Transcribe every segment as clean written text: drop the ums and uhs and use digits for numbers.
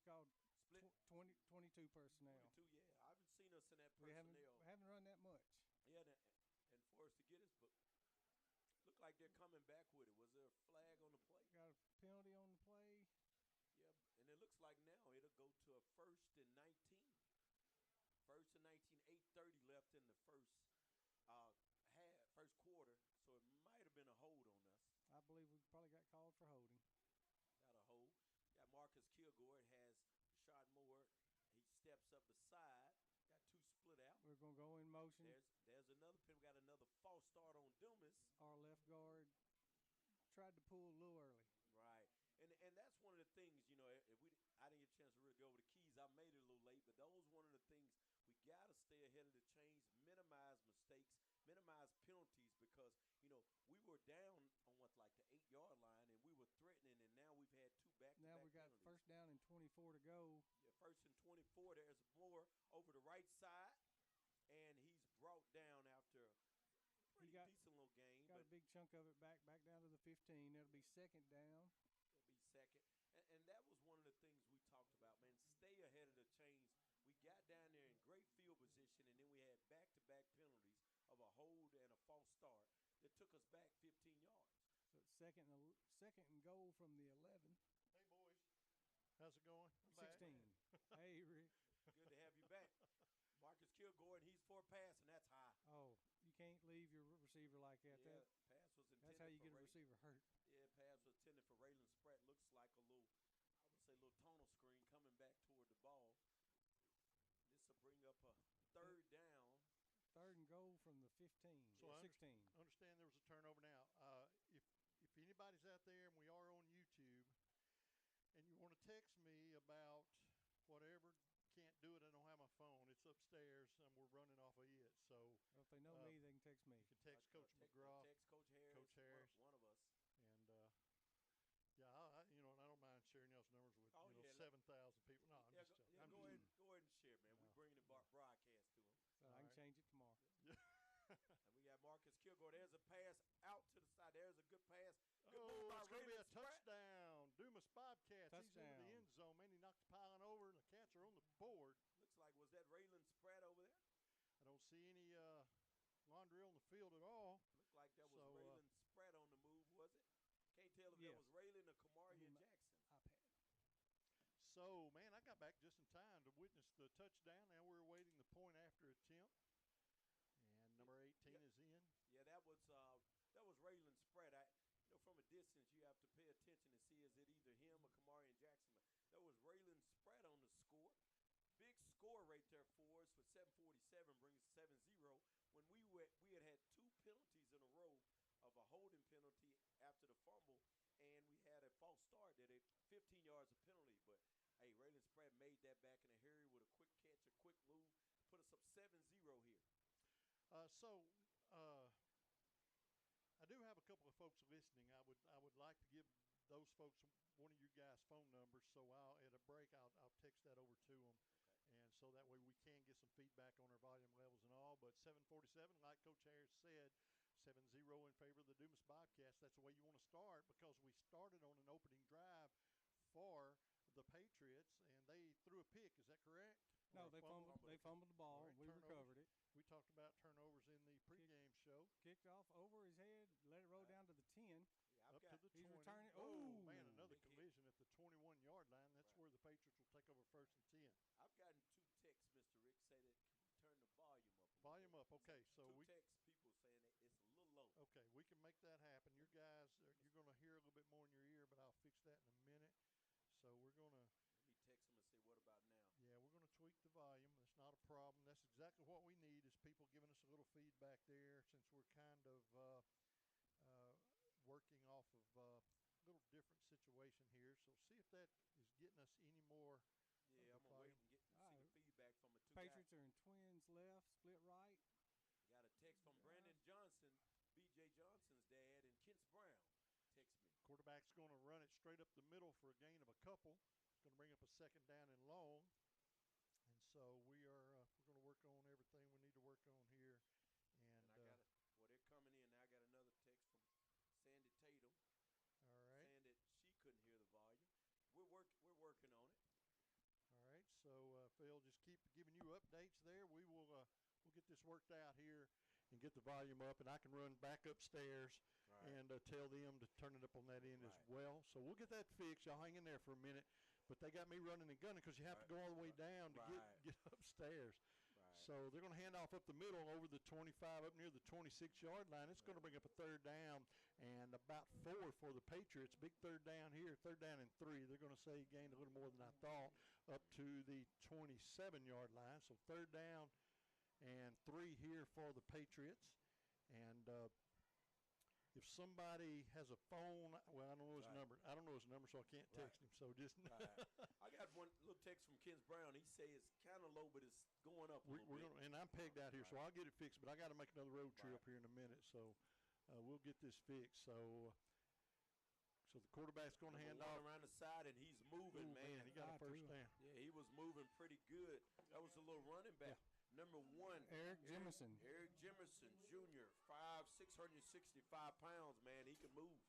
called Split 22 personnel. 22. Yeah, I haven't seen us in that We personnel. haven't run that much. Yeah, and for us to get us, but look like they're coming back with it. Was there a flag on the play? Got a penalty on the play. Yeah, and it looks like now it'll go to a 1st and 19. 1st and 19, 8:30 left in the first quarter, so it might have been a hold on us. I believe we probably got called for holding. Got a hold. Got Marcus Kilgore. It has Rashad Moore. He steps up the side. Got two split out. We're going to go in motion. There's another pin. We got another false start on Dumas. Our left guard tried to pull a little early. Right. And that's one of the things, I didn't get a chance to really go over the keys. I made it a little late, but those one of the things we got to stay ahead of the chains, minimize mistakes, minimize penalties because, we were down on the 8-yard line and we were threatening, and now we've had two back-to-back Now we got penalties. first down and 24 to go. Yeah, 1st and 24. There's Moore over the right side, and he's brought down after a pretty decent little game. Got a big chunk of it back down to the 15. That'll be second down. It'll be second. And that was one of the things we talked about, man. Stay ahead of the chains. We got down there in great field position, and then we had back-to-back penalties of a hold and a false start that took us back 15 yards. So it's second and goal from the 11. Hey, boys. How's it going? 16. Hey, Rick. Good to have you back. Marcus Kilgore, and he's for a pass, and that's high. Oh, you can't leave your receiver like that. Yeah, pass was intended. That's how you get a receiver hurt. Yeah, pass was intended for Raylan Spratt. Looks like a little tonal screen coming back toward the ball. This will bring up a third down. Third and goal from the 15. So 16. I understand there was a turnover now. If anybody's out there and we are on YouTube and you want to text me about whatever, can't do it. I don't have my phone. It's upstairs and we're running off of it. So well, if they know me, they can text me. You can text Coach McGraw. Text Coach Harris. Coach Harris. One of us. And I don't mind sharing y'all's numbers with 7,000 people. No, I'm just joking. Go ahead and share, man. We're bringing the broadcast to them. So I can change it tomorrow. And we got Marcus Kilgore. There's a pass out to the side. There's a good pass. Good it's going to be a touchdown. Dumas Bobcats. Touchdown. He's into the end zone. Man, he knocked the pylon over, and the Cats are on the board. Looks like, was that Raylan Spratt over there? I don't see any laundry on the field at all. Looked like that was Raylan Spratt on the move, was it? Can't tell if that was Raylan or Kamari and Jackson. iPad. So, man, I got back just in time to witness the touchdown. Now we're awaiting the point after attempt. And number 18 is in. Yeah, that was Raylan Spratt. From a distance, you have to pay attention to see is it either him or Kamari and Jackson. But that was Raylan Spratt on the score. Big score right there for us with 7:47, brings 7-0. When we had two penalties in a row of a holding penalty after the fumble, and we had a false start that 15 yards of penalty. But, hey, Raylan Spratt made that back in a hurry with a quick catch, a quick move, put us up 7-0 here. I do have a couple of folks listening. I would like to give those folks one of you guys' phone numbers. So at a break, I'll text that over to them. Okay. And so that way we can get some feedback on our volume levels and all. But 7:47, like Coach Harris said, 7-0 in favor of the Dumas Bobcats. That's the way you want to start because we started on an opening drive for the Patriots, and they threw a pick. Is that correct? No, they fumbled the ball. Right, we recovered it. We talked about turnovers in the pregame show. Kicked off over his head, let it roll down to the 10. Yeah, up to the 20. He's returning. Oh, man, another collision at the 21-yard line. That's where the Patriots will take over 1st and 10. I've gotten two texts, Mr. Rick, say that can we turn the volume up a Volume little up, okay. So two texts, people saying that it's a little low. Okay, we can make that happen. Your guys, you're going to hear a little bit more in your ear, but I'll fix that in a minute. So we're going to – let me text them and say, what about now? Yeah, we're going to tweak the volume. That's not a problem. That's exactly what we need is people giving us a little feedback there since we're kind of working off of a little different situation here. So see if that is getting us any more. Yeah, I'm going to wait and see the feedback from the two Patriots guys. are in twins left, split right. Got a text from Brandon Johnson, B.J. Johnson's dad, and Kent's Brown. Text me. Quarterback's going to run it straight up the middle for a gain of a couple. It's going to bring up a second down and long. And so we're going to work on everything we need to work on here. And I got they're coming in. Now I got another text from Sandy Tatum. All right. Saying that she couldn't hear the volume. We're working on it. Phil. Just keep giving you updates there. We'll get this worked out here and get the volume up, and I can run back upstairs and tell them to turn it up on that end as well. So we'll get that fixed. Y'all hang in there for a minute. But they got me running and gunning because you have to go all the way down to get upstairs. So they're going to hand off up the middle over the 25, up near the 26-yard line. It's going to bring up a third down and about 4 for the Patriots. Big third down here, third down and 3. They're going to say he gained a little more than I thought, up to the 27-yard line. So third down and 3 here for the Patriots. And if somebody has a phone, well, I don't know his number. I don't know his number, so I can't text him. So just I got one little text from Ken Brown. He says it's kind of low, but it's going up. And I'm pegged out here, so I'll get it fixed. But I got to make another road trip here in a minute, so we'll get this fixed. So the quarterback's going to hand off around the side, and he's moving, man. He got a first down. Yeah, he was moving pretty good. That was a little running back. Yeah. Number 1, Eric Jimerson. Eric Jimerson, Jr., 665 pounds, man. He can move.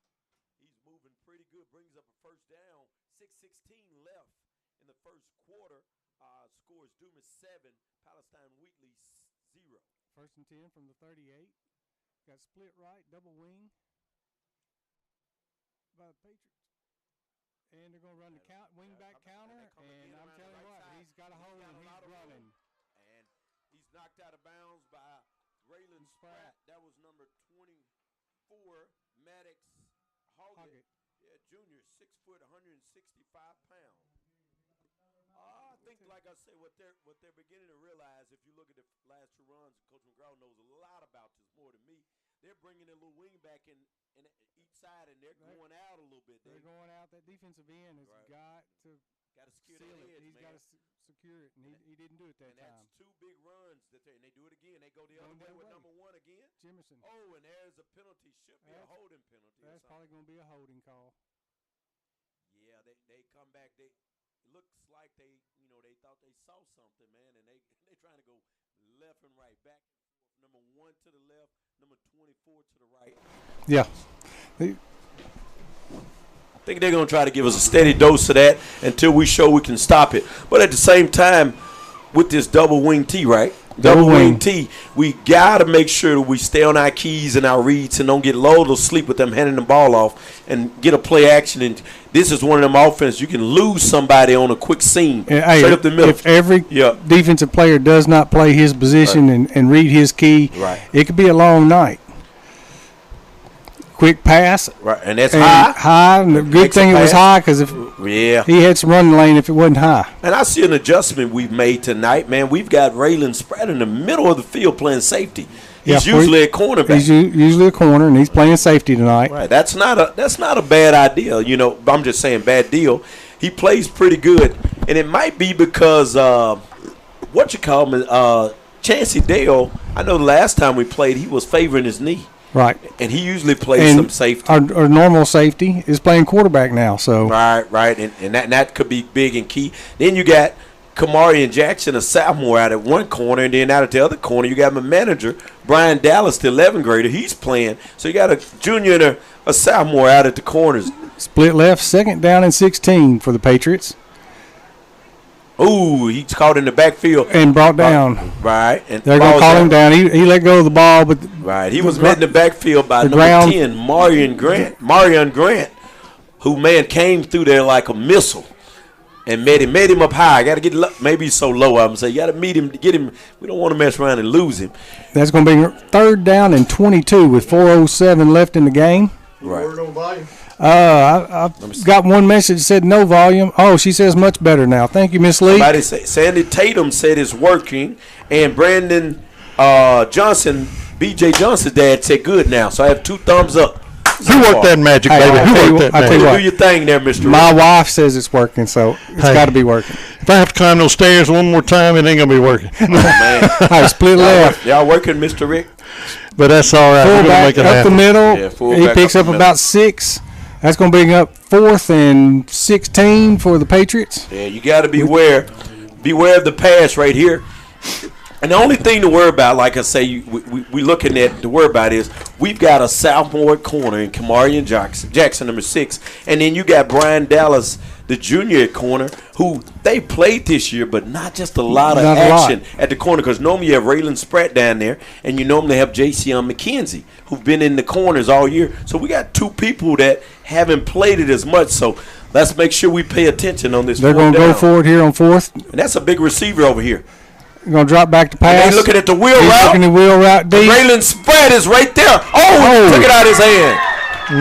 He's moving pretty good. Brings up a first down. 6:16 left in the first quarter. Scores Dumas 7, Palestine Wheatley 0. First and 10 from the 38. Got split right, double wing by the Patriots. And they're going to run the wing back counter. And I'm telling you what, he's got a hold and he's running. He's knocked out of bounds by Raylan Spratt. That was number 24, Maddox Hoggett. Yeah, junior, 6 foot, 165 pounds. I think, like I say, what they're beginning to realize, if you look at the last 2 runs, Coach McGraw knows a lot about this more than me. They're bringing a little wing back in each side, and they're going out a little bit. They're going out. That defensive end has got to secure seal the edge, it. He's got to secure it, and he didn't do it that time. And that's 2 big runs and they do it again. They go the other way with number 1 again. Jimerson. Oh, and there's a penalty. Should be a holding penalty. That's probably going to be a holding call. Yeah, they come back. It looks like they thought they saw something, man, and they trying to go left and right, back and forth. Number 1 to the left, number 24 to the right. Yeah. I think they're going to try to give us a steady dose of that until we show we can stop it. But at the same time, with this double wing T, right? Double wing T, we got to make sure that we stay on our keys and our reads and don't get lulled or sleep with them handing the ball off and get a play action. And this is one of them offenses. You can lose somebody on a quick seam straight up the middle. If every defensive player does not play his position and read his key, it could be a long night. Quick pass. Right, and that's high. And the good thing it was high because he had some running lane if it wasn't high. And I see an adjustment we've made tonight, man. We've got Raylan Spratt in the middle of the field playing safety. He's usually a cornerback. He's usually a corner, and he's playing safety tonight. Right, that's not a bad idea. I'm just saying bad deal. He plays pretty good, and it might be because Chancey Dale. I know the last time we played, he was favoring his knee. Right. And he usually plays some safety. Our normal safety is playing quarterback now. So Right. And that could be big and key. Then you got Kamari and Jackson, a sophomore, out at one corner, and then out at the other corner, you got my manager, Brian Dallas, the 11th grader. He's playing. So you got a junior and a sophomore out at the corners. Split left, 2nd down and 16 for the Patriots. Ooh, he's caught in the backfield. And brought down. Right. And they're going to call him down. He let go of the ball. But he was met in the backfield by number 10, Marion Grant, who, man, came through there like a missile and made him up high. Got to get maybe he's so low, I'm going to say. You got to meet him to get him. We don't want to mess around and lose him. That's going to be 3rd down and 22 with 4:07 left in the game. Right. I've got one message that said no volume. Oh, she says much better now. Thank you, Miss Lee. Sandy Tatum said it's working, and Brandon Johnson, B.J. Johnson's dad, said good now. So I have 2 thumbs up. You work that magic, baby. Do your thing there, Mr. My wife says it's working, so it's got to be working. If I have to climb those stairs one more time, it ain't going to be working. Oh, man. All right, split left. Y'all working, Mr. Rick? But that's all right. Fullback up the middle. He picks up about 6. That's going to bring up 4th and 16 for the Patriots. Yeah, you got to beware. Beware of the pass right here. And the only thing to worry about, like I say, we looking at to worry about is we've got a sophomore corner in Kamarian Jackson, number 6, and then you got Brian Dallas, the junior at corner, who they played this year, but not just a lot of action at the corner, because normally you have Raylan Spratt down there, and you normally have Jason McKenzie, who've been in the corners all year. So we got 2 people that haven't played it as much. So let's make sure we pay attention on this. They're going to go for it here on 4th. And that's a big receiver over here. Going to drop back to pass. And they looking at the wheel route. Looking at the wheel route deep. Raylan Spratt is right there. Oh, took it out of his hand.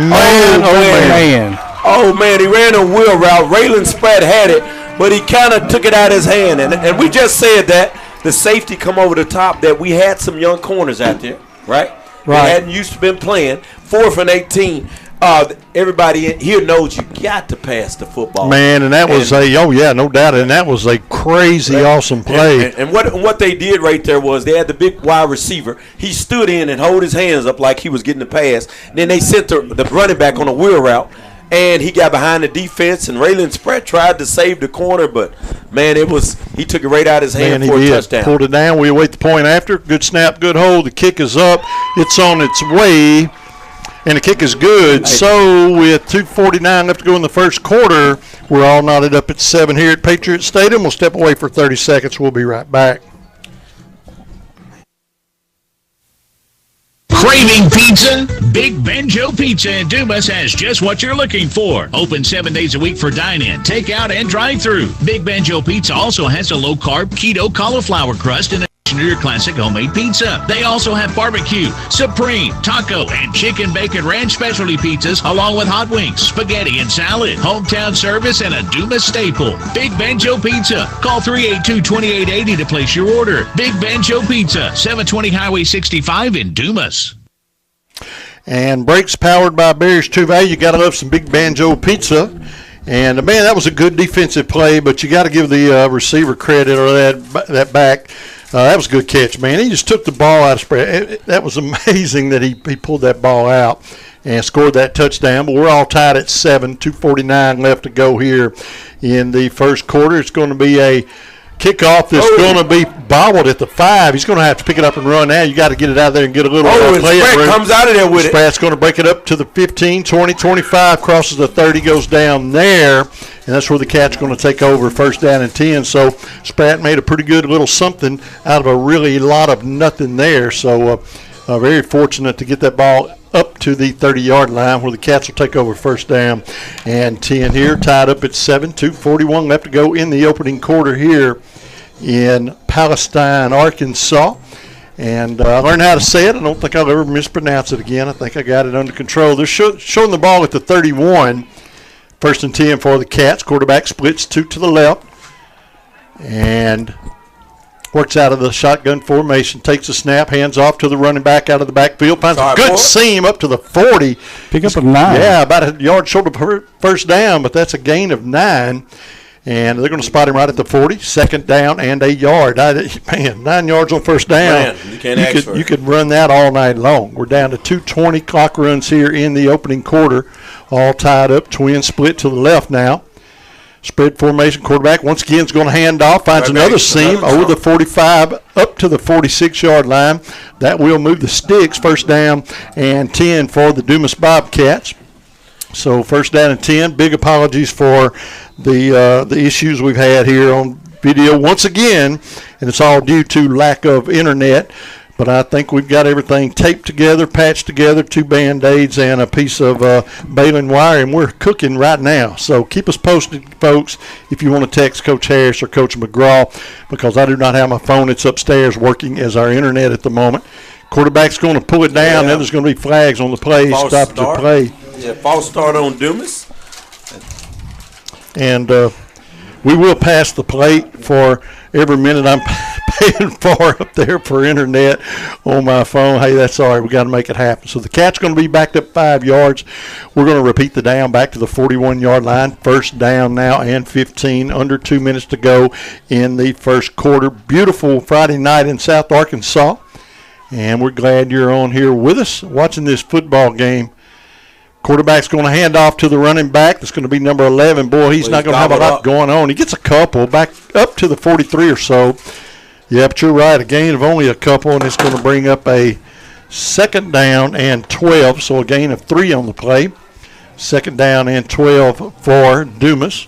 Man. Oh, man, he ran a wheel route. Raylan Spratt had it, but he kind of took it out of his hand. And we just said that the safety come over the top, that we had some young corners out there, right? They hadn't used to been playing. 4th and 18. Everybody here knows you got to pass the football. Man, and that was no doubt. And that was a crazy, awesome play. And what they did right there was they had the big wide receiver. He stood in and hold his hands up like he was getting the pass. And then they sent the running back on a wheel route. And he got behind the defense, and Raylan Spratt tried to save the corner, but, man, he took it right out of his hand for a touchdown. Pulled it down. We await the point after. Good snap, good hold. The kick is up. It's on its way, and the kick is good. So with 2:49 left to go in the first quarter, we're all knotted up at 7 here at Patriots Stadium. We'll step away for 30 seconds. We'll be right back. Craving pizza? Big Banjo Pizza in Dumas has just what you're looking for. Open 7 days a week for dine-in, takeout, and drive-through. Big Banjo Pizza also has a low-carb keto cauliflower crust in addition to your classic homemade pizza. They also have barbecue, supreme, taco, and chicken bacon ranch specialty pizzas, along with hot wings, spaghetti, and salad. Hometown service and a Dumas staple. Big Banjo Pizza. Call 382-2880 to place your order. Big Banjo Pizza, 720 Highway 65 in Dumas. And brakes powered by Bears 2 Value. You got to love some Big Banjo Pizza. And, man, that was a good defensive play, but you got to give the receiver credit, or that back. That was a good catch, man. He just took the ball out of spread. That was amazing that he pulled that ball out and scored that touchdown. But we're all tied at 7, 2:49 left to go here in the first quarter. It's going to be a kickoff that's going to be bobbled at the 5. He's going to have to pick it up and run now. You got to get it out there and get a little play. Spratt comes out of there with it. Spratt's going to break it up to the 15, 20, 25, crosses the 30, goes down there, and that's where the cat's going to take over, 1st down and 10. So Spratt made a pretty good little something out of a really lot of nothing there. So very fortunate to get that ball up to the 30-yard line where the Cats will take over 1st down and 10 here, tied up at 7, 2:41 left to go in the opening quarter here in Palestine, Arkansas. And I learned how to say it. I don't think I'll ever mispronounce it again. I think I got it under control. They're showing the ball at the 31, 1st and 10 for the Cats. Quarterback splits 2 to the left and works out of the shotgun formation, takes a snap, hands off to the running back out of the backfield, finds a good seam up to the 40. Pick up a 9. Yeah, about a yard short of 1st down, but that's a gain of 9. And they're going to spot him right at the 40, 2nd down and a yard. Man, 9 yards on 1st down. Man, you could run that all night long. We're down to 2:20 clock runs here in the opening quarter, all tied up. Twins split to the left now. Spread formation, quarterback once again is going to hand off, finds another seam over the 45 up to the 46-yard line. That will move the sticks, 1st down and 10 for the Dumas Bobcats. So 1st down and 10. Big apologies for the issues we've had here on video once again, and it's all due to lack of internet. But I think we've got everything taped together, patched together, 2 Band-Aids and a piece of baling wire, and we're cooking right now. So keep us posted, folks, if you want to text Coach Harris or Coach McGraw, because I do not have my phone. It's upstairs working as our internet at the moment. Quarterback's going to pull it down. Then there's going to be flags on the play. Stop the play. Yeah, false start on Dumas. And we will pass the plate for every minute I'm paying for up there for internet on my phone. Hey, that's all right. We got to make it happen. So the Cat's going to be backed up 5 yards. We're going to repeat the down back to the 41-yard line. 1st down now and 15. Under 2 minutes to go in the first quarter. Beautiful Friday night in South Arkansas. And we're glad you're on here with us watching this football game. Quarterback's going to hand off to the running back. That's going to be number 11. Boy, he's not going to have a lot going on. He gets a couple back up to the 43 or so. Yeah, but you're right. A gain of only a couple, and it's going to bring up a 2nd down and 12, so a gain of 3 on the play. 2nd down and 12 for Dumas.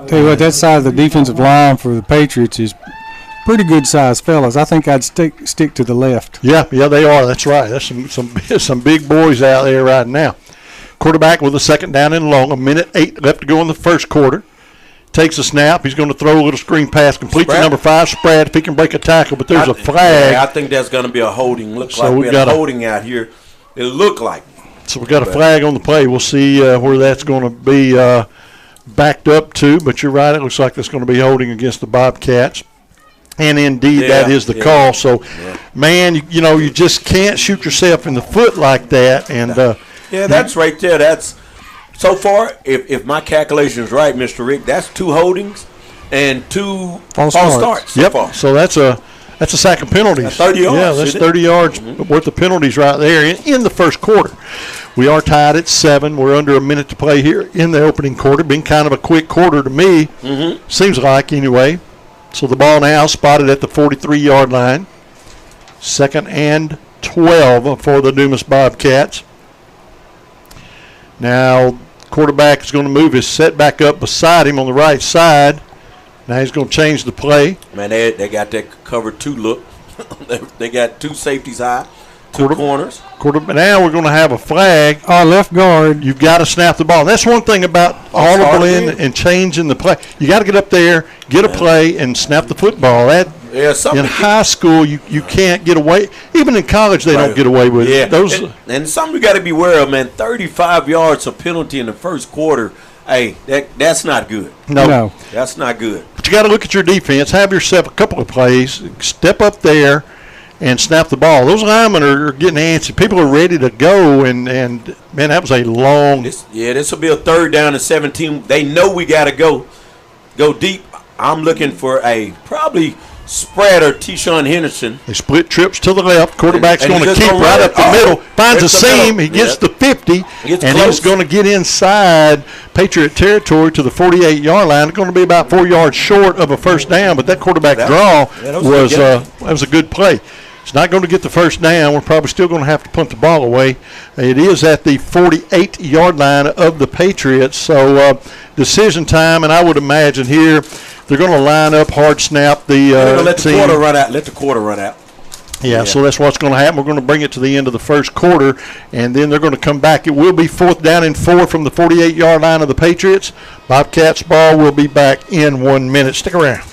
Tell you what, that side of the defensive line for the Patriots is pretty good sized fellas. I think I'd stick to the left. Yeah, they are. That's right. There's some big boys out there right now. Quarterback with a 2nd down and long. 1:08 left to go in the first quarter. Takes a snap. He's going to throw a little screen pass. Complete to number 5, Spratt, if he can break a tackle. But there's a flag. Yeah, I think that's going to be a holding. Looks like we got a holding out here. It looked like. So we got a flag on the play. We'll see where that's going to be backed up to. But you're right. It looks like that's going to be holding against the Bobcats. And indeed, that is the call. So, man, you just can't shoot yourself in the foot like that. And that's right there. That's so far. If my calculation is right, Mr. Rick, that's 2 holdings and 2 false starts. So far. So that's a sack of penalties. That's 30 yards. Yeah, that's 30 yards worth of penalties right there in the first quarter. We are tied at 7. We're under a minute to play here in the opening quarter. Been kind of a quick quarter to me. Seems like anyway. So the ball now spotted at the 43-yard line. 2nd and 12 for the Dumas Bobcats. Now, quarterback is going to move his set back up beside him on the right side. Now he's going to change the play. Man, they got that cover 2 look. They got 2 safeties high, 2 corners. Now we're going to have a flag. Left guard. You've got to snap the ball. And that's one thing about audible and changing the play. You got to get up there, get a play, and snap the football. In high school, you can't get away. Even in college, they don't get away with it. And something you got to be aware of, man. 35 yards of penalty in the first quarter. Hey, that's not good. No, that's not good. But you got to look at your defense. Have yourself a couple of plays. Step up there and snap the ball. Those linemen are getting antsy. People are ready to go, and man, that was a long. This will be a 3rd down and 17. They know we got to go deep. I'm looking for a probably Spratt or T-Shawn Henderson. They split trips to the left. Quarterback's going to keep right up the middle. Finds a seam. He gets the 50, and he's going to get inside Patriot territory to the 48-yard line. It's going to be about 4 yards short of a first down, but that quarterback draw was a good play. It's not going to get the first down. We're probably still going to have to punt the ball away. It is at the 48-yard line of the Patriots. So decision time, and I would imagine here they're going to line up, hard snap the let the quarter run out. Let the quarter run out. Yeah, so that's what's going to happen. We're going to bring it to the end of the first quarter, and then they're going to come back. It will be 4th down and 4 from the 48-yard line of the Patriots. Bobcats ball will be back in 1 minute. Stick around.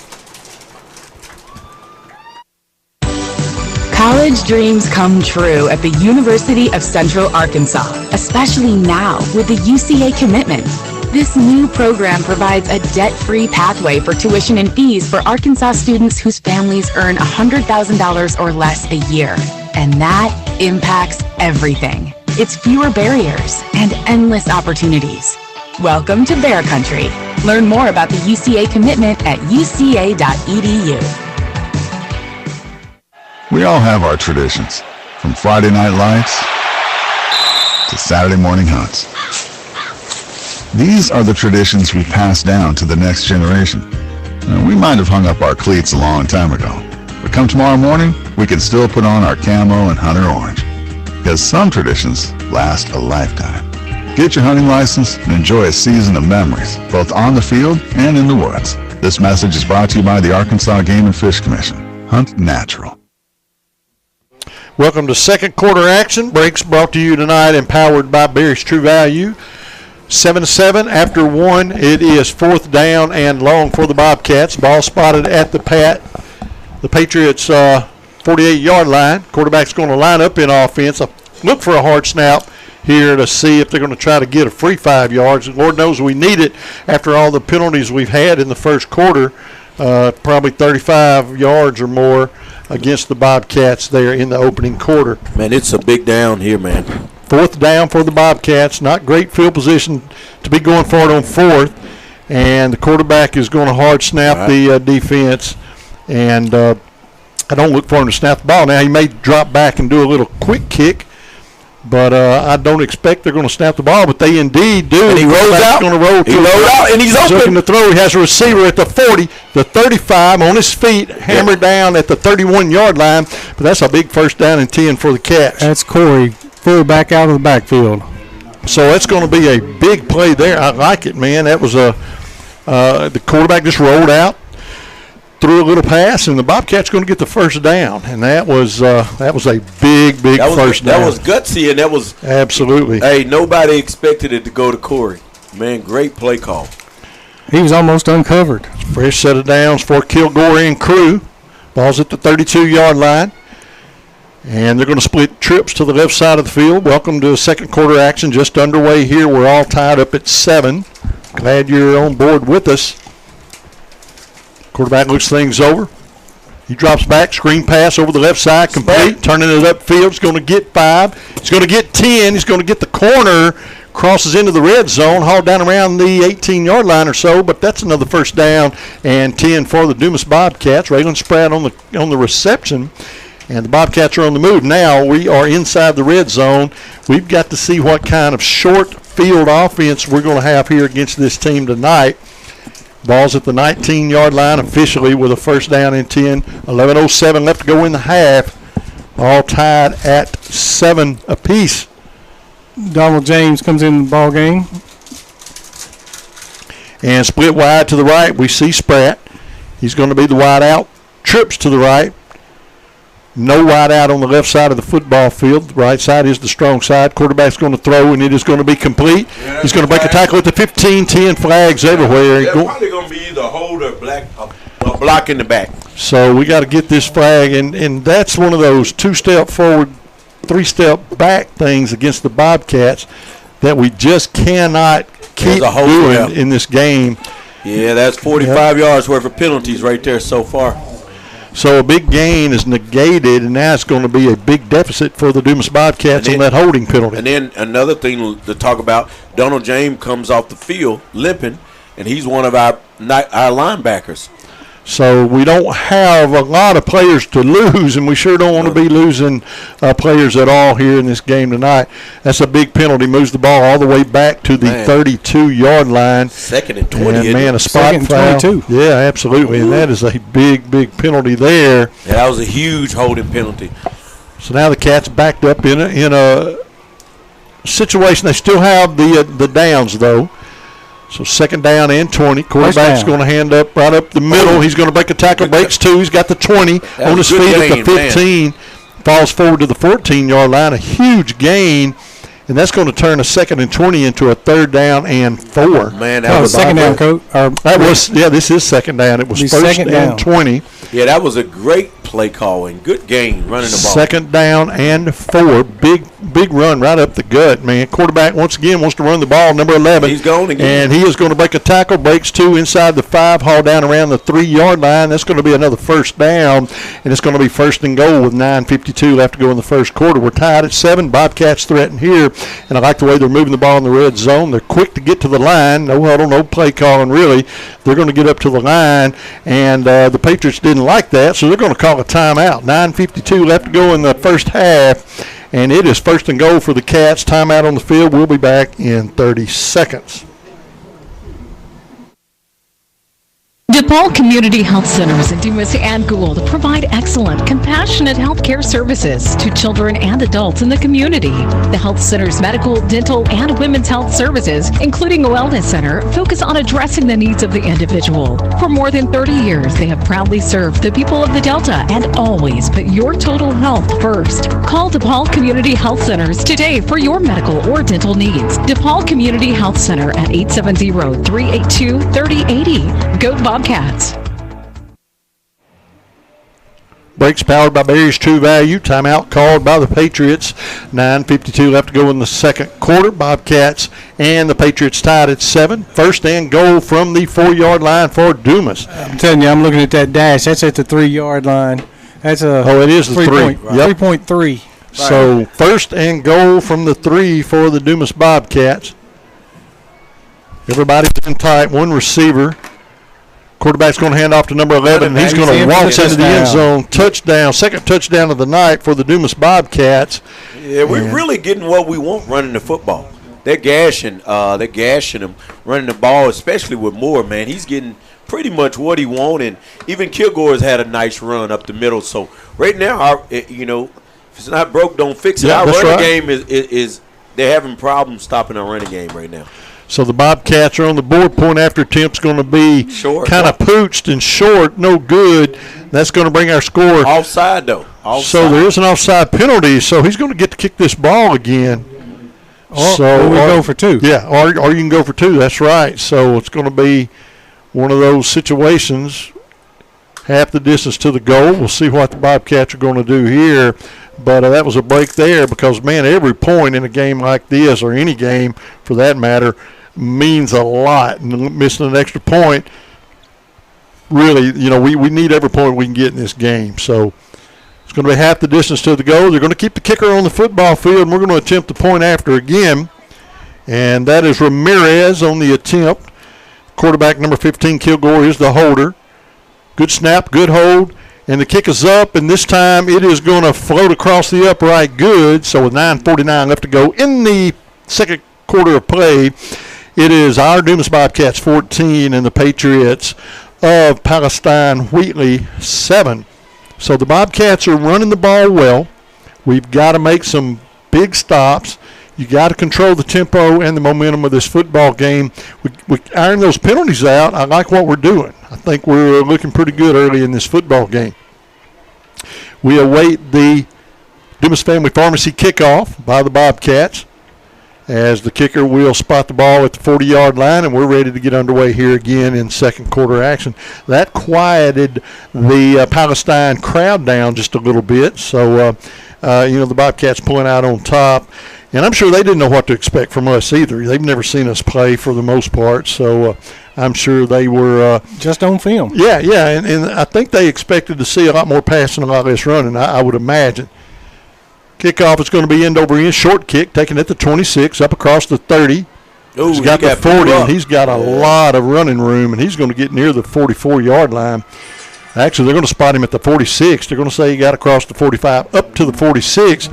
College dreams come true at the University of Central Arkansas, especially now with the UCA commitment. This new program provides a debt-free pathway for tuition and fees for Arkansas students whose families earn $100,000 or less a year. And that impacts everything. It's fewer barriers and endless opportunities. Welcome to Bear Country. Learn more about the UCA commitment at uca.edu. We all have our traditions, from Friday night lights to Saturday morning hunts. These are the traditions we pass down to the next generation. Now, we might have hung up our cleats a long time ago, but come tomorrow morning, we can still put on our camo and hunter orange, because some traditions last a lifetime. Get your hunting license and enjoy a season of memories, both on the field and in the woods. This message is brought to you by the Arkansas Game and Fish Commission. Hunt natural. Welcome to second quarter action. Breaks brought to you tonight and powered by Berry's True Value. 7-7 after 1. It is 4th down and long for the Bobcats. Ball spotted at the Patriots 48-yard line. Quarterback's going to line up in offense. Look for a hard snap here to see if they're going to try to get a free 5 yards. And Lord knows we need it after all the penalties we've had in the first quarter. Probably 35 yards or more against the Bobcats there in the opening quarter. Man, it's a big down here, man. 4th down for the Bobcats. Not great field position to be going for it on 4th. And the quarterback is going to hard snap the defense. And I don't look for him to snap the ball. Now, he may drop back and do a little quick kick. But I don't expect they're going to snap the ball, but they indeed do. And he rolls out. Going to roll. He rolled out, and he's open. Looking to throw. He has a receiver at the 40, the 35 on his feet, hammered down at the 31-yard line. But that's a big first down and 10 for the Cats. That's Corey, fullback out of the backfield. So it's going to be a big play there. I like it, man. That was the quarterback just rolled out, threw a little pass, and the Bobcats going to get the first down. And that was a big first down. That was gutsy, and that was absolutely. Hey, nobody expected it to go to Corey. Man, great play call. He was almost uncovered. Fresh set of downs for Kilgore and crew. Ball's at the 32-yard line. And they're going to split trips to the left side of the field. Welcome to second quarter action just underway here. We're all tied up at 7. Glad you're on board with us. Quarterback looks things over. He drops back, screen pass over the left side, complete, turning it upfield. He's going to get 5. He's going to get 10. He's going to get the corner, crosses into the red zone, hauled down around the 18-yard line or so, but that's another first down and 10 for the Dumas Bobcats. Raylan Spratt on the reception. And the Bobcats are on the move. Now we are inside the red zone. We've got to see what kind of short field offense we're going to have here against this team tonight. Ball's at the 19-yard line officially with a first down and 10. 11:07 left to go in the half. All tied at 7 apiece. Donald James comes in the ball game. And split wide to the right. We see Spratt. He's going to be the wide out. Trips to the right. No wide out on the left side of the football field. The right side is the strong side. Quarterback's going to throw, and it is going to be complete. Yeah, he's going to break a tackle at the 15, 10 flags everywhere. They're probably going to be either hold or a block in the back. So we got to get this flag, and that's one of those 2-step forward, 3-step back things against the Bobcats that we just cannot keep doing in this game. Yeah, that's 45 yards worth of penalties right there so far. So a big gain is negated, and now it's going to be a big deficit for the Dumas Bobcats on that holding penalty. And then another thing to talk about, Donald James comes off the field limping, and he's one of our linebackers. So we don't have a lot of players to lose, and we sure don't want to be losing players at all here in this game tonight. That's a big penalty. Moves the ball all the way back to the 32-yard line. 2nd and 20. And, man, a spot foul. 22. Yeah, absolutely. Ooh. And that is a big penalty there. Yeah, that was a huge holding penalty. So now the Cats backed up in a situation. They still have the downs, though. So 2nd down and 20. Quarterback's going to hand up right up the middle. He's going to break a tackle, breaks 2. He's got the 20 on his feet at the 15. Man. Falls forward to the 14-yard line. A huge gain. And that's going to turn a 2nd and 20 into a 3rd down and 4. Man, that was second down, coach. This is 2nd down. It was 1st and 20. Yeah, that was a great play call and good gain running the ball. 2nd down and 4. Big run right up the gut, man. Quarterback once again wants to run the ball, number 11. He's going again. And he is going to break a tackle, breaks 2 inside the 5, haul down around the 3-yard line. That's going to be another first down, and it's going to be 1st and goal with 9:52 left to go in the first quarter. We're tied at 7. Bobcats threaten here, and I like the way they're moving the ball in the red zone. They're quick to get to the line. No huddle, no play calling, really. They're going to get up to the line, and the Patriots didn't like that, so they're going to call a timeout. 9:52 left to go in the first half, and it is 1st and goal for the Cats. Timeout on the field. We'll be back in 30 seconds. DePaul Community Health Centers in Dumas and Gould provide excellent, compassionate health care services to children and adults in the community. The health center's medical, dental, and women's health services, including a wellness center, focus on addressing the needs of the individual. For more than 30 years, they have proudly served the people of the Delta and always put your total health first. Call DePaul Community Health Centers today for your medical or dental needs. DePaul Community Health Center at 870-382-3080. Go Bobcats. Brakes powered by Barry's True Value. Timeout called by the Patriots. 9:52 left to go in the second quarter. Bobcats and the Patriots tied at 7. 1st and goal from the 4-yard line for Dumas. I'm telling you, I'm looking at that dash. That's at the 3-yard line. That's a it is the 3. Right. 3.3. Right. So 1st and goal from the 3 for the Dumas Bobcats. Everybody's in tight. One receiver Quarterback's going to hand off to number 11, and he's going to waltz into the end zone. Touchdown, second touchdown of the night for the Dumas Bobcats. Yeah, we're really getting what we want running the football. They're gashing him running the ball, especially with Moore, man. He's getting pretty much what he wants, and even Kilgore's had a nice run up the middle. So right now, if it's not broke, don't fix it. Yeah, our running right. game is they're having problems stopping our running game right now. So the Bobcats are on the board. Point after attempt's going to be kind of pooched and short, no good. That's going to bring our score. Offside, though. So there is an offside penalty, so he's going to get to kick this ball again. Or we go for two. Yeah, or you can go for two. That's right. So it's going to be one of those situations, half the distance to the goal. We'll see what the Bobcats are going to do here. But that was a break there because, man, every point in a game like this, or any game for that matter, means a lot. And missing an extra point, really, we need every point we can get in this game. So it's going to be half the distance to the goal. They're going to keep the kicker on the football field, and we're going to attempt the point after again. And that is Ramirez on the attempt. Quarterback number 15, Kilgore, is the holder. Good snap, good hold. And the kick is up, and this time it is going to float across the upright good. So with 9:49 left to go in the second quarter of play, it is our Dumas Bobcats 14 and the Patriots of Palestine Wheatley 7. So the Bobcats are running the ball well. We've got to make some big stops. You got to control the tempo and the momentum of this football game. We iron those penalties out. I like what we're doing. I think we're looking pretty good early in this football game. We await the Dumas Family Pharmacy kickoff by the Bobcats as the kicker will spot the ball at the 40-yard line, and we're ready to get underway here again in second quarter action. That quieted the Palestine crowd down just a little bit, so the Bobcats pulling out on top. And I'm sure they didn't know what to expect from us either. They've never seen us play for the most part, so I'm sure they were just on film. Yeah, and I think they expected to see a lot more passing, a lot less running, I would imagine. Kickoff is going to be end over end, short kick, taken at the 26, up across the 30. Ooh, he's got the 40, and he's got a lot of running room, and he's going to get near the 44-yard line. Actually, they're going to spot him at the 46. They're going to say he got across the 45 up to the 46.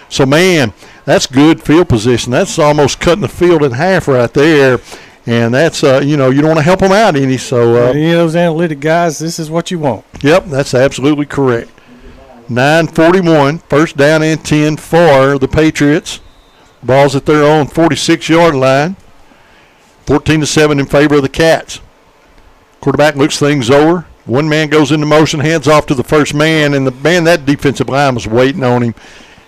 So, man, that's good field position. That's almost cutting the field in half right there. And that's, you don't want to help them out any. So, those analytic guys, this is what you want. Yep, that's absolutely correct. 9:41, first down and 10 for the Patriots. Ball's at their own 46-yard line. 14-7 in favor of the Cats. Quarterback looks things over. One man goes into motion, hands off to the first man, and that defensive line was waiting on him.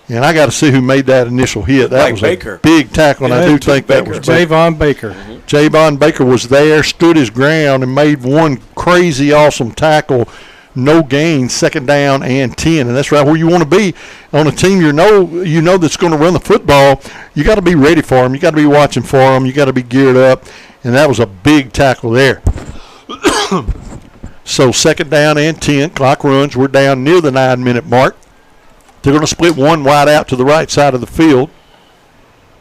And I got to see who made that initial hit. That was Baker. A big tackle, and I do think that was Javon Baker. Javon Baker was there, stood his ground, and made one crazy awesome tackle. No gain, second down and 10, and that's right where you want to be on a team you know that's going to run the football. You got to be ready for them. You got to be watching for them. You got to be geared up, and that was a big tackle there. So second down and 10, clock runs. We're down near the 9-minute mark. They're going to split one wide out to the right side of the field.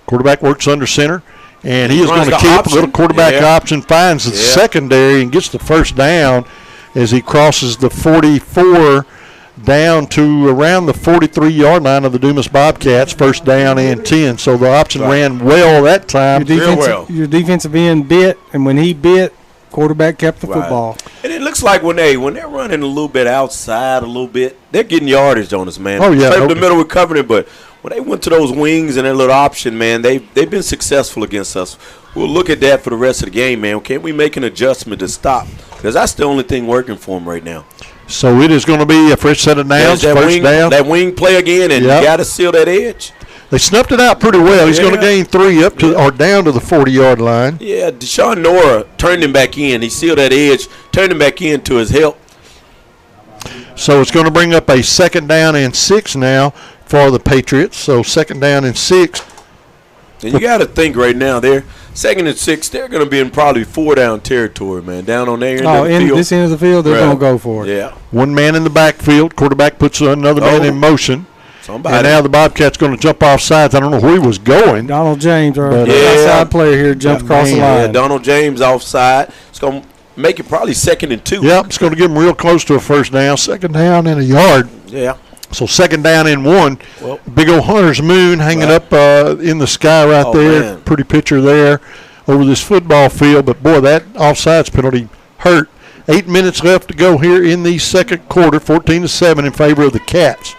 Quarterback works under center, and he is going to keep a little quarterback option, finds the secondary, and gets the first down as he crosses the 44 down to around the 43-yard line of the Dumas Bobcats, first down and 10. So the option ran well that time. Your defensive end bit, and when he bit, quarterback kept the football. And it looks like when they're running a little bit outside a little bit, they're getting yardage on us, man. Oh, yeah. Play the middle, we're covering it, but when they went to those wings and that little option, man, they've been successful against us. We'll look at that for the rest of the game, man. Can't we make an adjustment to stop? Because that's the only thing working for them right now. So it is going to be a fresh set of downs, first down. That wing play again, and you got to seal that edge. They snuffed it out pretty well. He's going to gain 3 up to or down to the 40-yard line. Yeah, Deshaun Nora turned him back in. He sealed that edge, turned him back in to his help. So it's going to bring up a second down and 6 now for the Patriots. So second down and 6. And you got to think right now, they're second and 6. They're going to be in probably 4-down territory, man. Down on their end of the field. This end of the field, they're going to go for it. Yeah. One man in the backfield. Quarterback puts another man in motion. Somebody. And now the Bobcats going to jump off sides. I don't know where he was going. Donald James, our outside player here, jumps across the line. Yeah, Donald James offside. It's going to make it probably 2nd and 2. Yep, it's going to get them real close to a first down. 2nd down and a yard. Yeah. So 2nd down and 1. Well, big old Hunter's moon hanging up in the sky right there. Man. Pretty picture there over this football field. But, boy, that offsides penalty hurt. 8 minutes left to go here in the second quarter, 14-7 in favor of the Cats.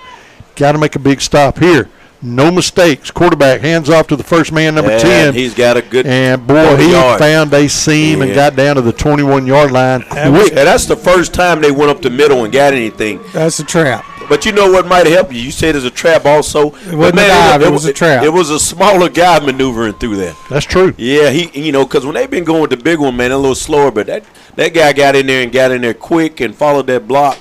Got to make a big stop here. No mistakes. Quarterback hands off to the first man, number 10. He's got a good. And, boy, he yard. found a seam and got down to the 21-yard line quick. That's the first time they went up the middle and got anything. That's a trap. But you know what might help you? You said it's a trap also. It wasn't a dive. It was a trap. It was a smaller guy maneuvering through there. That's true. Yeah, because when they've been going with the big one, man, a little slower. But that guy got in there quick and followed that block.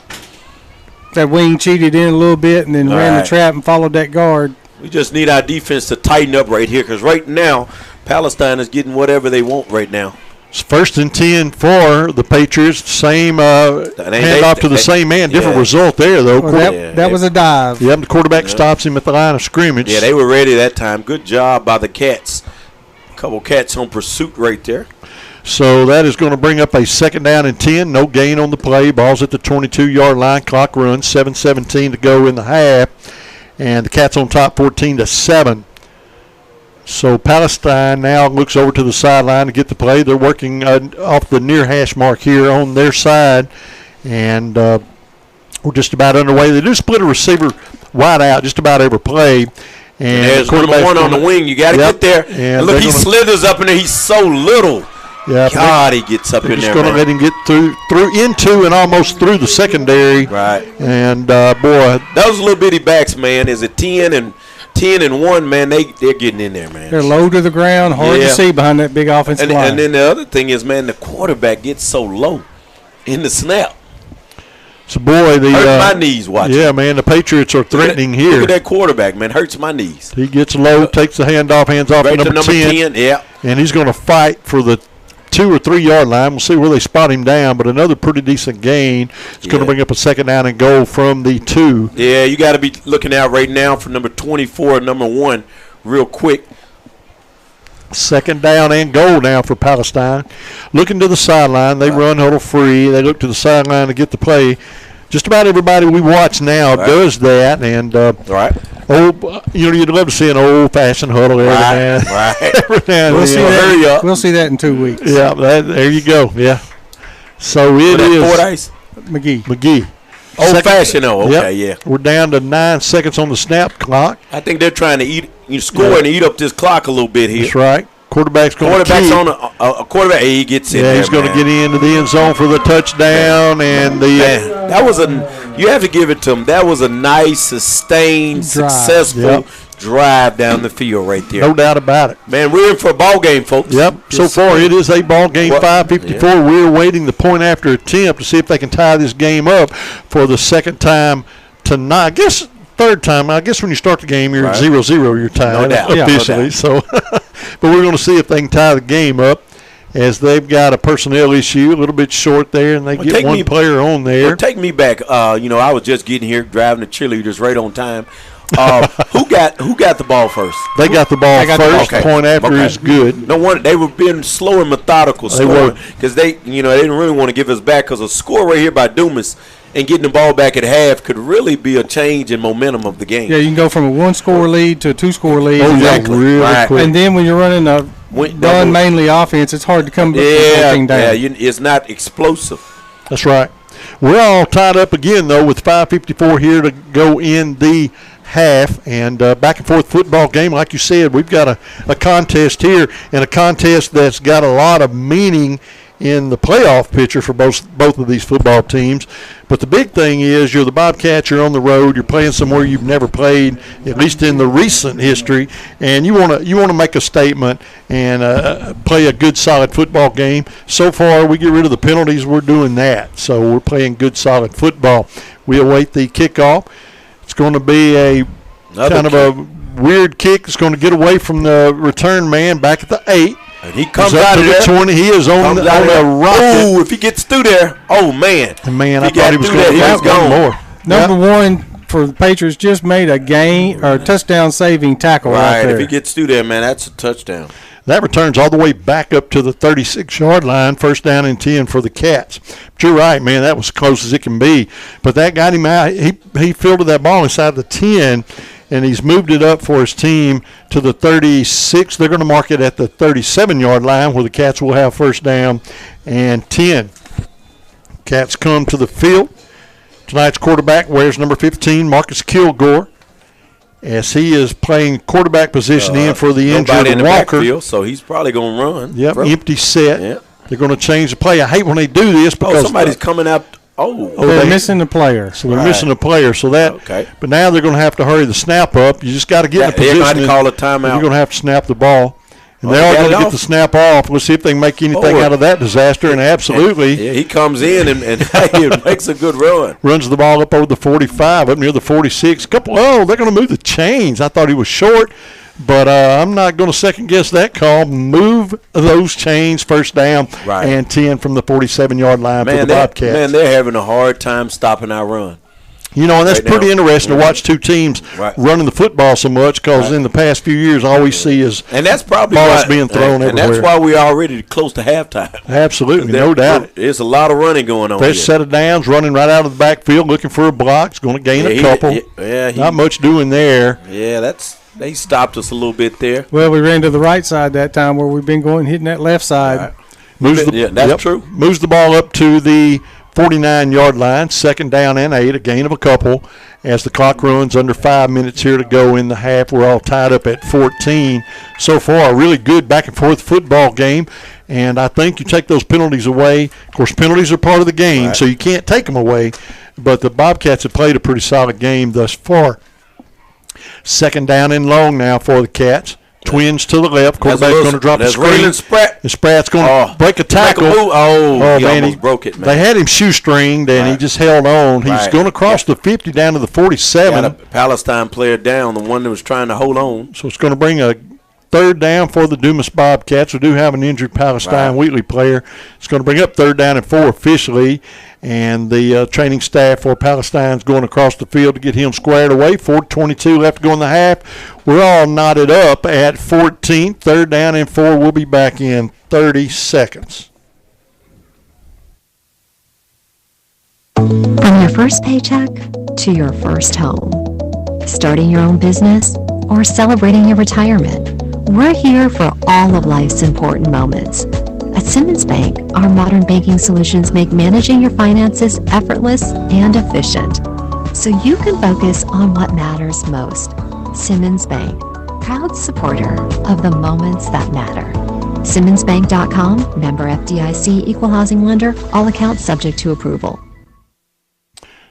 That wing cheated in a little bit and then ran the trap and followed that guard. We just need our defense to tighten up right here because right now Palestine is getting whatever they want right now. It's 1st and 10 for the Patriots. Same handoff to the same man. Different result there, though. Well, that was a dive. Yep, the quarterback stops him at the line of scrimmage. Yeah, they were ready that time. Good job by the Cats. A couple Cats on pursuit right there. So that is going to bring up a 2nd down and 10. No gain on the play. Ball's at the 22-yard line. Clock runs. 7:17 to go in the half. And the Cats on top 14-7. So Palestine now looks over to the sideline to get the play. They're working off the near hash mark here on their side. And we're just about underway. They do split a receiver wide out just about every play. And there's number 1 on the wing. You got to get there. And look, he slithers up in there. He's so little. Yeah, God, he gets up in there. Just going to let him get through into and almost through the secondary. Right. And boy, those little bitty backs, man. Is it 10 and 1, man? They're getting in there, man. They're low to the ground, hard to see behind that big offensive line. And then the other thing is, man, the quarterback gets so low in the snap. So boy, hurt my knees watching. Yeah, man, the Patriots are threatening here. Look at that quarterback, man. Hurts my knees. He gets low, takes the handoff, hands off right to number 10. Yeah. And he's going to fight for the 2 or 3 yard line. We'll see where they spot him down, but another pretty decent gain. It's going to bring up a 2nd down and goal from the 2. Yeah, you got to be looking out right now for number 24 and number 1 real quick. 2nd down and goal now for Palestine. Looking to the sideline. They run huddle free. They look to the sideline to get the play. Just about everybody we watch now does that. And you'd love to see an old-fashioned huddle every now. We'll see that in 2 weeks. Yeah, there you go. Yeah. So it is Fordyce? McGee. Old-fashioned, okay, yeah. We're down to 9 seconds on the snap clock. I think they're trying to score and eat up this clock a little bit here. That's right. Quarterback's on a quarterback. He gets in. Yeah, he's going to get into the end zone for the touchdown, and that was you have to give it to him. That was a nice, sustained, successful drive down the field right there. No doubt about it. Man, we're in for a ball game, folks. Yep. So far, it is a ball game. 5:54. Yeah. We're awaiting the point after attempt to see if they can tie this game up for the second time tonight. I guess. Third time, I guess when you start the game, you're at 0-0, you're tied officially. So, but we're going to see if they can tie the game up, as they've got a personnel issue, a little bit short there, and they get one player on there. Well, take me back. I was just getting here, driving the cheerleaders right on time. Who got the ball first? They got the ball first. Okay. Point after is good. No wonder they were being slow and methodical scoring because they didn't really want to give us back because a score right here by Dumas. And getting the ball back at half could really be a change in momentum of the game. Yeah, you can go from a 1-score lead to a 2-score lead. Exactly. Really quick. And then when you're running a run-mainly offense, it's hard to come back down. Yeah, it's not explosive. That's right. We're all tied up again, though, with 5:54 here to go in the half. And back-and-forth football game, like you said, we've got a contest here, and a contest that's got a lot of meaning in the playoff picture for both of these football teams. But the big thing is you're the Bobcats, you're on the road, you're playing somewhere you've never played, at least in the recent history, and you want to make a statement and play a good, solid football game. So far, we get rid of the penalties, we're doing that. So we're playing good, solid football. We await the kickoff. It's going to be kind of a weird kick. It's going to get away from the return man back at the 8. And he comes out of there. 20. He is on the rocket. Ooh, if he gets through there, man. Man, I thought he was going to get one more. Number one for the Patriots just made a touchdown saving tackle right there. If he gets through there, man, that's a touchdown. That returns all the way back up to the 36-yard line, first down and 10 for the Cats. But you're right, man, that was as close as it can be. But that got him out. He fielded that ball inside the 10, and he's moved it up for his team to the 36. They're going to mark it at the 37-yard line where the Cats will have first down and 10. Cats come to the field. Tonight's quarterback wears number 15, Marcus Kilgore, as he is playing quarterback position in for the injured in the Walker. Backfield, so he's probably going to run. Yep, empty set. Yep. They're going to change the play. I hate when they do this because somebody's coming up. They're missing the player. So they're missing the player. So that. Okay. But now they're going to have to hurry the snap up. You just got to get in a position. They're going to call a timeout. You're going to have to snap the ball. And they are going to get the snap off. We'll see if they can make anything out of that disaster. And absolutely. Yeah, he comes in and he makes a good run. Runs the ball up over the 45, up near the 46. They're going to move the chains. I thought he was short, but I'm not going to second-guess that call. Move those chains, first down, and 10 from the 47-yard line for the Bobcats. Man, they're having a hard time stopping our run. You know, and that's pretty interesting to watch two teams running the football so much because in the past few years, all we see is balls being thrown everywhere. And that's why we're already close to halftime. Absolutely, no doubt. There's a lot of running going on Fresh here. set of downs, running right out of the backfield, looking for a block. He's going to gain a couple. Not much doing there. Yeah, they stopped us a little bit there. Well, we ran to the right side that time where we've been hitting that left side. That's true. Moves the ball up to the 49-yard line, second down and 8, a gain of a couple as the clock runs under 5 minutes here to go in the half. We're all tied up at 14 so far. A really good back-and-forth football game, and I think you take those penalties away. Of course, penalties are part of the game, so you can't take them away, but the Bobcats have played a pretty solid game thus far. Second down and long now for the Cats. Twins to the left. Quarterback's going to drop a screen. And Spratt's going to break a tackle. He almost broke it, man. They had him shoestringed, and he just held on. He's going to cross the 50 down to the 47. Got a Palestine player down, the one that was trying to hold on. So it's going to bring a third down for the Dumas Bobcats. We do have an injured Palestine Wheatley player. It's going to bring up third down and 4 officially. And the training staff for Palestine's going across the field to get him squared away. 4:22 left to go in the half. We're all knotted up at 14. Third down and 4. We'll be back in 30 seconds. From your first paycheck to your first home, starting your own business, or celebrating your retirement, we're here for all of life's important moments. At Simmons Bank, our modern banking solutions make managing your finances effortless and efficient, so you can focus on what matters most. Simmons Bank, proud supporter of the moments that matter. SimmonsBank.com, member FDIC, equal housing lender, all accounts subject to approval.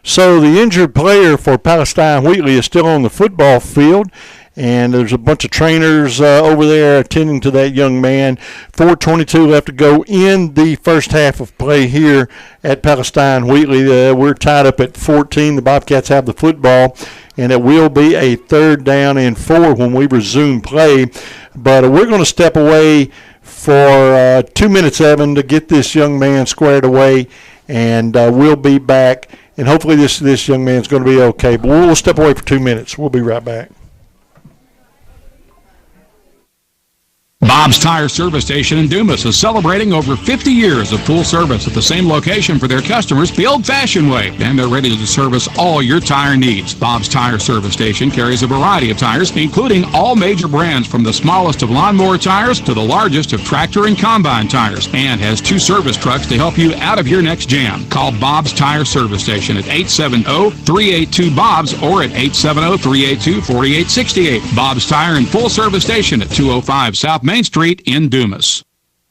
So the injured player for Palestine Wheatley is still on the football field, and there's a bunch of trainers over there attending to that young man. 4:22 left to go in the first half of play here at Palestine Wheatley. We're tied up at 14. The Bobcats have the football, and it will be a third down and 4 when we resume play. But we're going to step away for 2 minutes, Evan, to get this young man squared away, and we'll be back. And hopefully this young man's going to be okay. But we'll step away for 2 minutes. We'll be right back. Bob's Tire Service Station in Dumas is celebrating over 50 years of full service at the same location for their customers the old-fashioned way, and they're ready to service all your tire needs. Bob's Tire Service Station carries a variety of tires, including all major brands from the smallest of lawnmower tires to the largest of tractor and combine tires, and has 2 service trucks to help you out of your next jam. Call Bob's Tire Service Station at 870-382-BOBS or at 870-382-4868. Bob's Tire and Full Service Station at 205 South Main Street in Dumas.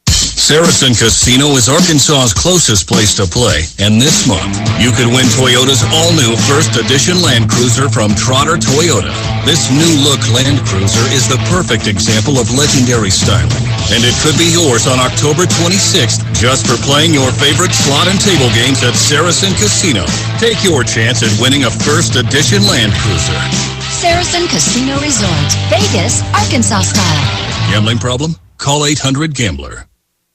Saracen Casino is Arkansas's closest place to play, and this month you could win Toyota's all-new first edition Land Cruiser from Trotter Toyota. This new-look Land Cruiser is the perfect example of legendary styling, and it could be yours on October 26th just for playing your favorite slot and table games at Saracen Casino. Take your chance at winning a first edition Land Cruiser. Saracen Casino Resort, Vegas, Arkansas style. Gambling problem? Call 800-GAMBLER.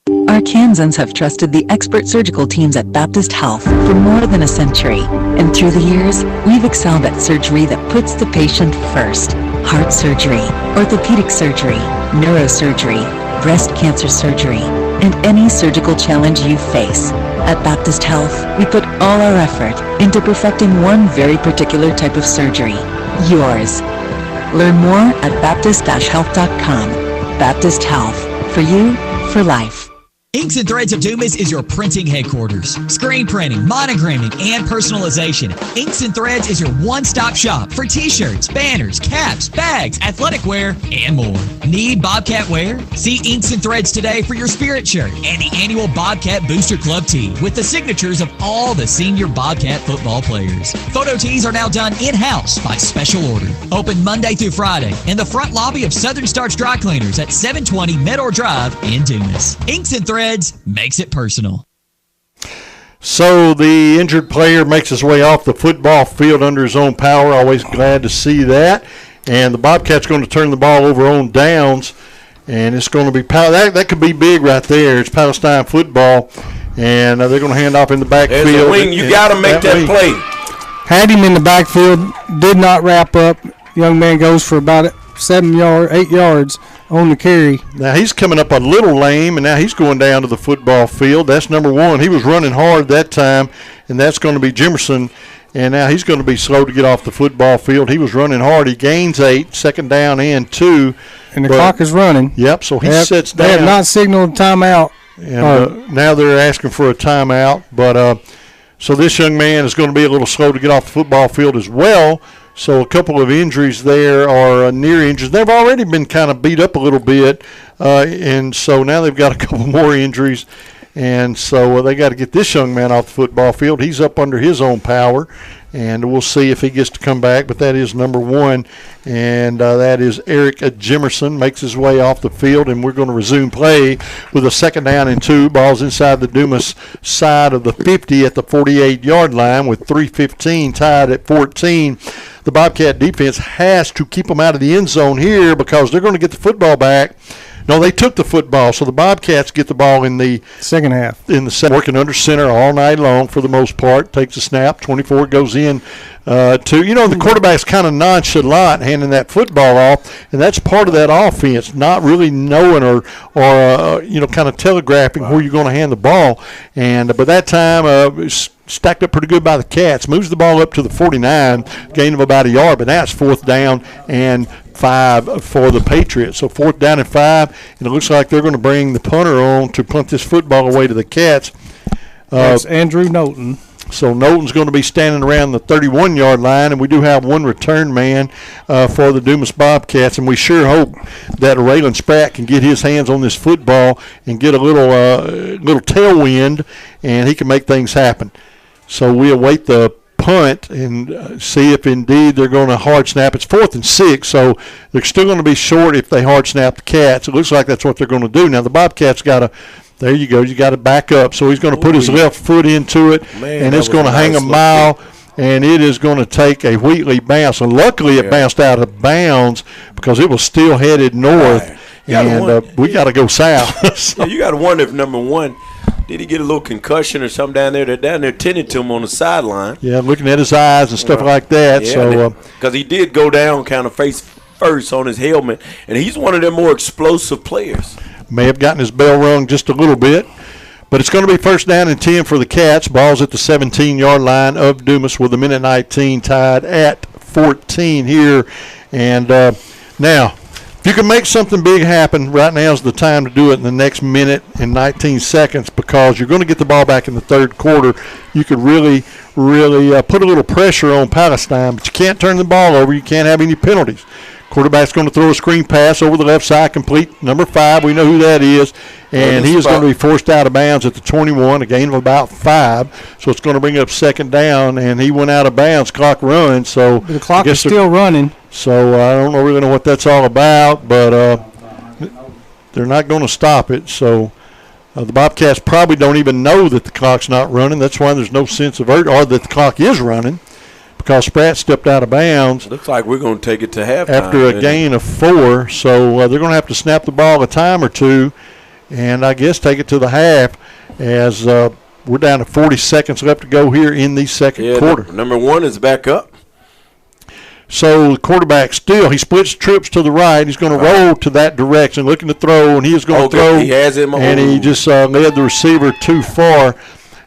Arkansans have trusted the expert surgical teams at Baptist Health for more than a century. And through the years, we've excelled at surgery that puts the patient first. Heart surgery, orthopedic surgery, neurosurgery, breast cancer surgery, and any surgical challenge you face. At Baptist Health, we put all our effort into perfecting one very particular type of surgery, yours. Learn more at baptist-health.com. Baptist Health, for you, for life. Inks and Threads of Dumas is your printing headquarters. Screen printing, monogramming, and personalization. Inks and Threads is your one-stop shop for t-shirts, banners, caps, bags, athletic wear, and more. Need Bobcat wear? See Inks and Threads today for your Spirit shirt and the annual Bobcat Booster Club tee with the signatures of all the senior Bobcat football players. Photo tees are now done in-house by special order. Open Monday through Friday in the front lobby of Southern Starch Dry Cleaners at 720 Meador Drive in Dumas. Inks and Threads makes it personal. So the injured player makes his way off the football field under his own power. Always glad to see that. And the Bobcats going to turn the ball over on downs, and it's going to be that could be big right there. It's Palestine football, and they're going to hand off in the backfield. There's a wing. You got to make that play. Had him in the backfield, did not wrap up. Young man goes for about 8 yards on the carry. Now he's coming up a little lame, and now he's going down to the football field. That's number one. He was running hard that time, and that's going to be Jimerson. And now he's going to be slow to get off the football field. He was running hard. He gains 8, second down and 2. And the clock is running. Yep, so he sits down. They have not signaled a timeout. And now they're asking for a timeout. But so this young man is going to be a little slow to get off the football field as well. So a couple of injuries there are near injuries. They've already been kind of beat up a little bit, and so now they've got a couple more injuries. And so they got to get this young man off the football field. He's up under his own power, and we'll see if he gets to come back. But that is number one, and that is Eric Jimerson makes his way off the field, and we're going to resume play with a second down and 2. Ball's inside the Dumas side of the 50 at the 48-yard line with 3:15 tied at 14. The Bobcat defense has to keep them out of the end zone here because they're going to get the football back. No, they took the football, so the Bobcats get the ball in the second half. Working under center all night long for the most part. Takes a snap. 24 goes in the quarterback's kind of nonchalant handing that football off, and that's part of that offense, not really knowing or kind of telegraphing where you're going to hand the ball. And by that time, stacked up pretty good by the Cats. Moves the ball up to the 49, gain of about a yard, but now it's 4th down and 5 for the Patriots. So 4th down and 5, and it looks like they're going to bring the punter on to punt this football away to the Cats. That's Andrew Knowlton. So Knowlton's going to be standing around the 31-yard line, and we do have one return man for the Dumas Bobcats, and we sure hope that Raylan Spratt can get his hands on this football and get a little tailwind, and he can make things happen. So we await the punt and see if indeed they're going to hard snap. It's 4th and 6, so they're still going to be short if they hard snap the Cats. It looks like that's what they're going to do. Now the Bobcats got to. There you go. You got to back up. So he's going to put his left foot into it, and it's going to hang a mile, and it is going to take a Wheatley bounce. And luckily it bounced out of bounds because it was still headed north, and we got to go south. So. You got to wonder if, number one, did he get a little concussion or something down there? They're down there tending to him on the sideline. Yeah, looking at his eyes and stuff like that. Yeah, because he did go down kind of face first on his helmet, and he's one of their more explosive players. May have gotten his bell rung just a little bit. But it's going to be 1st down and 10 for the Cats. Ball's at the 17-yard line of Dumas with 1:19 tied at 14 here. And now, if you can make something big happen, right now is the time to do it in the next minute and 19 seconds because you're going to get the ball back in the third quarter. You could really put a little pressure on Palestine, but you can't turn the ball over. You can't have any penalties. Quarterback's going to throw a screen pass over the left side, complete number 5. We know who that is. And he is going to be forced out of bounds at the 21, a gain of about 5. So it's going to bring up 2nd down, and he went out of bounds. Clock runs. So the clock is still running. So I don't really know what that's all about, but they're not going to stop it. So the Bobcats probably don't even know that the clock's not running. That's why there's no sense of urgency, or that the clock is running. Because Spratt stepped out of bounds. Looks like we're going to take it to halftime. After a gain of 4. So they're going to have to snap the ball a time or two and I guess take it to the half as we're down to 40 seconds left to go here in the second quarter. Number 1 is back up. So the quarterback he splits trips to the right. He's going to roll to that direction, looking to throw, and he is going to throw. He has him. And he just led the receiver too far.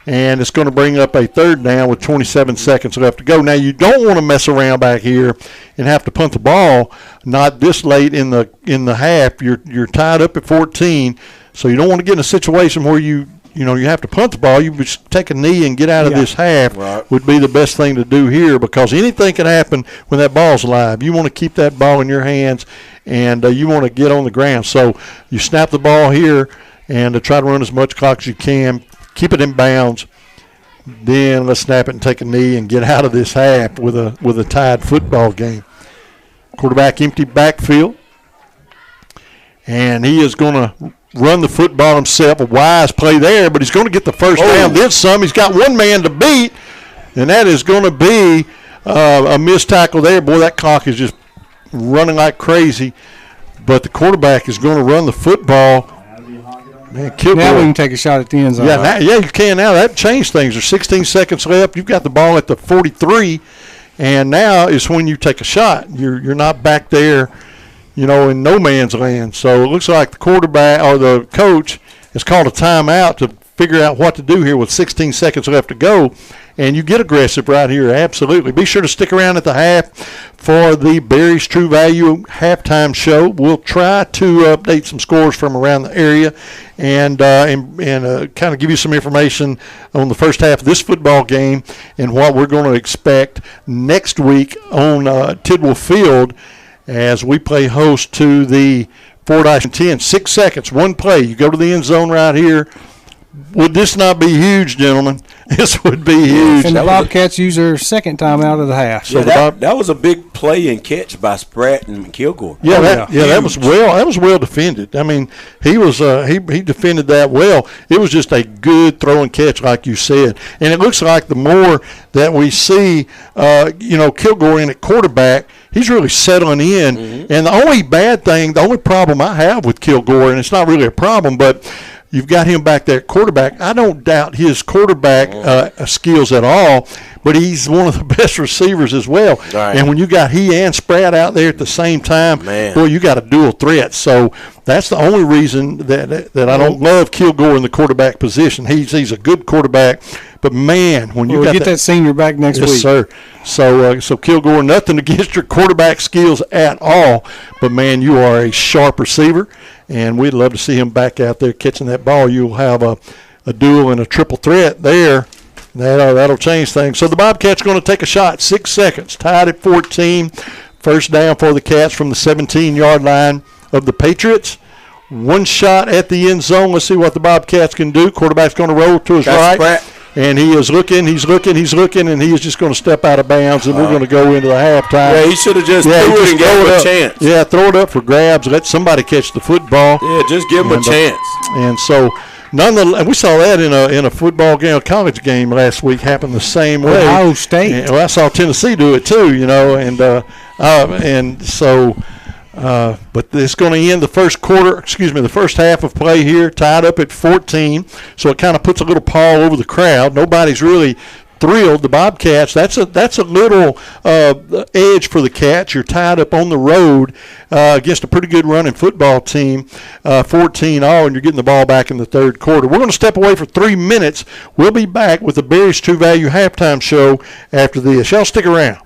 And it's going to bring up a third down with 27 seconds left to go. Now, you don't want to mess around back here and have to punt the ball not this late in the half. You're tied up at 14, so you don't want to get in a situation where you have to punt the ball. You just take a knee and get out of this half would be the best thing to do here, because anything can happen when that ball's live. You want to keep that ball in your hands, and you want to get on the ground. So you snap the ball here and try to run as much clock as you can. Keep it in bounds. Then let's snap it and take a knee and get out of this half with a tied football game. Quarterback empty backfield. And he is going to run the football himself. A wise play there, but he's going to get the first down. Then some. He's got one man to beat, and that is going to be a missed tackle there. Boy, that clock is just running like crazy. But the quarterback is going to run the football. Man, now we can take a shot at the end zone. Yeah, you can now. That changed things. There's 16 seconds left. You've got the ball at the 43, and now is when you take a shot. You're not back there, in no man's land. So it looks like the quarterback or the coach has called a timeout to figure out what to do here with 16 seconds left to go. And you get aggressive right here, absolutely. Be sure to stick around at the half for the Barry's True Value halftime show. We'll try to update some scores from around the area and kind of give you some information on the first half of this football game and what we're going to expect next week on Tidwell Field as we play host to the Fort Ashland 10. 6 seconds, one play. You go to the end zone right here. Would this not be huge, gentlemen? This would be huge. And the Bobcats use their second time out of the half. So that was a big play and catch by Spratt and Kilgore. That was well defended. I mean, he was he defended that well. It was just a good throw and catch, like you said. And it looks like the more that we see, Kilgore in at quarterback, he's really settling in. Mm-hmm. And the only problem I have with Kilgore, and it's not really a problem, but you've got him back there at quarterback. I don't doubt his quarterback skills at all, but he's one of the best receivers as well. Right. And when you got he and Spratt out there at the same time, boy, you got a dual threat. So that's the only reason that I don't love Kilgore in the quarterback position. He's a good quarterback, but man, when you get that senior back next week, yes, sir. So Kilgore, nothing against your quarterback skills at all, but man, you are a sharp receiver. And we'd love to see him back out there catching that ball. You'll have a dual and a triple threat there. That'll change things. So the Bobcats are going to take a shot. 6 seconds. Tied at 14. First down for the Cats from the 17-yard line of the Patriots. One shot at the end zone. Let's see what the Bobcats can do. Quarterback's going to roll to his right. Spratt. And he is looking, and he is just going to step out of bounds, and we're going to go into the halftime. Yeah, he should have just threw it and gave him a chance. Yeah, throw it up for grabs. Let somebody catch the football. Yeah, just give him a chance. And so, nonetheless, we saw that in a football game, a college game last week, happen the same way. Ohio State. And, I saw Tennessee do it too, and so. But it's going to end the first half of play here, tied up at 14. So it kind of puts a little pall over the crowd. Nobody's really thrilled. The Bobcats, that's a little edge for the Cats. You're tied up on the road against a pretty good running football team, 14-all, and you're getting the ball back in the third quarter. We're going to step away for 3 minutes. We'll be back with the Barry's True Value halftime show after this. Y'all stick around.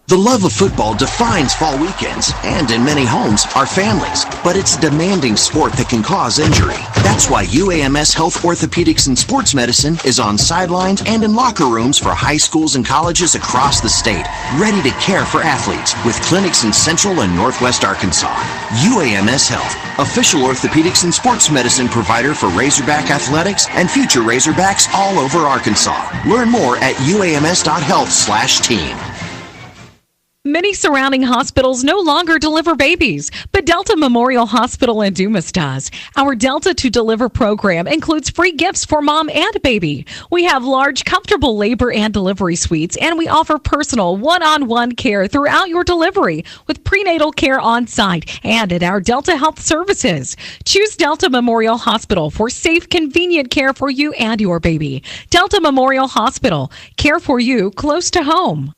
The love of football defines fall weekends, and in many homes, our families. But it's a demanding sport that can cause injury. That's why UAMS Health Orthopedics and Sports Medicine is on sidelines and in locker rooms for high schools and colleges across the state, ready to care for athletes with clinics in Central and Northwest Arkansas. UAMS Health, official orthopedics and sports medicine provider for Razorback Athletics and future Razorbacks all over Arkansas. Learn more at uams.health/team. Many surrounding hospitals no longer deliver babies, but Delta Memorial Hospital in Dumas does. Our Delta to Deliver program includes free gifts for mom and baby. We have large, comfortable labor and delivery suites, and we offer personal one-on-one care throughout your delivery with prenatal care on site and at our Delta Health Services. Choose Delta Memorial Hospital for safe, convenient care for you and your baby. Delta Memorial Hospital, care for you close to home.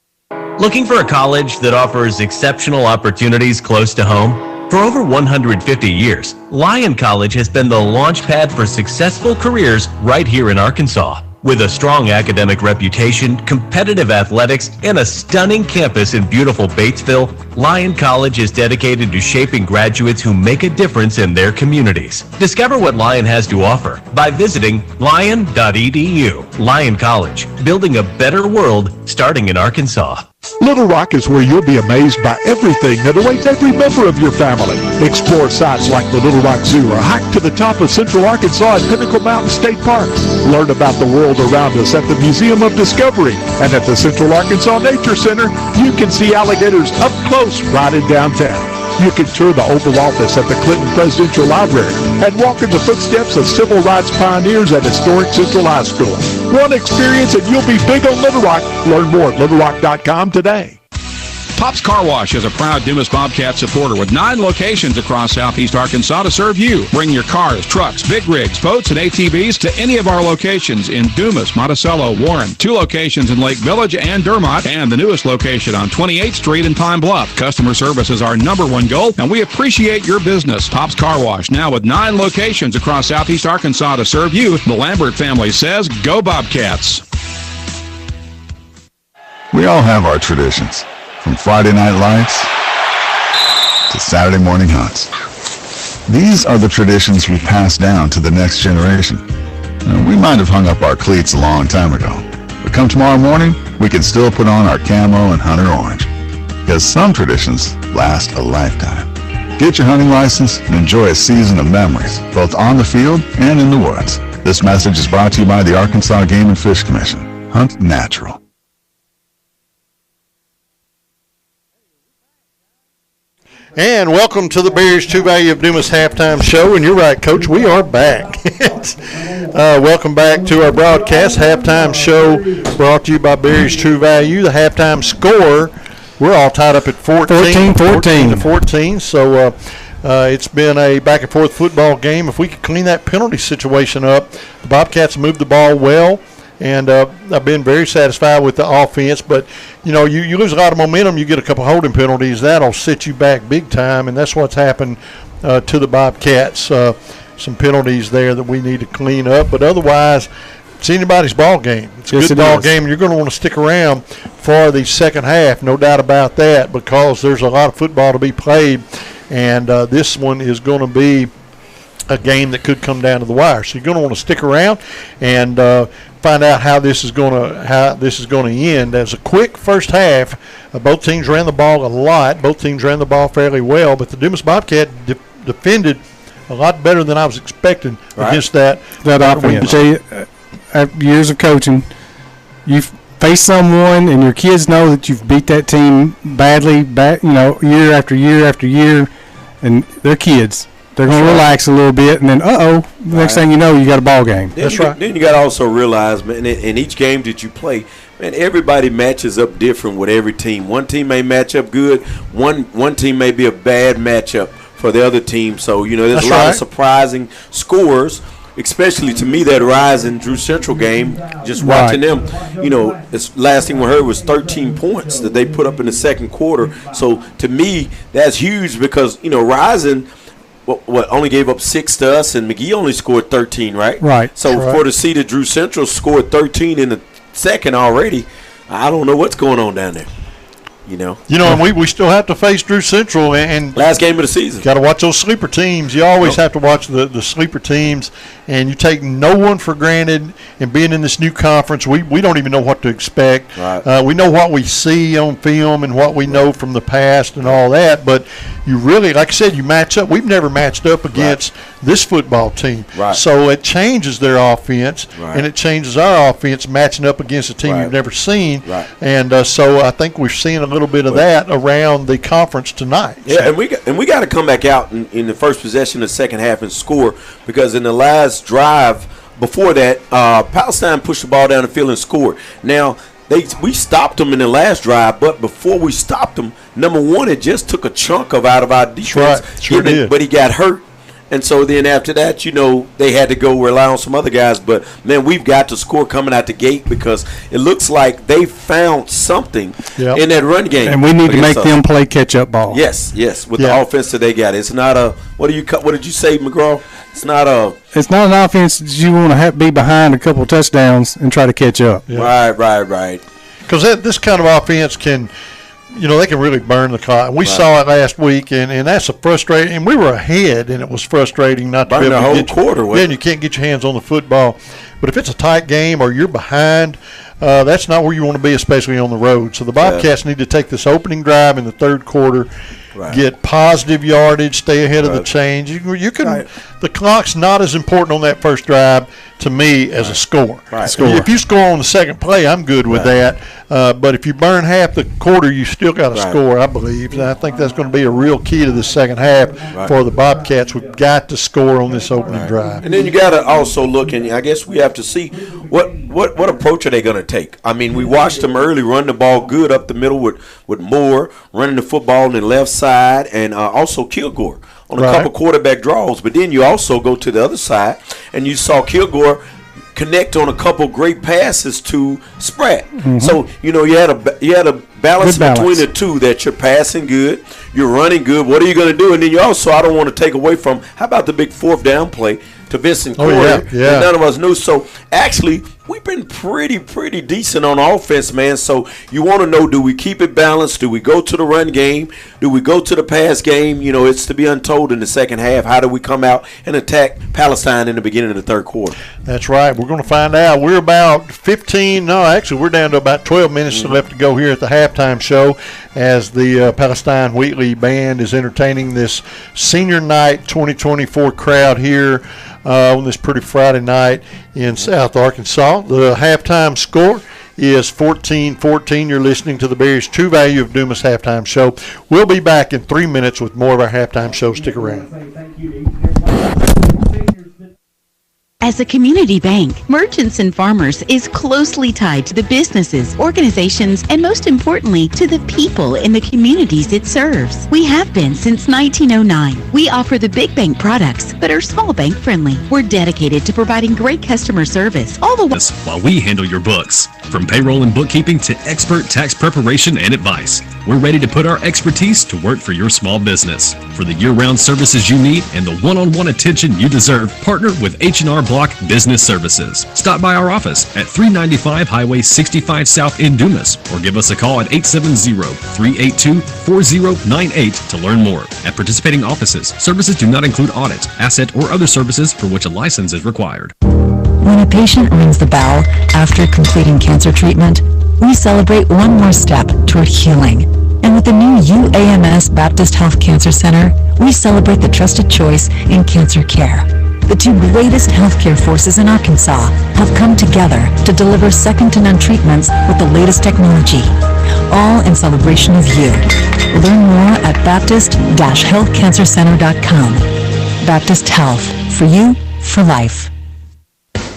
Looking for a college that offers exceptional opportunities close to home? For over 150 years, Lyon College has been the launch pad for successful careers right here in Arkansas. With a strong academic reputation, competitive athletics, and a stunning campus in beautiful Batesville, Lyon College is dedicated to shaping graduates who make a difference in their communities. Discover what Lyon has to offer by visiting lyon.edu. Lyon College, building a better world starting in Arkansas. Little Rock is where you'll be amazed by everything that awaits every member of your family. Explore sites like the Little Rock Zoo or hike to the top of Central Arkansas at Pinnacle Mountain State Park. Learn about the world around us at the Museum of Discovery. And at the Central Arkansas Nature Center, you can see alligators up close right in downtown. You can tour the Oval Office at the Clinton Presidential Library and walk in the footsteps of civil rights pioneers at historic Central High School. One experience and you'll be big on Little Rock. Learn more at littlerock.com today. Pop's Car Wash is a proud Dumas Bobcats supporter with 9 locations across southeast Arkansas to serve you. Bring your cars, trucks, big rigs, boats, and ATVs to any of our locations in Dumas, Monticello, Warren, 2 locations in Lake Village and Dermott, and the newest location on 28th Street in Pine Bluff. Customer service is our #1 goal, and we appreciate your business. Pop's Car Wash, now with 9 locations across southeast Arkansas to serve you. The Lambert family says, go Bobcats. We all have our traditions. From Friday night lights to Saturday morning hunts. These are the traditions we pass down to the next generation. We might have hung up our cleats a long time ago, but come tomorrow morning, we can still put on our camo and hunter orange. Because some traditions last a lifetime. Get your hunting license and enjoy a season of memories, both on the field and in the woods. This message is brought to you by the Arkansas Game and Fish Commission. Hunt natural. And welcome to the Bears True Value of Dumas halftime show. And you're right, Coach, we are back. Welcome back to our broadcast halftime show brought to you by Bears True Value. The halftime score, we're all tied up at 14 to 14. So it's been a back and forth football game. If we could clean that penalty situation up, the Bobcats moved the ball well. And I've been very satisfied with the offense. But, you know, you lose a lot of momentum, you get a couple holding penalties, that'll set you back big time. And that's what's happened to the Bobcats. Some penalties there that we need to clean up. But otherwise, it's anybody's ball game. It's a good ball game, and you're going to want to stick around for the second half, no doubt about that, because there's a lot of football to be played. And this one is going to be a game that could come down to the wire. So you're going to want to stick around and find out how this is going to end. As a quick first half, both teams ran the ball a lot. Both teams ran the ball fairly well, but the Dumas Bobcat defended a lot better than I was expecting against that offense. After years of coaching, you face someone and your kids know that you've beat that team badly, year after year after year, and they're kids. They're going to relax a little bit, and then, next thing you know, you got a ball game. That's right. Then you got to also realize, man, in each game that you play, man, everybody matches up different with every team. One team may match up good. One team may be a bad matchup for the other team. So, there's a lot of surprising scores, especially to me that Rising Drew Central game. Just watching them, this last thing we heard was 13 points that they put up in the second quarter. So, to me, that's huge because, Rising – only gave up 6 to us, and McGee only scored 13, right? Right. So for the see that Drew Central scored 13 in the second already, I don't know what's going on down there. And we still have to face Drew Central and last game of the season. Got to watch those sleeper teams. You always have to watch the sleeper teams, and you take no one for granted. And being in this new conference, we don't even know what to expect. Right. We know what we see on film and what we know from the past and all that, but you really, like I said, you match up. We've never matched up against this football team. Right. So it changes their offense, and it changes our offense matching up against a team you've never seen. Right. And so I think we're seeing a little bit of that around the conference tonight. Yeah, and we got to come back out in the first possession of the second half and score, because in the last drive before that, Palestine pushed the ball down the field and scored. Now, we stopped them in the last drive, but before we stopped them, number one, it just took a chunk out of our defense. Right. Sure did. But he got hurt. And so then after that, they had to go rely on some other guys. But, man, we've got to score coming out the gate, because it looks like they found something in that run game. And we need to make them play catch-up ball. Yes, with the offense that they got. It's not a – what did you say, McGraw? It's not an offense that you want to be behind a couple of touchdowns and try to catch up. Yeah. Right. Because this kind of offense can – they can really burn the clock. We saw it last week, and that's a frustrating. And we were ahead, and it was frustrating not to be able to get quarter. And you can't get your hands on the football. But if it's a tight game or you're behind, that's not where you want to be, especially on the road. So the Bobcats need to take this opening drive in the third quarter, get positive yardage, stay ahead of the change. You can. The clock's not as important on that first drive to me as a score. If you score on the second play, I'm good with that. But if you burn half the quarter, you still got to score, I believe. And I think that's going to be a real key to the second half for the Bobcats. We've got to score on this opening drive. And then you got to also look, and I guess we have to see what approach are they going to take. I mean, we watched them early run the ball good up the middle with Moore running the football on the left side, and also Kilgore on a couple quarterback draws. But then you also go to the other side, and you saw Kilgore connect on a couple great passes to Spratt. Mm-hmm. So you had a balance between the two, that you're passing good, you're running good. What are you going to do? And then you also, I don't want to take away from, how about the big fourth down play to Vincent Corey that none of us knew. So actually, we've been pretty decent on offense, man. So you want to know, do we keep it balanced? Do we go to the run game? Do we go to the pass game? It's to be untold in the second half. How do we come out and attack Palestine in the beginning of the third quarter? That's right. We're going to find out. We're about we're down to about 12 minutes left to go here at the halftime show, as the Palestine Wheatley Band is entertaining this Senior Night 2024 crowd here on this pretty Friday night in South Arkansas. The halftime score is 14-14. You're listening to the Bears True Value of Dumas halftime show. We'll be back in 3 minutes with more of our halftime show. Stick around. As a community bank, Merchants and Farmers is closely tied to the businesses, organizations, and most importantly, to the people in the communities it serves. We have been since 1909. We offer the big bank products, but are small bank friendly. We're dedicated to providing great customer service, all the while we handle your books. From payroll and bookkeeping to expert tax preparation and advice, we're ready to put our expertise to work for your small business. For the year-round services you need and the one-on-one attention you deserve, partner with H&R Block Business Services. Stop by our office at 395 Highway 65 South in Dumas, or give us a call at 870-382-4098 to learn more. At participating offices, services do not include audit, asset, or other services for which a license is required. When a patient rings the bell after completing cancer treatment, we celebrate one more step toward healing. And with the new UAMS Baptist Health Cancer Center, we celebrate the trusted choice in cancer care. The two greatest healthcare forces in Arkansas have come together to deliver second-to-none treatments with the latest technology, all in celebration of you. Learn more at baptist-healthcancercenter.com. Baptist Health, for you, for life.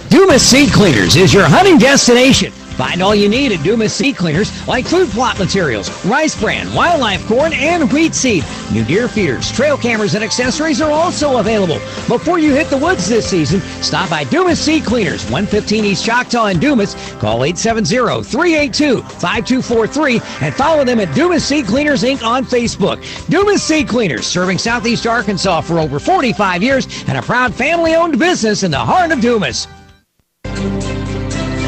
Dumas Seed Cleaners is your hunting destination. Find all you need at Dumas Seed Cleaners, like food plot materials, rice bran, wildlife corn, and wheat seed. New deer feeders, trail cameras, and accessories are also available. Before you hit the woods this season, stop by Dumas Seed Cleaners, 115 East Choctaw in Dumas. Call 870-382-5243 and follow them at Dumas Seed Cleaners Inc. on Facebook. Dumas Seed Cleaners, serving Southeast Arkansas for over 45 years and a proud family-owned business in the heart of Dumas.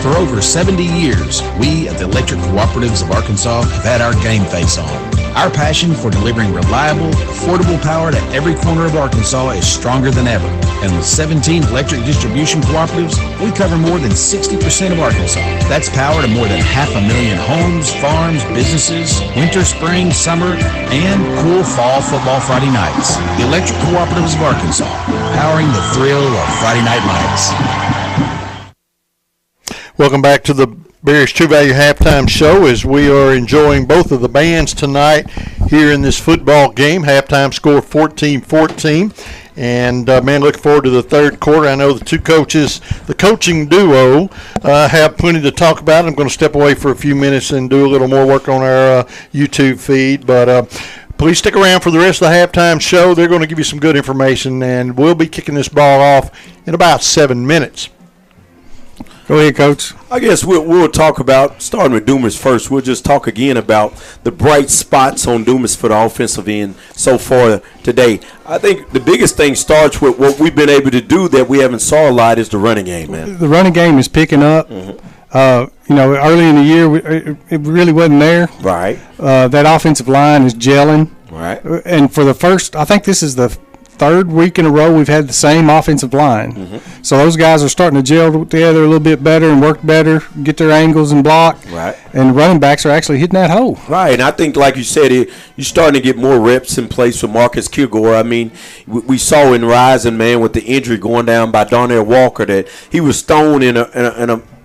For over 70 years, we at the Electric Cooperatives of Arkansas have had our game face on. Our passion for delivering reliable, affordable power to every corner of Arkansas is stronger than ever. And with 17 electric distribution cooperatives, we cover more than 60% of Arkansas. That's power to more than 500,000 homes, farms, businesses, winter, spring, summer, and cool fall football Friday nights. The Electric Cooperatives of Arkansas, powering the thrill of Friday night lights. Welcome back to the Bears True Value Halftime Show as we are enjoying both of the bands tonight here in this football game. Halftime score 14-14. And, man, looking forward to the third quarter. I know the two coaches, the coaching duo, have plenty to talk about. I'm going to step away for a few minutes and do a little more work on our YouTube feed. But please stick around for the rest of the halftime show. They're going to give you some good information, and we'll be kicking this ball off in about 7 minutes. Go ahead, Coach. I guess we'll talk about, starting with Dumas first, we'll just talk again about the bright spots on Dumas for the offensive end so far today. I think the biggest thing starts with what we've been able to do that we haven't saw a lot is the running game, man. The running game is picking up. Mm-hmm. Early in the year, it really wasn't there. Right. That offensive line is gelling. Right. And for the first, I think this is the third week in a row we've had the same offensive line. Mm-hmm. So those guys are starting to gel together a little bit better and work better, get their angles and block. Right. And the running backs are actually hitting that hole. Right. And I think, like you said, you're starting to get more reps in place with Marcus Kilgore. I mean, we saw in Rising, man, with the injury going down by Darnell Walker that he was thrown in a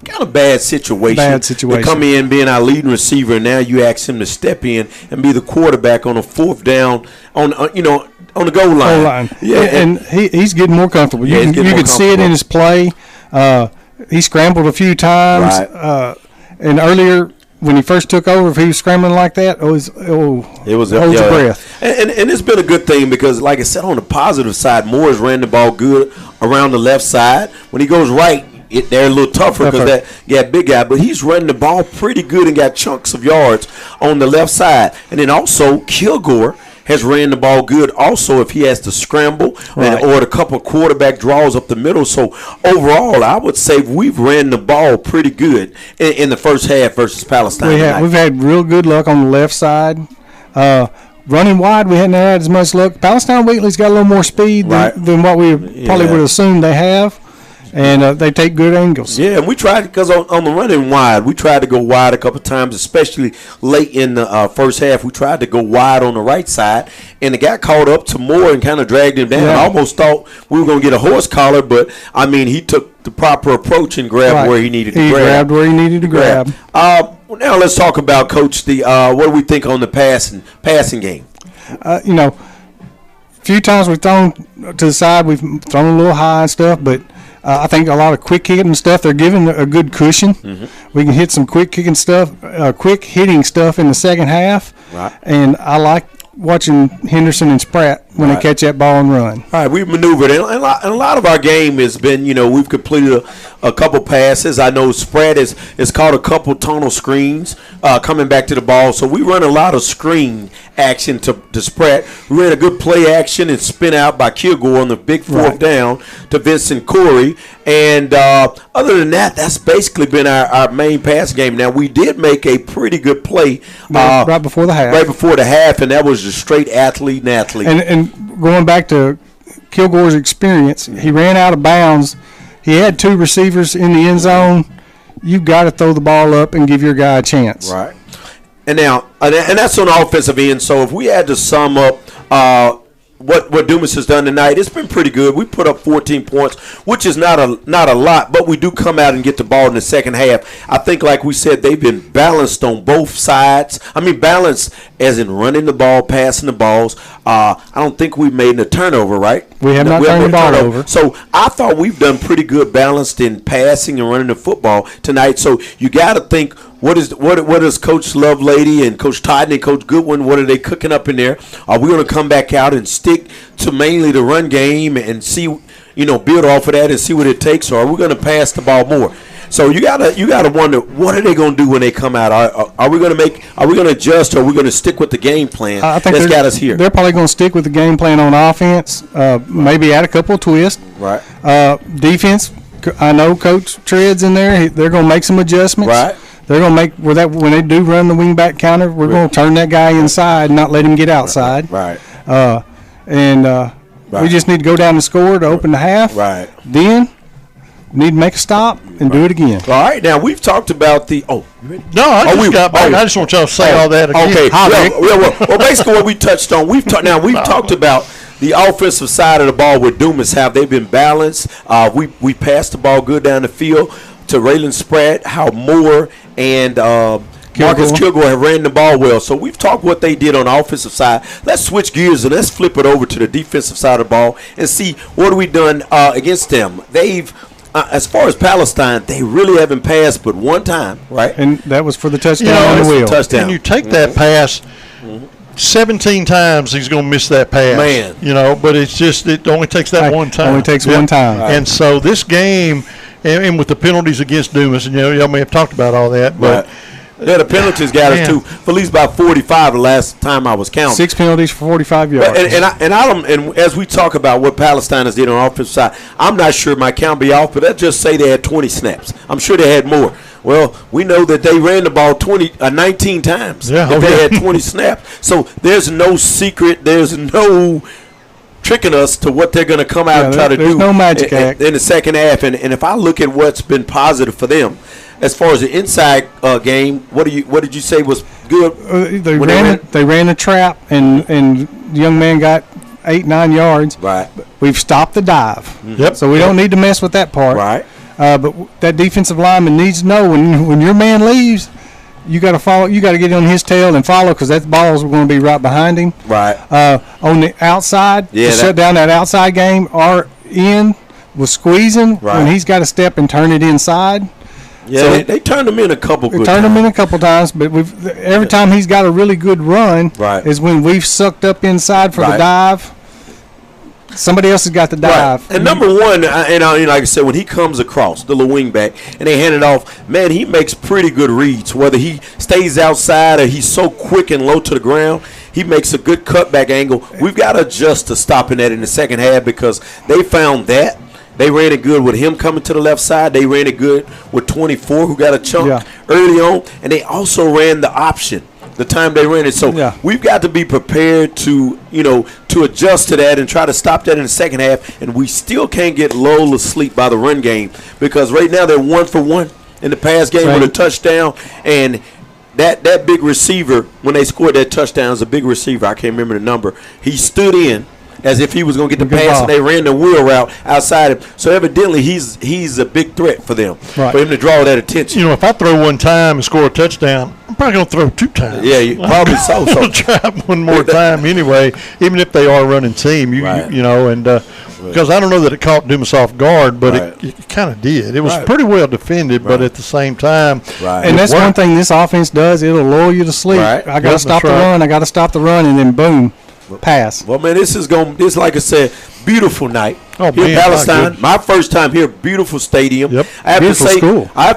kind of bad situation. To come in being our leading receiver, and now you ask him to step in and be the quarterback on a fourth down on the goal line. Yeah, and he's getting more comfortable. You can see it in his play. He scrambled a few times. Right. And earlier when he first took over, if he was scrambling like that, it was a breath. And it's been a good thing because, like I said, on the positive side, Moore's ran the ball good around the left side. When he goes right, they're a little tougher because that big guy, but he's running the ball pretty good and got chunks of yards on the left side. And then also Kilgore has ran the ball good also if he has to scramble or a couple quarterback draws up the middle. So overall, I would say we've ran the ball pretty good in the first half versus Palestine. We've had real good luck on the left side. Running wide, we hadn't had as much luck. Palestine Wheatley's got a little more speed than what we probably would assume they have. And they take good angles. Yeah, and we tried, because on the running wide, we tried to go wide a couple times, especially late in the first half. We tried to go wide on the right side, and it got caught up to Moore and kind of dragged him down. I almost thought we were going to get a horse collar, but, I mean, he took the proper approach and grabbed where he needed to grab. He grabbed where he needed to grab. Now let's talk about, Coach, what do we think on the passing game? A few times we've thrown to the side, we've thrown a little high and stuff, but I think a lot of quick hitting stuff, they're giving a good cushion. Mm-hmm. We can hit some quick hitting stuff in the second half. Right. And I like watching Henderson and Spratt when they catch that ball and run. All right, we've maneuvered. And a lot of our game has been, we've completed a couple passes. I know Spratt has caught a couple tunnel screens coming back to the ball. So we run a lot of screen action to Spratt. We ran a good play action and spin out by Kilgore on the big fourth down to Vincent Corey. And other than that, that's basically been our main pass game. Now, we did make a pretty good play right before the half. Right before the half, and that was just straight athlete. And going back to Kilgore's experience, he ran out of bounds. He had two receivers in the end zone. You've got to throw the ball up and give your guy a chance. Right. And now, and that's on the offensive end. So if we had to sum up what Dumas has done tonight, it's been pretty good. We put up 14 points, which is not a lot, but we do come out and get the ball in the second half. I think, like we said, they've been balanced on both sides. I mean, balanced as in running the ball, passing the balls. I don't think we've made a turnover, right? We have not turned the ball over. So I thought we've done pretty good balanced in passing and running the football tonight. So you got to think, what is Coach Lovelady and Coach Todd and Coach Goodwin, what are they cooking up in there? Are we going to come back out and stick to mainly the run game and see, build off of that and see what it takes, or are we going to pass the ball more? So you gotta wonder, what are they going to do when they come out? Are we going to adjust, or are we going to stick with the game plan I think that's got us here? They're probably going to stick with the game plan on offense, maybe add a couple of twists. Right. Defense, I know Coach Tread's in there. They're going to make some adjustments. Right. they're going to make when they do run the wing back counter, we're going to turn that guy inside and not let him get outside. Right. We just need to go down the score to open the half. Right. Then we need to make a stop and do it again. All right. Now we've talked about the. I just want y'all to say all that again. Okay. Well, basically what we touched on. We've talked about the offensive side of the ball with Dumas. How they've been balanced. We passed the ball good down the field to Raylan Spratt, how Moore and Marcus Kilgore have ran the ball well. So we've talked what they did on the offensive side. Let's switch gears and let's flip it over to the defensive side of the ball and see what we done against them. They've, as far as Palestine, they really haven't passed but one time, right? And that was for the touchdown on the wheel. Touchdown. And you take that pass. 17 times he's going to miss that pass. Man. But it only takes that one time. Only takes one time. Right. And so this game, and with the penalties against Dumas, and y'all may have talked about all that, but the penalties got us too. For at least about 45 the last time I was counting. 6 penalties for 45 yards. And as we talk about what Palestine has did on the offensive side, I'm not sure my count be off, but let's just say they had 20 snaps. I'm sure they had more. Well, we know that they ran the ball 19 times. Yeah, they had 20 snaps. So there's no secret. There's no tricking us to what they're going to come out and try to do. There's no magic act in the second half. And if I look at what's been positive for them, as far as the inside game, what did you say was good? They ran a trap, and the young man got 8-9 yards. Right. We've stopped the dive. Yep. So we don't need to mess with that part. Right. But that defensive lineman needs to know when your man leaves, you got to follow. You got to get on his tail and follow because that ball's going to be right behind him. Right. On the outside, to shut down that outside game, our end was squeezing when he's got to step and turn it inside. Yeah, so they turned him in a couple times. Turned him in a couple times, but every time he's got a really good run is when we've sucked up inside for the dive. Somebody else has got the dive. Right. And number one, like I said, when he comes across the little wing back and they hand it off, man, he makes pretty good reads. Whether he stays outside or he's so quick and low to the ground, he makes a good cutback angle. We've got to adjust to stopping that in the second half because they found that. They ran it good with him coming to the left side. They ran it good with 24, who got a chunk early on. And they also ran the option the time they ran it. So we've got to be prepared to adjust to that and try to stop that in the second half. And we still can't get lulled to sleep by the run game because right now they're 1 for 1 in the pass game with a touchdown. And that big receiver, when they scored that touchdown, is a big receiver. I can't remember the number. He stood in as if he was going to get the pass, and they ran the wheel route outside him. So evidently he's a big threat for them, for him to draw that attention. If I throw one time and score a touchdown, I'm probably going to throw 2 times. Yeah, probably so. I'm going to try one more time anyway, even if they are running team. Because I don't know that it caught Dumas off guard, but it kind of did. It was pretty well defended, but at the same time. And that's one thing this offense does. It'll lull you to sleep. I got to stop the run. I got to stop the run, and then boom. Pass. Well, man, this like I said, beautiful night here in Palestine. My first time here, beautiful stadium. Yep. I have to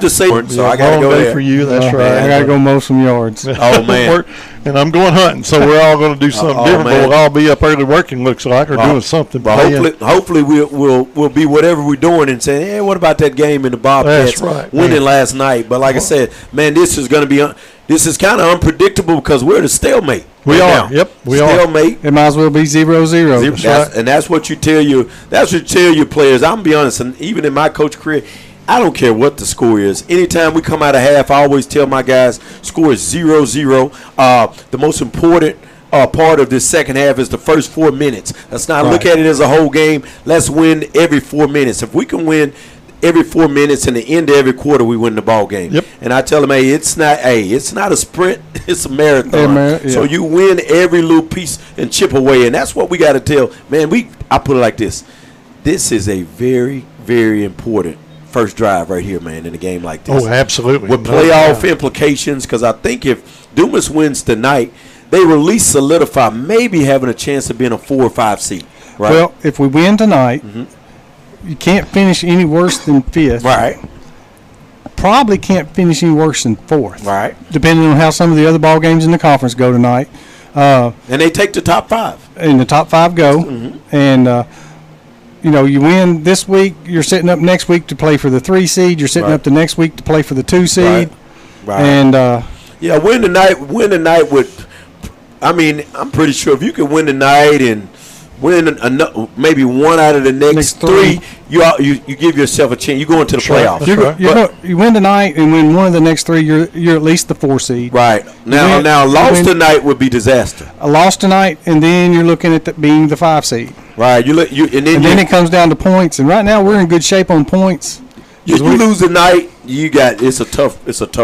say, so I got to go there. For you, that's right. I got to go mow some yards. Oh man, and I'm going hunting, so we're all going to do something different. But we'll all be up early working. Looks like we're doing something. But hopefully we'll be whatever we're doing and saying, hey, what about that game in the Bobcats winning last night? But like I said, man, this is going to be. This is kind of unpredictable because we're at a stalemate. We are. Now. Yep, we are. Stalemate. It might as well be 0-0. And that's what you tell your players. I'm gonna be honest, and even in my coach career, I don't care what the score is. Anytime we come out of half, I always tell my guys, score is 0-0. The most important part of this second half is the first 4 minutes. Let's not look at it as a whole game. Let's win every 4 minutes. If we can win every 4 minutes and the end of every quarter, we win the ball game. Yep. And I tell them, hey, it's not a sprint, it's a marathon. So you win every little piece and chip away, and that's what we got to tell. Man, I put it like this. This is a very, very important first drive right here, man, in a game like this. Oh, absolutely. With playoff implications, because I think if Dumas wins tonight, they will at least solidify maybe having a chance of being a 4 or 5 seed. Right? Well, if we win tonight, you can't finish any worse than 5th. Right. Probably can't finish any worse than 4th. Right. Depending on how some of the other ball games in the conference go tonight. And they take the top 5. And the top 5 go. And, you win this week, you're setting up next week to play for the 3 seed. You're setting up the next week to play for the 2 seed. Right. And yeah, win tonight with. I mean, I'm pretty sure if you can win tonight and win maybe one out of the next three, you give yourself a chance. You go into the playoffs. You win tonight and win one of the next three, you're at least the 4 seed. Right. Now, loss tonight would be disaster. A loss tonight, and then you're looking at being the 5 seed. Right. And then it comes down to points. And right now we're in good shape on points. You lose tonight, it's a tough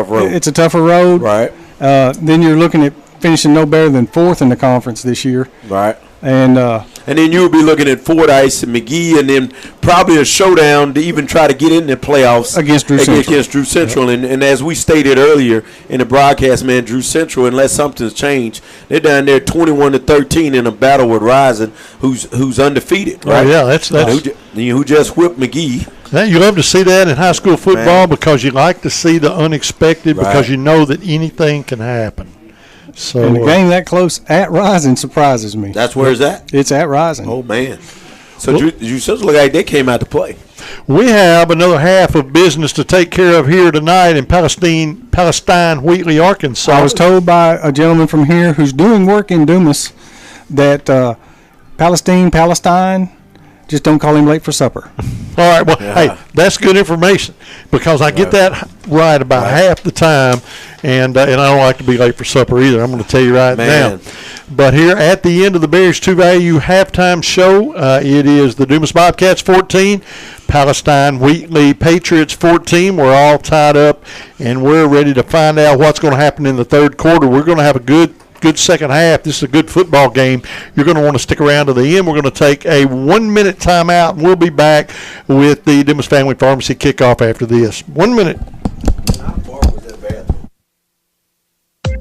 road. It's a tougher road. Right. Then you're looking at finishing no better than 4th in the conference this year. Right. And then you would be looking at Fordyce and McGee, and then probably a showdown to even try to get in the playoffs against Drew Central. And as we stated earlier in the broadcast, man, Drew Central, unless something's changed, they're down there 21-13 in a battle with Rising, who's undefeated. Right? Oh, yeah, that's who just whipped McGee. You love to see that in high school football because you like to see the unexpected because you know that anything can happen. So and a game that close at Rising surprises me. That's where it's at? It's at Rising. Oh, man. So Drew Central look like they came out to play. We have another half of business to take care of here tonight in Palestine, Wheatley, Arkansas. I was told by a gentleman from here who's doing work in Dumas that Palestine, just don't call him late for supper. All right, well, hey, that's good information because I get that right about half the time, and I don't like to be late for supper either. I'm going to tell you right now. But here at the end of the Bears 2 Value halftime show, it is the Dumas Bobcats 14, Palestine Wheatley Patriots 14. We're all tied up, and we're ready to find out what's going to happen in the third quarter. We're going to have a good second half. This is a good football game. You're going to want to stick around to the end. We're going to take a 1-minute timeout, and we'll be back with the Dumas Family Pharmacy kickoff after this. 1 minute.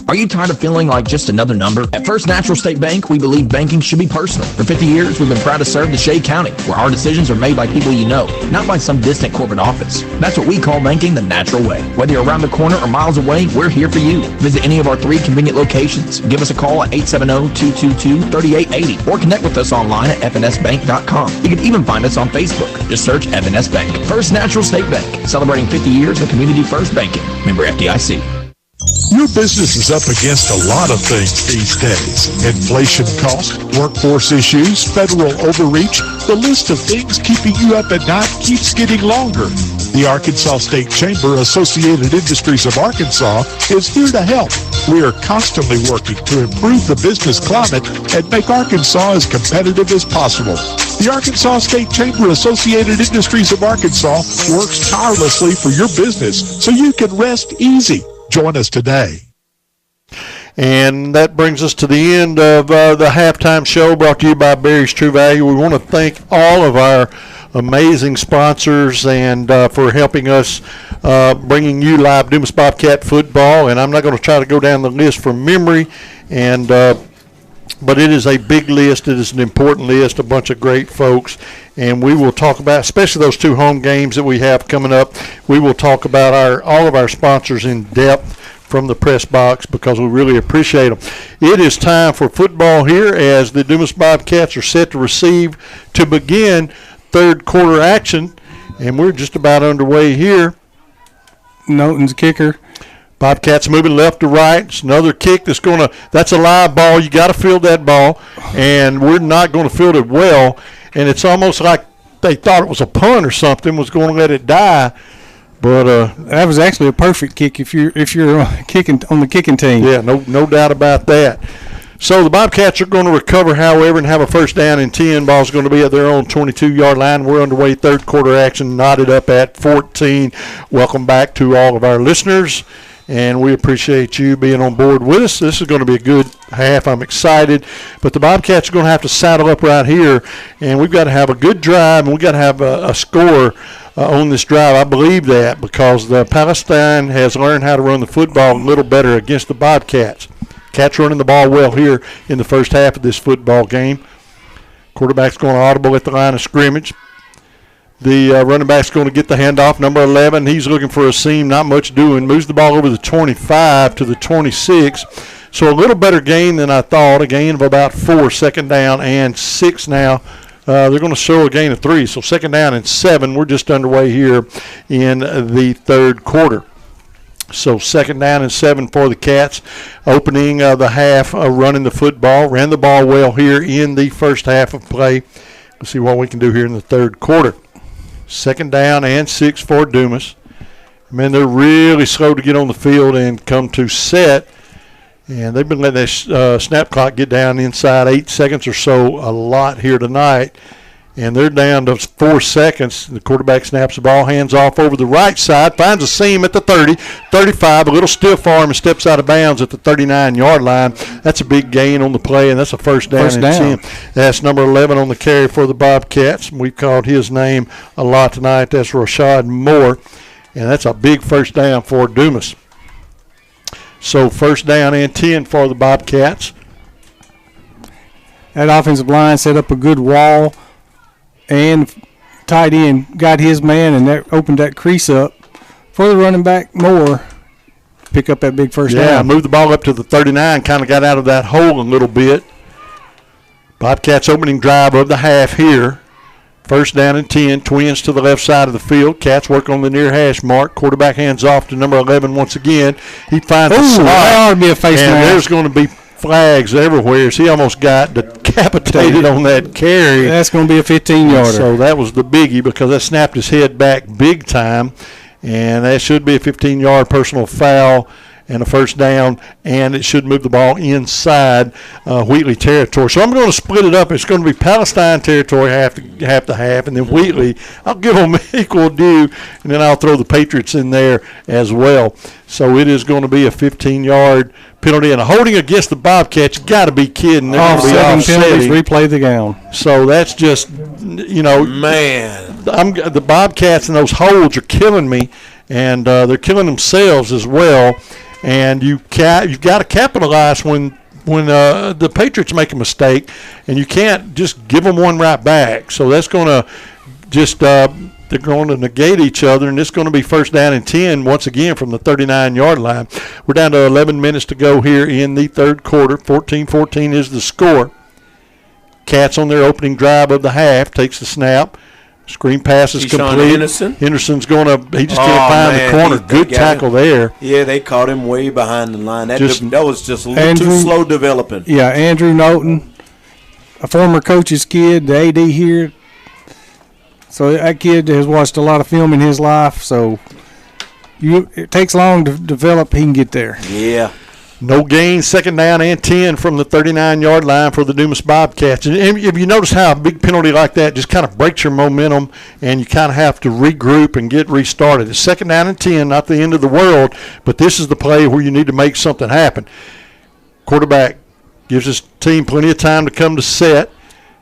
Are you tired of feeling like just another number? At First Natural State Bank, we believe banking should be personal. For 50 years, we've been proud to serve the Shea County, where our decisions are made by people you know, not by some distant corporate office. That's what we call banking the natural way. Whether you're around the corner or miles away, we're here for you. Visit any of our 3 convenient locations. Give us a call at 870-222-3880 or connect with us online at fnsbank.com. You can even find us on Facebook. Just search FNS Bank. First Natural State Bank, celebrating 50 years of community first banking. Member FDIC. Your business is up against a lot of things these days. Inflation costs, workforce issues, federal overreach. The list of things keeping you up at night keeps getting longer. The Arkansas State Chamber Associated Industries of Arkansas is here to help. We are constantly working to improve the business climate and make Arkansas as competitive as possible. The Arkansas State Chamber Associated Industries of Arkansas works tirelessly for your business so you can rest easy. Join us today. And that brings us to the end of the halftime show brought to you by Barry's True Value. We want to thank all of our amazing sponsors and for helping us bringing you live Dumas Bobcat football. And I'm not going to try to go down the list from memory, and but it is a big list. It is an important list, a bunch of great folks. And we will talk about, especially those 2 home games that we have coming up, we will talk about all of our sponsors in depth from the press box because we really appreciate them. It is time for football here as the Dumas Bobcats are set to begin third quarter action. And we're just about underway here. Noten's kicker. Bobcats moving left to right. It's another kick that's a live ball. You got to field that ball, and we're not going to field it well. And it's almost like they thought it was a punt or something, was going to let it die. But that was actually a perfect kick if you're kicking on the kicking team. Yeah, no doubt about that. So the Bobcats are going to recover, however, and have a first down and 10. Ball's going to be at their own 22-yard line. We're underway third quarter action, knotted up at 14. Welcome back to all of our listeners, and we appreciate you being on board with us. This is going to be a good half. I'm excited. But the Bobcats are going to have to saddle up right here, and we've got to have a good drive, and we've got to have a score on this drive. I believe that because the Palestine has learned how to run the football a little better against the Bobcats. Cats running the ball well here in the first half of this football game. Quarterback's going to audible at the line of scrimmage. The running back's going to get the handoff. Number 11, he's looking for a seam, not much doing. Moves the ball over the 25 to the 26. So a little better gain than I thought, a gain of about 4, second down and 6 now. They're going to show a gain of 3, so second down and 7. We're just underway here in the third quarter. So 2nd down and 7 for the Cats. Opening the half, running the football. Ran the ball well here in the first half of play. Let's see what we can do here in the third quarter. 2nd down and 6 for Dumas. Man, they're really slow to get on the field and come to set. And they've been letting that snap clock get down inside 8 seconds or so a lot here tonight. And they're down to 4 seconds. The quarterback snaps the ball, hands off over the right side, finds a seam at the 30, 35, a little stiff arm, and steps out of bounds at the 39-yard line. That's a big gain on the play, and that's a first down and 10. That's number 11 on the carry for the Bobcats. We've called his name a lot tonight. That's Rashad Moore, and that's a big first down for Dumas. So 1st down and 10 for the Bobcats. That offensive line set up a good wall, and tight end got his man, and that opened that crease up for the running back Moore. Pick up that big first down. Yeah, moved the ball up to the 39, kind of got out of that hole a little bit. Bobcats opening drive of the half here. 1st down and 10, Twins to the left side of the field. Cats work on the near hash mark. Quarterback hands off to number 11 once again. He finds the slot. That ought to be a face and mask. There's going to be flags everywhere. So he almost got decapitated on that carry. That's going to be a 15-yarder. So that was the biggie because that snapped his head back big time. And that should be a 15-yard personal foul and a first down, and it should move the ball inside Wheatley territory. So I'm going to split it up. It's going to be Palestine territory half to half, and then Wheatley, I'll give them equal due, and then I'll throw the Patriots in there as well. So it is going to be a 15-yard penalty and a holding against the Bobcats. You got to be kidding. They're going to be penalties, replay the gown. So that's just, man. The Bobcats and those holds are killing me, and they're killing themselves as well. And you've got to capitalize when the Patriots make a mistake, and you can't just give them one right back. So that's going to just they're going to negate each other, and it's going to be 1st down and 10 once again from the 39-yard line. We're down to 11 minutes to go here in the third quarter. 14-14 is the score. Cats on their opening drive of the half, takes the snap. Screen pass is complete. Henderson's going to – he just can't find the corner. Good tackle there. Yeah, they caught him way behind the line. That was just a little too slow developing. Yeah, Andrew Knowlton, a former coach's kid, the AD here. So that kid has watched a lot of film in his life. So it takes long to develop. He can get there. Yeah. No gain, 2nd down and 10 from the 39-yard line for the Dumas Bobcats. And if you notice how a big penalty like that just kind of breaks your momentum and you kind of have to regroup and get restarted. It's 2nd down and 10, not the end of the world, but this is the play where you need to make something happen. Quarterback gives his team plenty of time to come to set.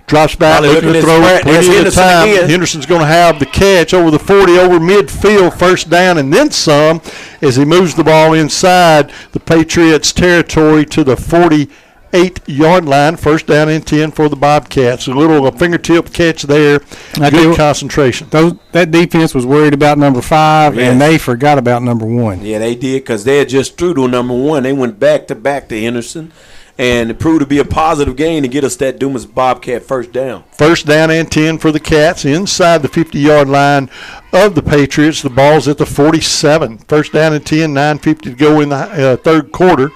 Drops back, looking to throw plenty of time. Henderson's going to have the catch over the 40, over midfield, 1st down, and then some as he moves the ball inside the Patriots' territory to the 48-yard line. 1st down and 10 for the Bobcats. A little fingertip catch there. Good concentration. That defense was worried about number 5, and they forgot about number 1. Yeah, they did because they had just threw to number 1. They went back-to-back to Henderson. And it proved to be a positive gain to get us that Dumas Bobcat 1st down. 1st down and 10 for the Cats inside the 50-yard line of the Patriots. The ball's at the 47. 1st down and 10, 9:50 to go in the third quarter.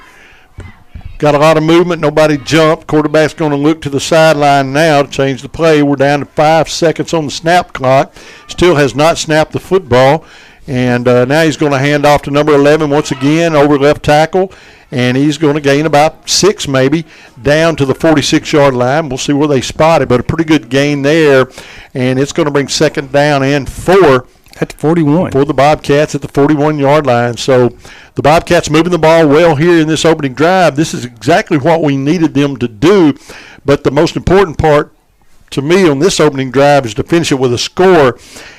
Got a lot of movement. Nobody jumped. Quarterback's going to look to the sideline now to change the play. We're down to 5 seconds on the snap clock. Still has not snapped the football. And now he's going to hand off to number 11 once again over left tackle. And he's going to gain about 6 maybe down to the 46-yard line. We'll see where they spot it, but a pretty good gain there. And it's going to bring 2nd down and 4 at the 41 for the Bobcats at the 41-yard line. So the Bobcats moving the ball well here in this opening drive. This is exactly what we needed them to do. But the most important part to me on this opening drive is to finish it with a score.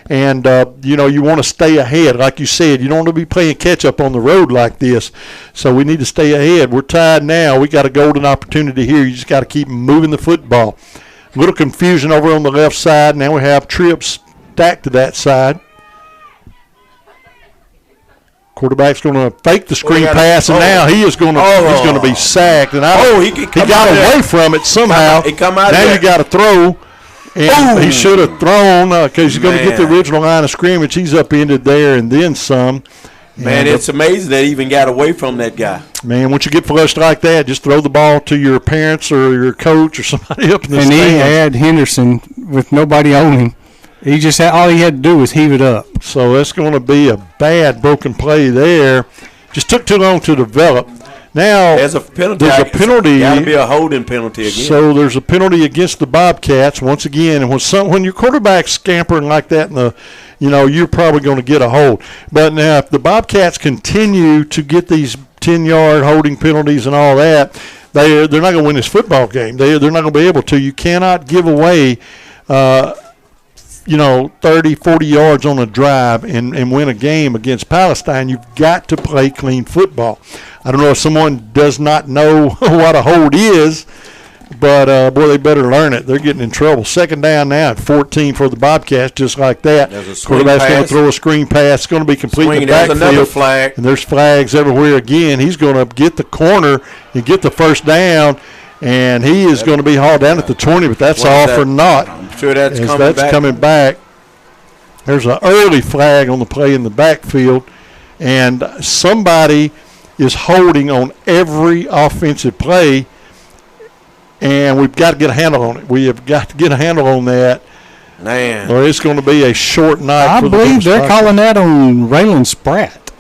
And, you want to stay ahead. Like you said, you don't want to be playing catch-up on the road like this. So we need to stay ahead. We're tied now. We got a golden opportunity here. You just got to keep moving the football. A little confusion over on the left side. Now we have trips stacked to that side. Quarterback's going to fake the screen pass, and now he is going to he's going to be sacked. And he got away from it somehow. Now you got to throw, and he should have thrown because he's going to get the original line of scrimmage. He's upended there and then some. Man, it's amazing that he even got away from that guy. Man, once you get flushed like that, just throw the ball to your parents or your coach or somebody up in the And stands. he had Henderson with nobody on him. He just had, all he had to do was heave it up. So that's going to be a bad broken play there. Just took too long to develop. Now there's a penalty. Got to be a holding penalty again. So there's a penalty against the Bobcats once again. And when your quarterback's scampering like that, you're probably going to get a hold. But now if the Bobcats continue to get these 10-yard holding penalties and all that, they're not going to win this football game. They're not going to be able to. You cannot give away 30, 40 yards on a drive and win a game against Palestine. You've got to play clean football. I don't know if someone does not know what a hold is, but, boy, they better learn it. They're getting in trouble. Second down now at 14 for the Bobcats, just like that. Quarterback's going to throw a screen pass. It's going to be complete in the backfield. There's another flag. And there's flags everywhere again. He's going to get the corner and get the first down. And he is going to be hauled down at the 20, but that's all for naught. I'm sure that's coming back. There's an early flag on the play in the backfield, and somebody is holding on every offensive play, and we've got to get a handle on it. We have got to get a handle on that. Man. Or it's going to be a short night. I believe they're calling that on Raylan Spratt.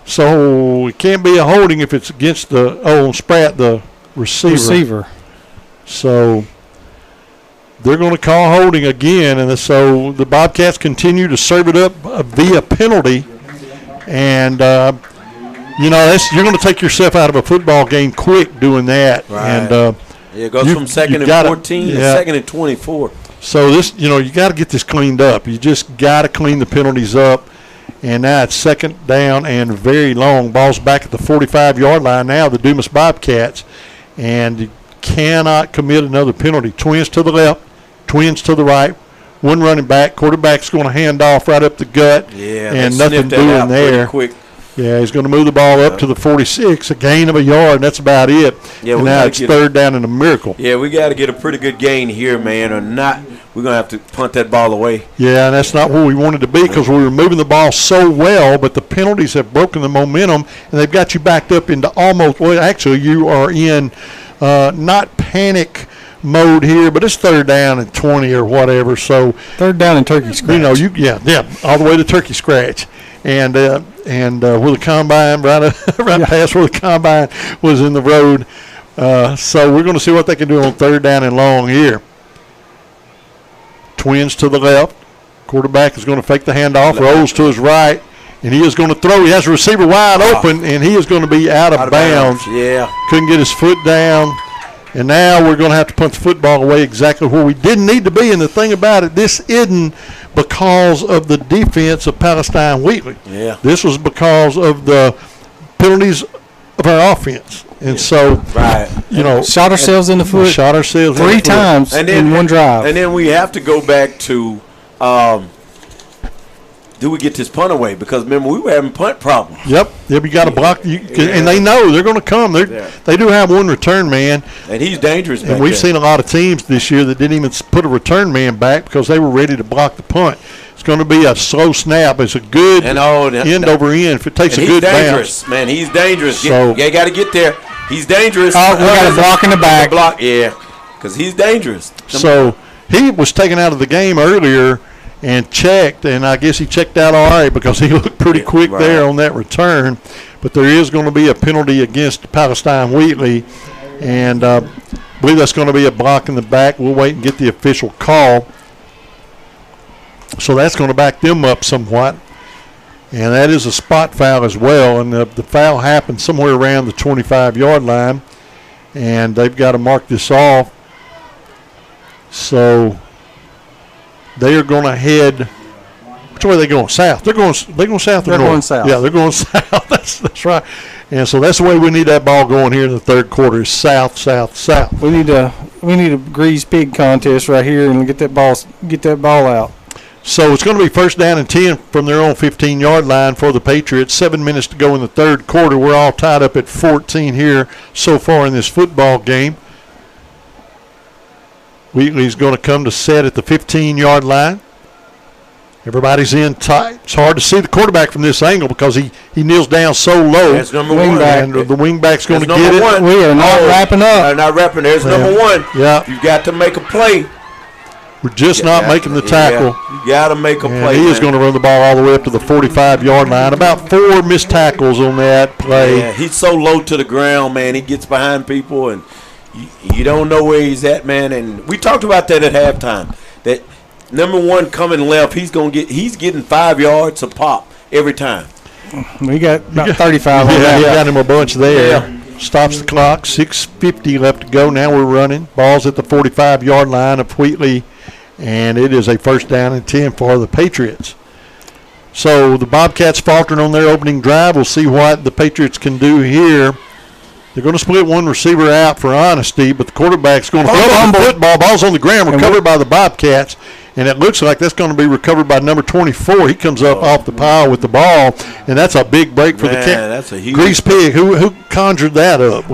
So it can't be a holding if it's against on Spratt, the receiver. So they're going to call holding again, and so the Bobcats continue to serve it up via penalty. And, you're going to take yourself out of a football game quick doing that. Right. And it goes from second and 14 to second and 24. So this, you got to get this cleaned up. You just got to clean the penalties up. And now it's second down and very long. Ball's back at the 45-yard line now, the Dumas Bobcats. And you cannot commit another penalty. Twins to the left, twins to the right. One running back. Quarterback's going to hand off right up the gut. Yeah, and nothing doing there. Quick. Yeah, he's going to move the ball up to the 46, a gain of a yard, and that's about it. Yeah, and now it's third down and a miracle. Yeah, we got to get a pretty good gain here, man, or not. We're going to have to punt that ball away. Yeah, and that's not where we wanted to be because we were moving the ball so well, but the penalties have broken the momentum, and they've got you backed up into almost – well, actually, you are in not panic mode here, but it's third down and 20 or whatever. So third down and turkey scratch. All the way to turkey scratch. And where the combine, right past where the combine was in the road. So we're going to see what they can do on third down and long here. Twins to the left. Quarterback is going to fake the handoff, rolls to his right, and he is going to throw. He has a receiver wide open, and he is going to be out of bounds. Yeah. Couldn't get his foot down. And now we're going to have to punt the football away exactly where we didn't need to be. And the thing about it, this isn't because of the defense of Palestine Wheatley. Yeah. This was because of the penalties of our offense. And so, shot ourselves in the foot. Shot ourselves three times in one drive. And then we have to go back to do we get this punt away? Because remember, we were having punt problems. Yep. You got to block. And they know they're going to come. They do have one return man. And he's dangerous back And we've there. seen a lot of teams this year that didn't even put a return man back because they were ready to block the punt. It's going to be a slow snap. It's a good end over end. If it takes a good dangerous, bounce. man. He's dangerous. So, you got to get there. He's dangerous. Oh, we got a block in the back. Block, yeah, because he's dangerous. So he was taken out of the game earlier and checked, and I guess he checked out all right because he looked pretty quick there on that return. But there is going to be a penalty against Palestine Wheatley, and I believe that's going to be a block in the back. We'll wait and get the official call. So that's going to back them up somewhat. And that is a spot foul as well. And the foul happened somewhere around the 25-yard line. And they've got to mark this off. So they are going to head. Which way are they going? South. They're going south. They're going south. Yeah, they're going south. That's right. And so that's the way we need that ball going here in the third quarter is south, south, south. We need a grease pig contest right here and get that ball out. So it's going to be first down and 10 from their own 15-yard line for the Patriots. 7 minutes to go in the third quarter. We're all tied up at 14 here so far in this football game. Wheatley's going to come to set at the 15-yard line. Everybody's in tight. It's hard to see the quarterback from this angle because he He kneels down so low. That's number one. And the wingback's going to get it. One. We are not wrapping up. Not wrapping. There's number one. Yeah. You got to make a play. We're just not making the tackle. Yeah. You got to make a play. He is going to run the ball all the way up to the 45-yard line. About 4 missed tackles on that play. Yeah, he's so low to the ground, man. He gets behind people, and you don't know where he's at, man. And we talked about that at halftime. That number one coming left, he's getting 5 yards a pop every time. We got about 35 on that. He got him a bunch there. Yeah. Stops the clock. 6:50 left to go. Now we're running. Ball's at the 45-yard line of Wheatley, and it is a 1st down and 10 for the Patriots. So the Bobcats faltering on their opening drive. We'll see what the Patriots can do here. They're going to split one receiver out for honesty, but the quarterback's going to fumble the football. Ball's on the ground, recovered by the Bobcats, and it looks like that's going to be recovered by number 24. He comes up off the pile with the ball, and that's a big break for the Cats. That's a huge Grease Pig. Who conjured that up?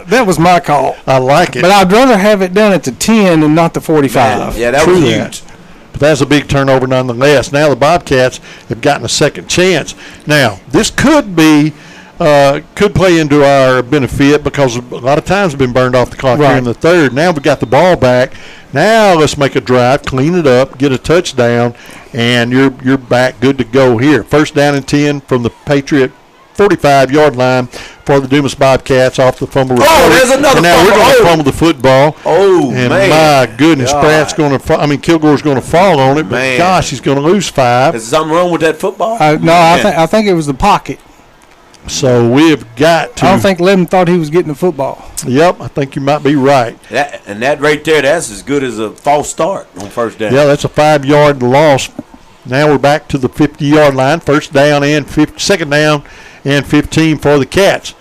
That was my call. I like it. But I'd rather have it done at the 10 and not the 45. Yeah, that was huge. But that's a big turnover nonetheless. Now the Bobcats have gotten a second chance. Now, this could play into our benefit because a lot of times have been burned off the clock here in the third. Now we've got the ball back. Now let's make a drive, clean it up, get a touchdown, and you're back good to go here. 1st down and 10 from the Patriot 45-yard line for the Dumas Bobcats off the fumble recovery. Oh, there's another and now fumble. we're going to fumble the football. Oh, and man. my goodness, Kilgore's going to fall on it, but Man. gosh, he's going to lose 5. Is something wrong with that football? I think it was the pocket. So we've got to. I don't think Levin thought he was getting the football. Yep, I think you might be right. That right there, that's as good as a false start on 1st down. Yeah, that's a 5-yard loss. Now we're back to the 50-yard line. 2nd down and 15 for the Cats.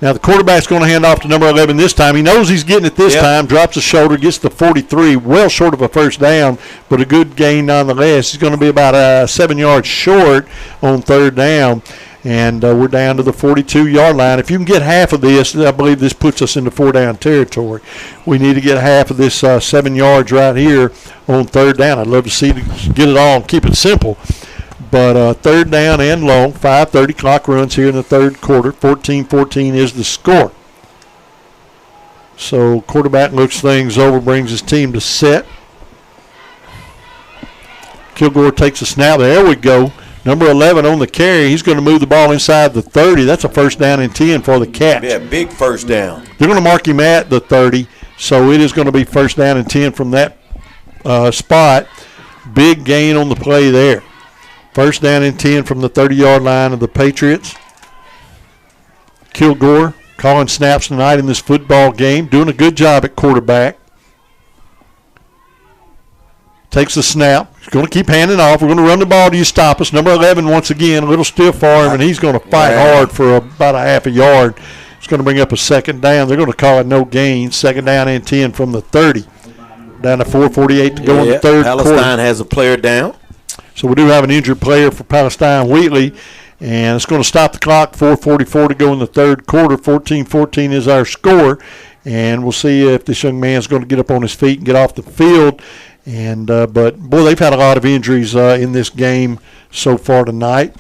Now the quarterback's going to hand off to number 11 this time. He knows he's getting it this time. Drops the shoulder, gets to 43, well short of a 1st down, but a good gain nonetheless. He's going to be about 7 yards short on 3rd down. And we're down to the 42-yard line. If you can get half of this, I believe this puts us into 4-down territory. We need to get half of this 7 yards right here on 3rd down. I'd love to see get it all and keep it simple. But 3rd down and long, 5:30 clock runs here in the 3rd quarter. 14-14 is the score. So quarterback looks things over, brings his team to set. Kilgore takes a snap. There we go. Number 11 on the carry. He's going to move the ball inside the 30. That's a 1st down and 10 for the Cats. Yeah, big 1st down. They're going to mark him at the 30, so it is going to be 1st down and 10 from that spot. Big gain on the play there. 1st down and 10 from the 30-yard line of the Patriots. Kilgore calling snaps tonight in this football game. Doing a good job at quarterback. Takes the snap. He's going to keep handing off. We're going to run the ball till you stop us. Number 11 once again, a little stiff for him, and he's going to fight hard for about a half a yard. It's going to bring up a 2nd down. They're going to call it no gain. 2nd down and 10 from the 30. Down to 4:48 to go in the 3rd quarter. Palestine has a player down. So we do have an injured player for Palestine Wheatley, and it's going to stop the clock. 4:44 to go in the 3rd quarter. 14-14 is our score, and we'll see if this young man's going to get up on his feet and get off the field. And but boy, they've had a lot of injuries in this game so far tonight.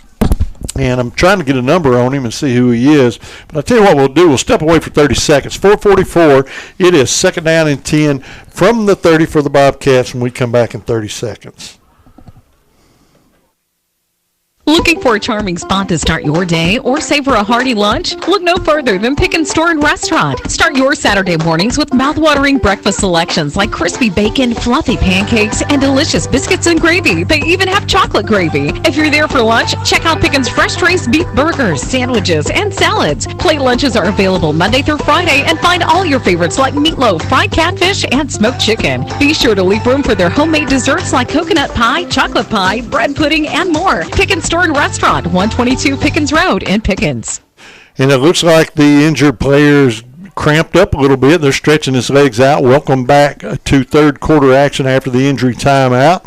And I'm trying to get a number on him and see who he is. But I'll tell you what we'll do. We'll step away for 30 seconds. 4:44. It is 2nd down and 10 from the 30 for the Bobcats when we come back in 30 seconds. Looking for a charming spot to start your day or savor a hearty lunch? Look no further than Pickens Store and Restaurant. Start your Saturday mornings with mouth-watering breakfast selections like crispy bacon, fluffy pancakes, and delicious biscuits and gravy. They even have chocolate gravy. If you're there for lunch, check out Pickens Fresh Trace beef burgers, sandwiches, and salads. Plate lunches are available Monday through Friday, and find all your favorites like meatloaf, fried catfish, and smoked chicken. Be sure to leave room for their homemade desserts like coconut pie, chocolate pie, bread pudding, and more. Pickens Store and Restaurant, 122 Pickens Road in Pickens. And it looks like the injured players cramped up a little bit. They're stretching his legs out. Welcome back to 3rd quarter action after the injury timeout.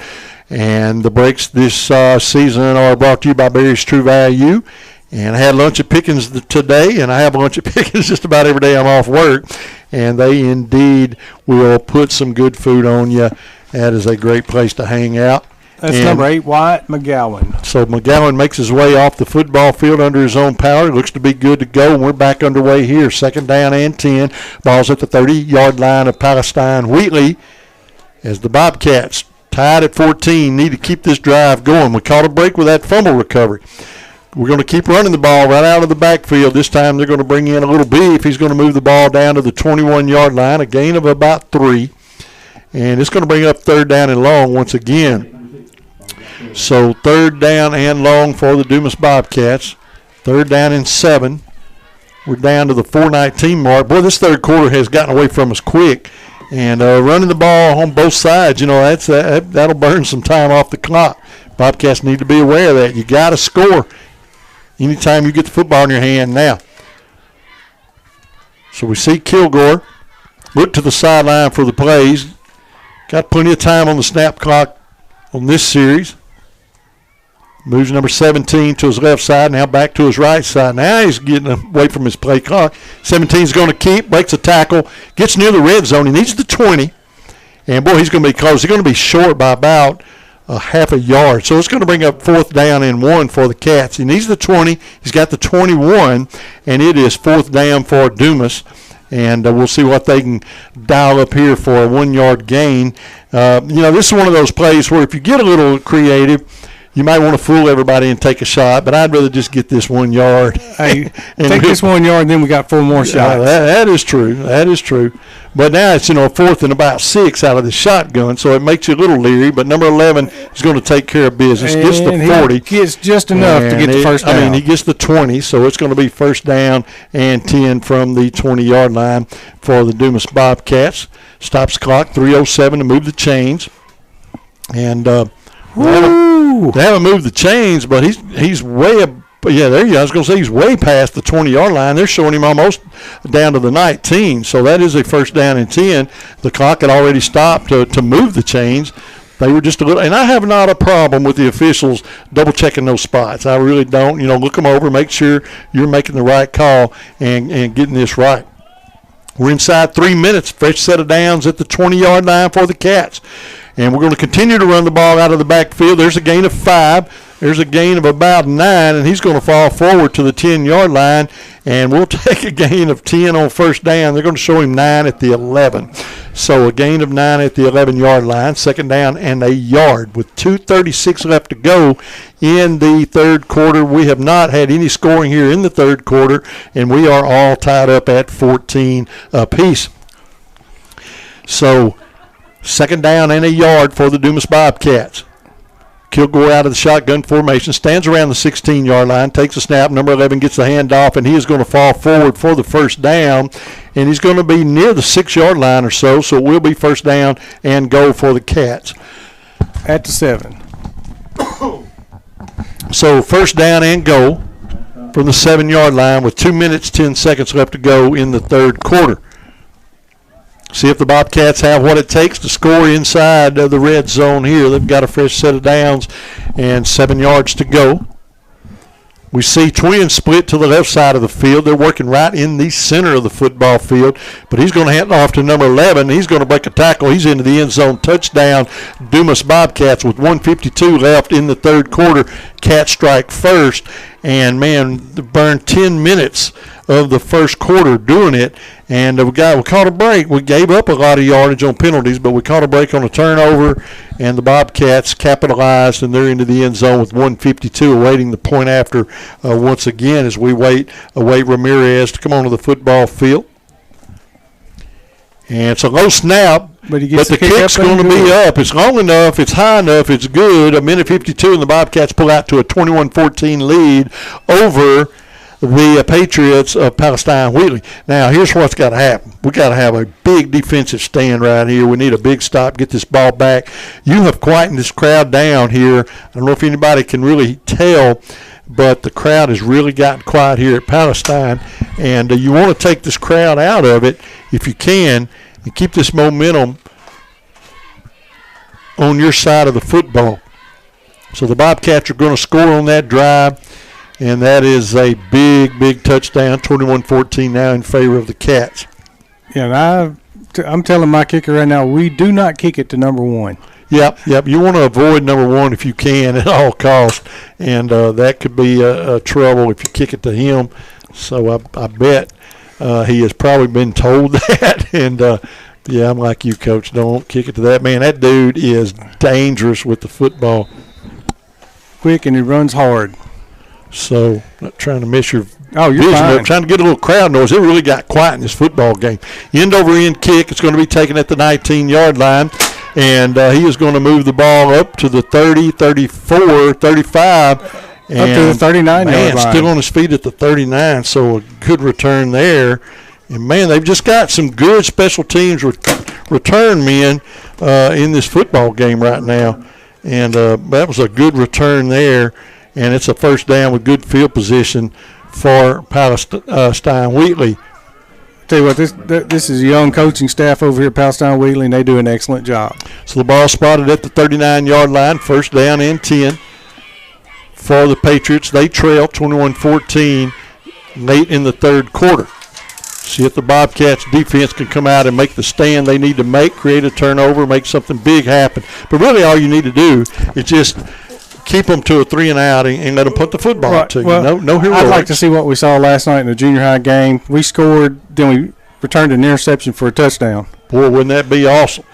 And the breaks this season are brought to you by Barry's True Value. And I had lunch at Pickens today, and I have lunch at Pickens just about every day I'm off work. And they indeed will put some good food on you. That is a great place to hang out. That's number 8, Wyatt McGowan. So McGowan makes his way off the football field under his own power. Looks to be good to go, and we're back underway here. 2nd down and 10. Ball's at the 30-yard line of Palestine Wheatley as the Bobcats, tied at 14, need to keep this drive going. We caught a break with that fumble recovery. We're going to keep running the ball right out of the backfield. This time they're going to bring in a little beef. He's going to move the ball down to the 21-yard line, a gain of about 3. And it's going to bring up 3rd down and long once again. So 3rd down and long for the Dumas Bobcats. 3rd down and 7. We're down to the 4:19 mark. Boy, this third quarter has gotten away from us quick. And running the ball on both sides, that'll burn some time off the clock. Bobcats need to be aware of that. You got to score anytime you get the football in your hand now. So we see Kilgore look to the sideline for the plays. Got plenty of time on the snap clock on this series. Moves number 17 to his left side, now back to his right side. Now he's getting away from his play clock. 17 is going to keep, breaks a tackle, gets near the red zone. He needs the 20. And, boy, he's going to be close. He's going to be short by about a half a yard. So it's going to bring up 4th down and 1 for the Cats. He needs the 20. He's got the 21, and it is 4th down for Dumas. And we'll see what they can dial up here for a 1-yard gain. This is one of those plays where if you get a little creative, you might want to fool everybody and take a shot, but I'd rather just get this 1 yard. Hey, take this 1 yard, and then we got 4 more shots. That is true. That is true. But now it's, 4th and about 6 out of the shotgun, so it makes you a little leery. But number 11 is going to take care of business. Gets the 40. He gets just enough to get the first down. He gets the 20, so it's going to be 1st down and 10 from the 20-yard line for the Dumas Bobcats. Stops clock, 3:07 to move the chains. And they haven't moved the chains, but he's way up. Yeah, there you go. I was going to say he's way past the 20-yard line. They're showing him almost down to the 19. So that is a 1st down and 10. The clock had already stopped to move the chains. They were just a little – and I have not a problem with the officials double-checking those spots. I really don't. Look them over, make sure you're making the right call and getting this right. We're inside 3 minutes. Fresh set of downs at the 20-yard line for the Cats. And we're going to continue to run the ball out of the backfield. There's a gain of 5. There's a gain of about 9, and he's going to fall forward to the 10-yard line. And we'll take a gain of 10 on 1st down. They're going to show him 9 at the 11. So a gain of 9 at the 11-yard line. 2nd down and a yard with 2:36 left to go in the third quarter. We have not had any scoring here in the third quarter, and we are all tied up at 14 apiece. So 2nd down and a yard for the Dumas Bobcats. Kilgore out of the shotgun formation, stands around the 16-yard line, takes a snap. Number 11 gets the handoff, and he is going to fall forward for the 1st down. And he's going to be near the 6-yard line or so, so it will be 1st down and goal for the Cats. At the 7. So 1st down and goal from the 7-yard line with 2 minutes, 10 seconds left to go in the third quarter. See if the Bobcats have what it takes to score inside the red zone here. They've got a fresh set of downs and 7 yards to go. We see Twins split to the left side of the field. They're working right in the center of the football field, but he's going to hand off to number 11. He's going to break a tackle. He's into the end zone. Touchdown, Dumas Bobcats with 1:52 left in the third quarter. Cats strike first, and, man, burned 10 minutes of the first quarter doing it, and we caught a break. We gave up a lot of yardage on penalties, but we caught a break on a turnover, and the Bobcats capitalized, and they're into the end zone with 1:52, awaiting the point after once again as we await Ramirez to come onto the football field. And it's a low snap, but the kick's going to be up. It's long enough, it's high enough, it's good. 1:52, and the Bobcats pull out to a 21-14 lead over the Patriots of Palestine Wheatley. Now, here's what's got to happen. We've got to have a big defensive stand right here. We need a big stop, get this ball back. You have quietened this crowd down here. I don't know if anybody can really tell, but the crowd has really gotten quiet here at Palestine, and you want to take this crowd out of it if you can and keep this momentum on your side of the football. So the Bobcats are going to score on that drive, and that is a big, big touchdown, 21-14 now in favor of the Cats. Yeah, I'm telling my kicker right now, we do not kick it to number 1. Yep. You want to avoid number one if you can at all costs, and that could be a trouble if you kick it to him. So I bet he has probably been told that, and yeah, I'm like you, Coach. Don't kick it to that man. That dude is dangerous with the football. Quick, and he runs hard. So, not trying to miss your you're vision fine. up, trying to get a little crowd noise. It really got quiet in this football game. End-over-end kick. It's going to be taken at the 19-yard line, and he is going to move the ball up to the 30, 34, 35. Up to the 39-yard line. Still on his feet at the 39, so a good return there. And, man, they've just got some good special teams return men in this football game right now. And that was a good return there. And it's a first down with good field position for Palestine Wheatley. Tell you what, this is a young coaching staff over here at Palestine Wheatley, and they do an excellent job. So the ball spotted at the 39-yard line, first down and 10 for the Patriots. They trail 21-14 late in the third quarter. See if the Bobcats defense can come out and make the stand they need to make, create a turnover, make something big happen. But really all you need to do is just keep them to a 3-and-out and let them put the football to you. Well, no heroics. I'd like to see what we saw last night in the junior high game. We scored, then we returned an interception for a touchdown. Boy, wouldn't that be awesome.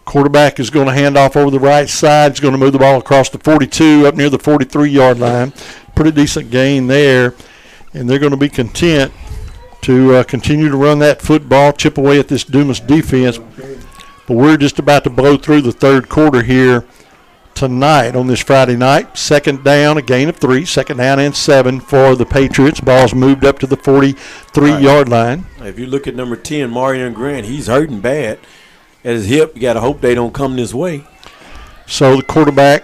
Quarterback is going to hand off over the right side. He's going to move the ball across the 42 up near the 43-yard line. Pretty decent gain there. And they're going to be content to continue to run that football, chip away at this Dumas defense. But we're just about to blow through the third quarter here tonight on this Friday night. Second down, a gain of 3. Second down and 7 for the Patriots. Ball's moved up to the 43-yard line. If you look at number 10, Marion Grant, he's hurting bad at his hip. You got to hope they don't come this way. So the quarterback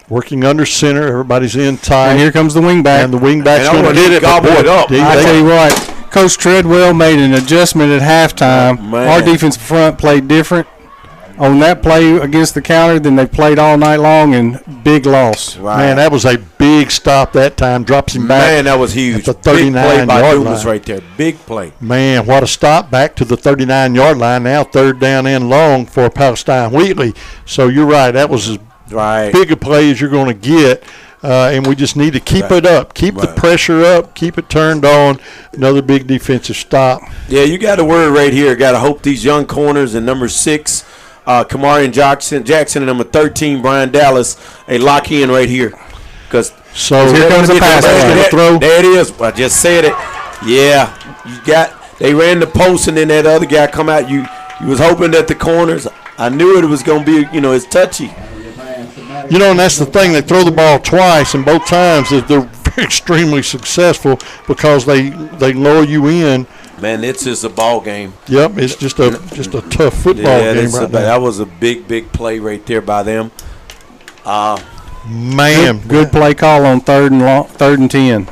working under center. Everybody's in tight. And here comes the wingback. And the wingback's going to get it. Gobble it up. I tell you what, Coach Treadwell made an adjustment at halftime. Our defensive front played different on that play against the counter than they played all night long, and big loss. Right. Man, that was a big stop that time. Drops him back. Man, that was huge. At the 39-yard line. Dumas right there. Big play. Man, what a stop back to the 39-yard line. Now third down and long for Palestine Wheatley. So you're right. That was as big a play as you're going to get. And we just need to keep it up. Keep the pressure up. Keep it turned on. Another big defensive stop. Yeah, you got a word right here. Got to hope these young corners and number 6, Kamarian Jackson, and number 13, Brian Dallas, lock in right here. Because here comes the pass. There it is. I just said it. Yeah, they ran the post, and then that other guy come out. You was hoping that the corners. I knew it was going to be, it's touchy. And that's the thing. They throw the ball twice, and both times they're extremely successful because they lure you in. Man, it's just a ball game. Yep, it's just a tough football game right now. That was a big play right there by them. Man, good play call on third and 10.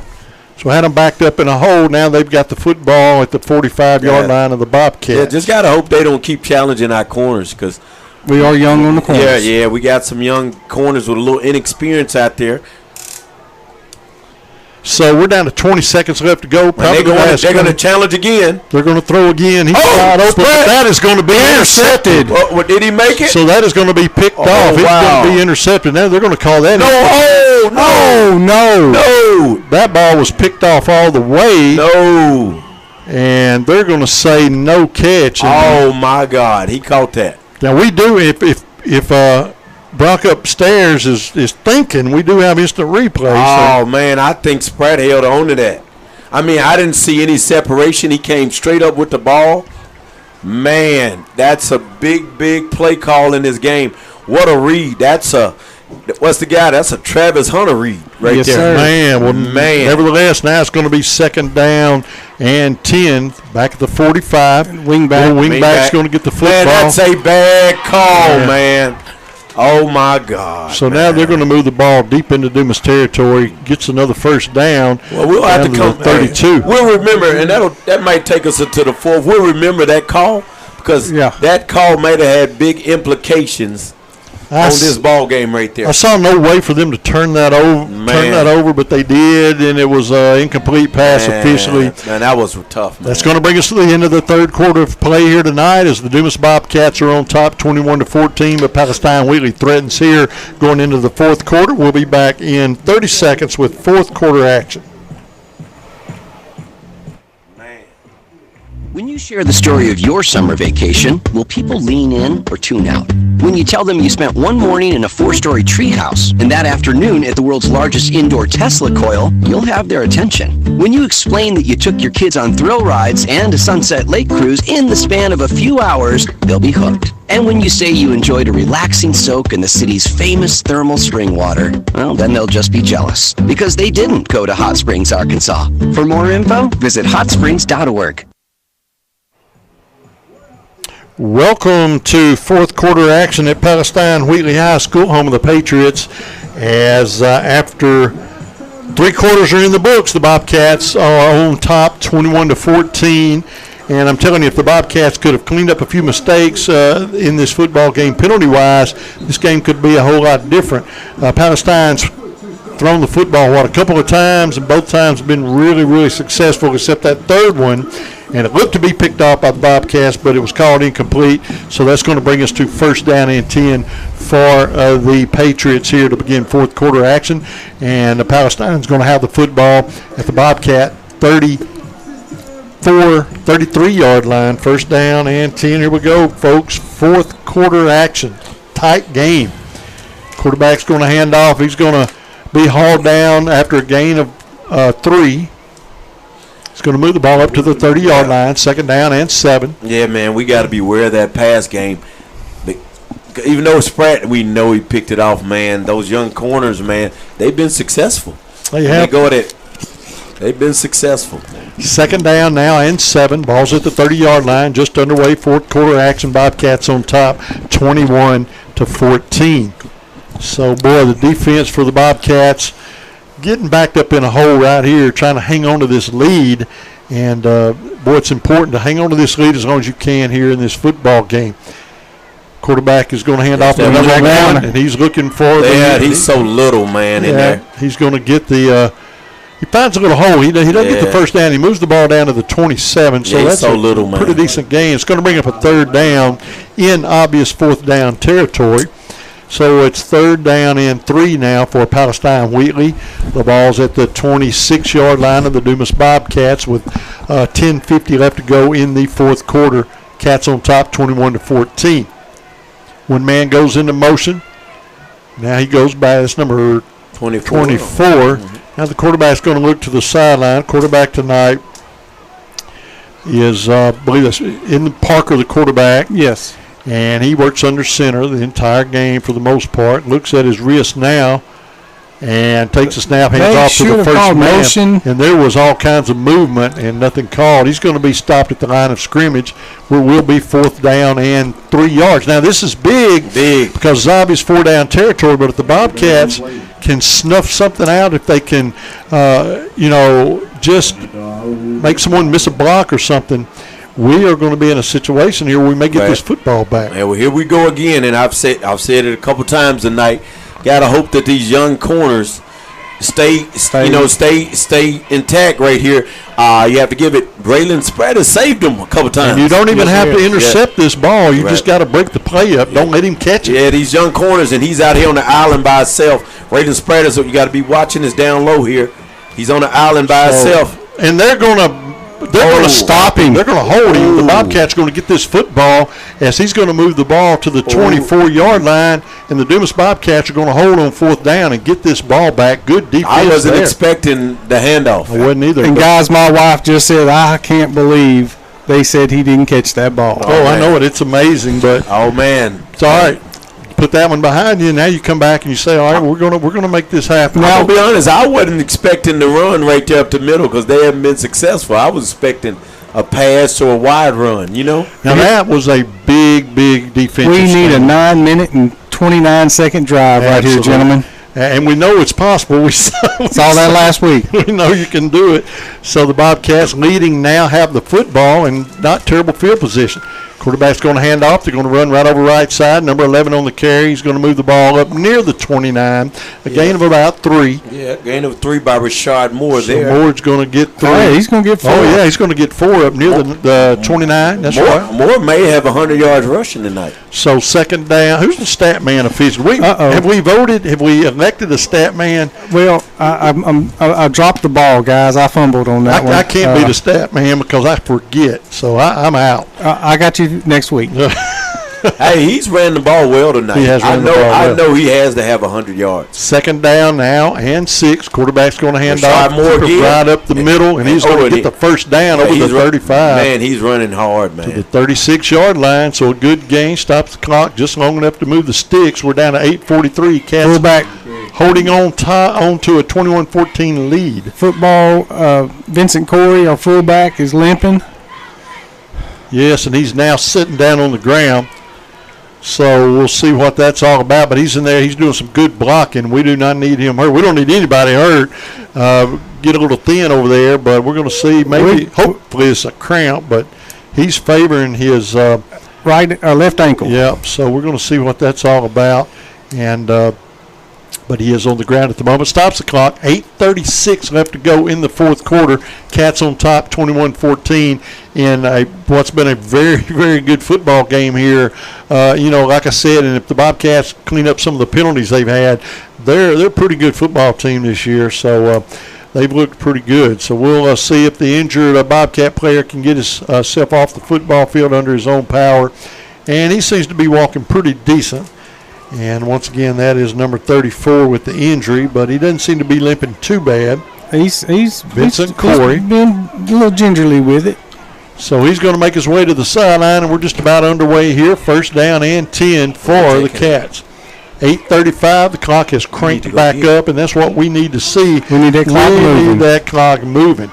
So had them backed up in a hole. Now they've got the football at the 45-yard line of the Bobcats. Yeah, just got to hope they don't keep challenging our corners because we are young on the corners. Yeah, we got some young corners with a little inexperience out there. So we're down to 20 seconds left to go. They're going to challenge again. They're going to throw again. He's wide open, but that is going to be intercepted. Did he make it? So that is going to be picked off. It's going to be intercepted. Now they're going to call that. No. That ball was picked off all the way. No. And they're going to say no catch. Oh, my God. He caught that. Now, we do, if Brock upstairs is thinking, we do have instant replay. Oh, man, I think Spratt held on to that. I mean, I didn't see any separation. He came straight up with the ball. Man, that's a big play call in this game. What a read. What's the guy? That's a Travis Hunter read right there. Sir. Man. Nevertheless, now it's going to be second down and 10 back at the 45. Wingback's going to get the football. Man, that's a bad call, man. Oh, my God. So now they're going to move the ball deep into Dumas territory, gets another first down. Well, we'll have to come 32. We'll remember, and that might take us into the fourth. We'll remember that call because that call might have had big implications on this ball game right there. I saw no way for them to turn that over, but they did, and it was an incomplete pass officially. Man, that was tough, man. That's going to bring us to the end of the third quarter of play here tonight as the Dumas Bobcats are on top 21-14, but Palestine Wheatley threatens here going into the fourth quarter. We'll be back in 30 seconds with fourth quarter action. When you share the story of your summer vacation, will people lean in or tune out? When you tell them you spent one morning in a 4-story treehouse and that afternoon at the world's largest indoor Tesla coil, you'll have their attention. When you explain that you took your kids on thrill rides and a Sunset Lake cruise in the span of a few hours, they'll be hooked. And when you say you enjoyed a relaxing soak in the city's famous thermal spring water, well, then they'll just be jealous because they didn't go to Hot Springs, Arkansas. For more info, visit hotsprings.org. Welcome to fourth quarter action at Palestine Wheatley High School, home of the Patriots. As after 3 quarters are in the books, the Bobcats are on top 21-14. And I'm telling you, if the Bobcats could have cleaned up a few mistakes in this football game penalty-wise, this game could be a whole lot different. Palestine's thrown the football, a couple of times, and both times have been really, really successful, except that third one. And it looked to be picked off by the Bobcats, but it was called incomplete. So that's going to bring us to first down and 10 for the Patriots here to begin fourth quarter action. And the Palestine's going to have the football at the Bobcat 33-yard line. First down and 10. Here we go, folks. Fourth quarter action. Tight game. Quarterback's going to hand off. He's going to be hauled down after a gain of 3. He's going to move the ball up to the 30-yard line, second down and 7. Yeah, man, we got to be aware of that pass game. Even though Spratt, we know he picked it off, man. Those young corners, man, they've been successful. They have. They've been successful. Second down now and 7. Ball's at the 30-yard line, just underway. Fourth quarter action. Bobcats on top, 21-14. So, boy, the defense for the Bobcats getting backed up in a hole right here, trying to hang on to this lead. And, boy, it's important to hang on to this lead as long as you can here in this football game. Quarterback is going to hand off to number 1, and he's looking for he's so little, man, in there. He's going to get the he finds a little hole. He doesn't get the first down. He moves the ball down to the 27, so that's so little, man. Pretty decent gain. It's going to bring up a third down in obvious fourth down territory. So it's third down and 3 now for Palestine Wheatley. The ball's at the 26-yard line of the Dumas Bobcats with 10:50 left to go in the fourth quarter. Cats on top 21-14. One man goes into motion. Now he goes by, that's number 24. Now the quarterback's going to look to the sideline. Quarterback tonight is, I believe that's in Parker, the quarterback. Yes. And he works under center the entire game for the most part. Looks at his wrist now and takes a snap, hands off to the first man. Motion. And there was all kinds of movement and nothing called. He's going to be stopped at the line of scrimmage where will be fourth down and 3 yards. Now, this is big because it's obvious 4-down territory, but if the Bobcats can snuff something out, if they can, just make someone miss a block or something, we are going to be in a situation here where we may get this football back. Yeah, well, here we go again, and I've said it a couple times tonight. Got to hope that these young corners stay intact right here. You have to give it. Braylon Spratt has saved them a couple times. And you don't even have to intercept this ball. You just got to break the play up. Don't let him catch it. Yeah, these young corners, and he's out here on the island by himself. Braylon Spratt is, so you got to be watching this down low here. He's on the island by himself. And they're going to stop him. They're going to hold him. The Bobcats going to get this football as he's going to move the ball to the 24-yard line, and the Dumas Bobcats are going to hold on fourth down and get this ball back. Good defense. I wasn't expecting the handoff. I wasn't either. And guys, my wife just said, I can't believe they said he didn't catch that ball. Oh, I know it. It's amazing, but man, it's all right. Put that one behind you, and now you come back and you say, all right, we're gonna make this happen. Now, I'll be honest, I wasn't expecting the run right there up the middle because they haven't been successful. I was expecting a pass or a wide run, Now, that was a big defensive We need a 9-minute and 29-second drive right here, gentlemen. And we know it's possible. We saw that last week. We know you can do it. So the Bobcats leading now have the football and not terrible field position. Quarterback's going to hand off. They're going to run right over right side. Number 11 on the carry. He's going to move the ball up near the 29. A gain of about 3. Yeah, gain of 3 by Rashad Moore so there. Moore's going to get 3. Oh, yeah, he's going to get 4. Oh, yeah, he's going to get 4 up near the 29. That's right. Moore may have 100 yards rushing tonight. So second down. Who's the stat man official? Have we voted? Have we elected a stat man? Well, I dropped the ball, guys. I fumbled on that one. I can't be the stat man because I forget. So I'm out. I got you next week. Hey, he's ran the ball well tonight. He has ran the ball well. I know he has to have 100 yards. Second down now and 6. Quarterback's going to hand off Moore right up the middle, and he's going to get the first down over the 35. Man, he's running hard, man. To the 36-yard line, so a good gain. Stops the clock just long enough to move the sticks. We're down to 8:43. Cats fullback holding on to a 21-14 lead. Football, Vincent Corey, our fullback, is limping. Yes, and he's now sitting down on the ground. So we'll see what that's all about. But he's in there. He's doing some good blocking. We do not need him hurt. We don't need anybody hurt. Get a little thin over there, but we're going to see. Hopefully it's a cramp, but he's favoring his left ankle. Yep. So we're going to see what that's all about. And but he is on the ground at the moment. Stops the clock. 8:36 left to go in the fourth quarter. Cats on top, 21-14 in what's been a very, very good football game here. Like I said, and if the Bobcats clean up some of the penalties they've had, they're a pretty good football team this year. So they've looked pretty good. So we'll see if the injured Bobcat player can get himself off the football field under his own power. And he seems to be walking pretty decent. And once again, that is number 34 with the injury, but he doesn't seem to be limping too bad. He's Vincent Corey. He's been a little gingerly with it. So he's going to make his way to the sideline, and we're just about underway here. First down and 10 for the Cats. 8:35. The clock has cranked back up, and that's what we need to see. We need that clock moving. We need that clock moving.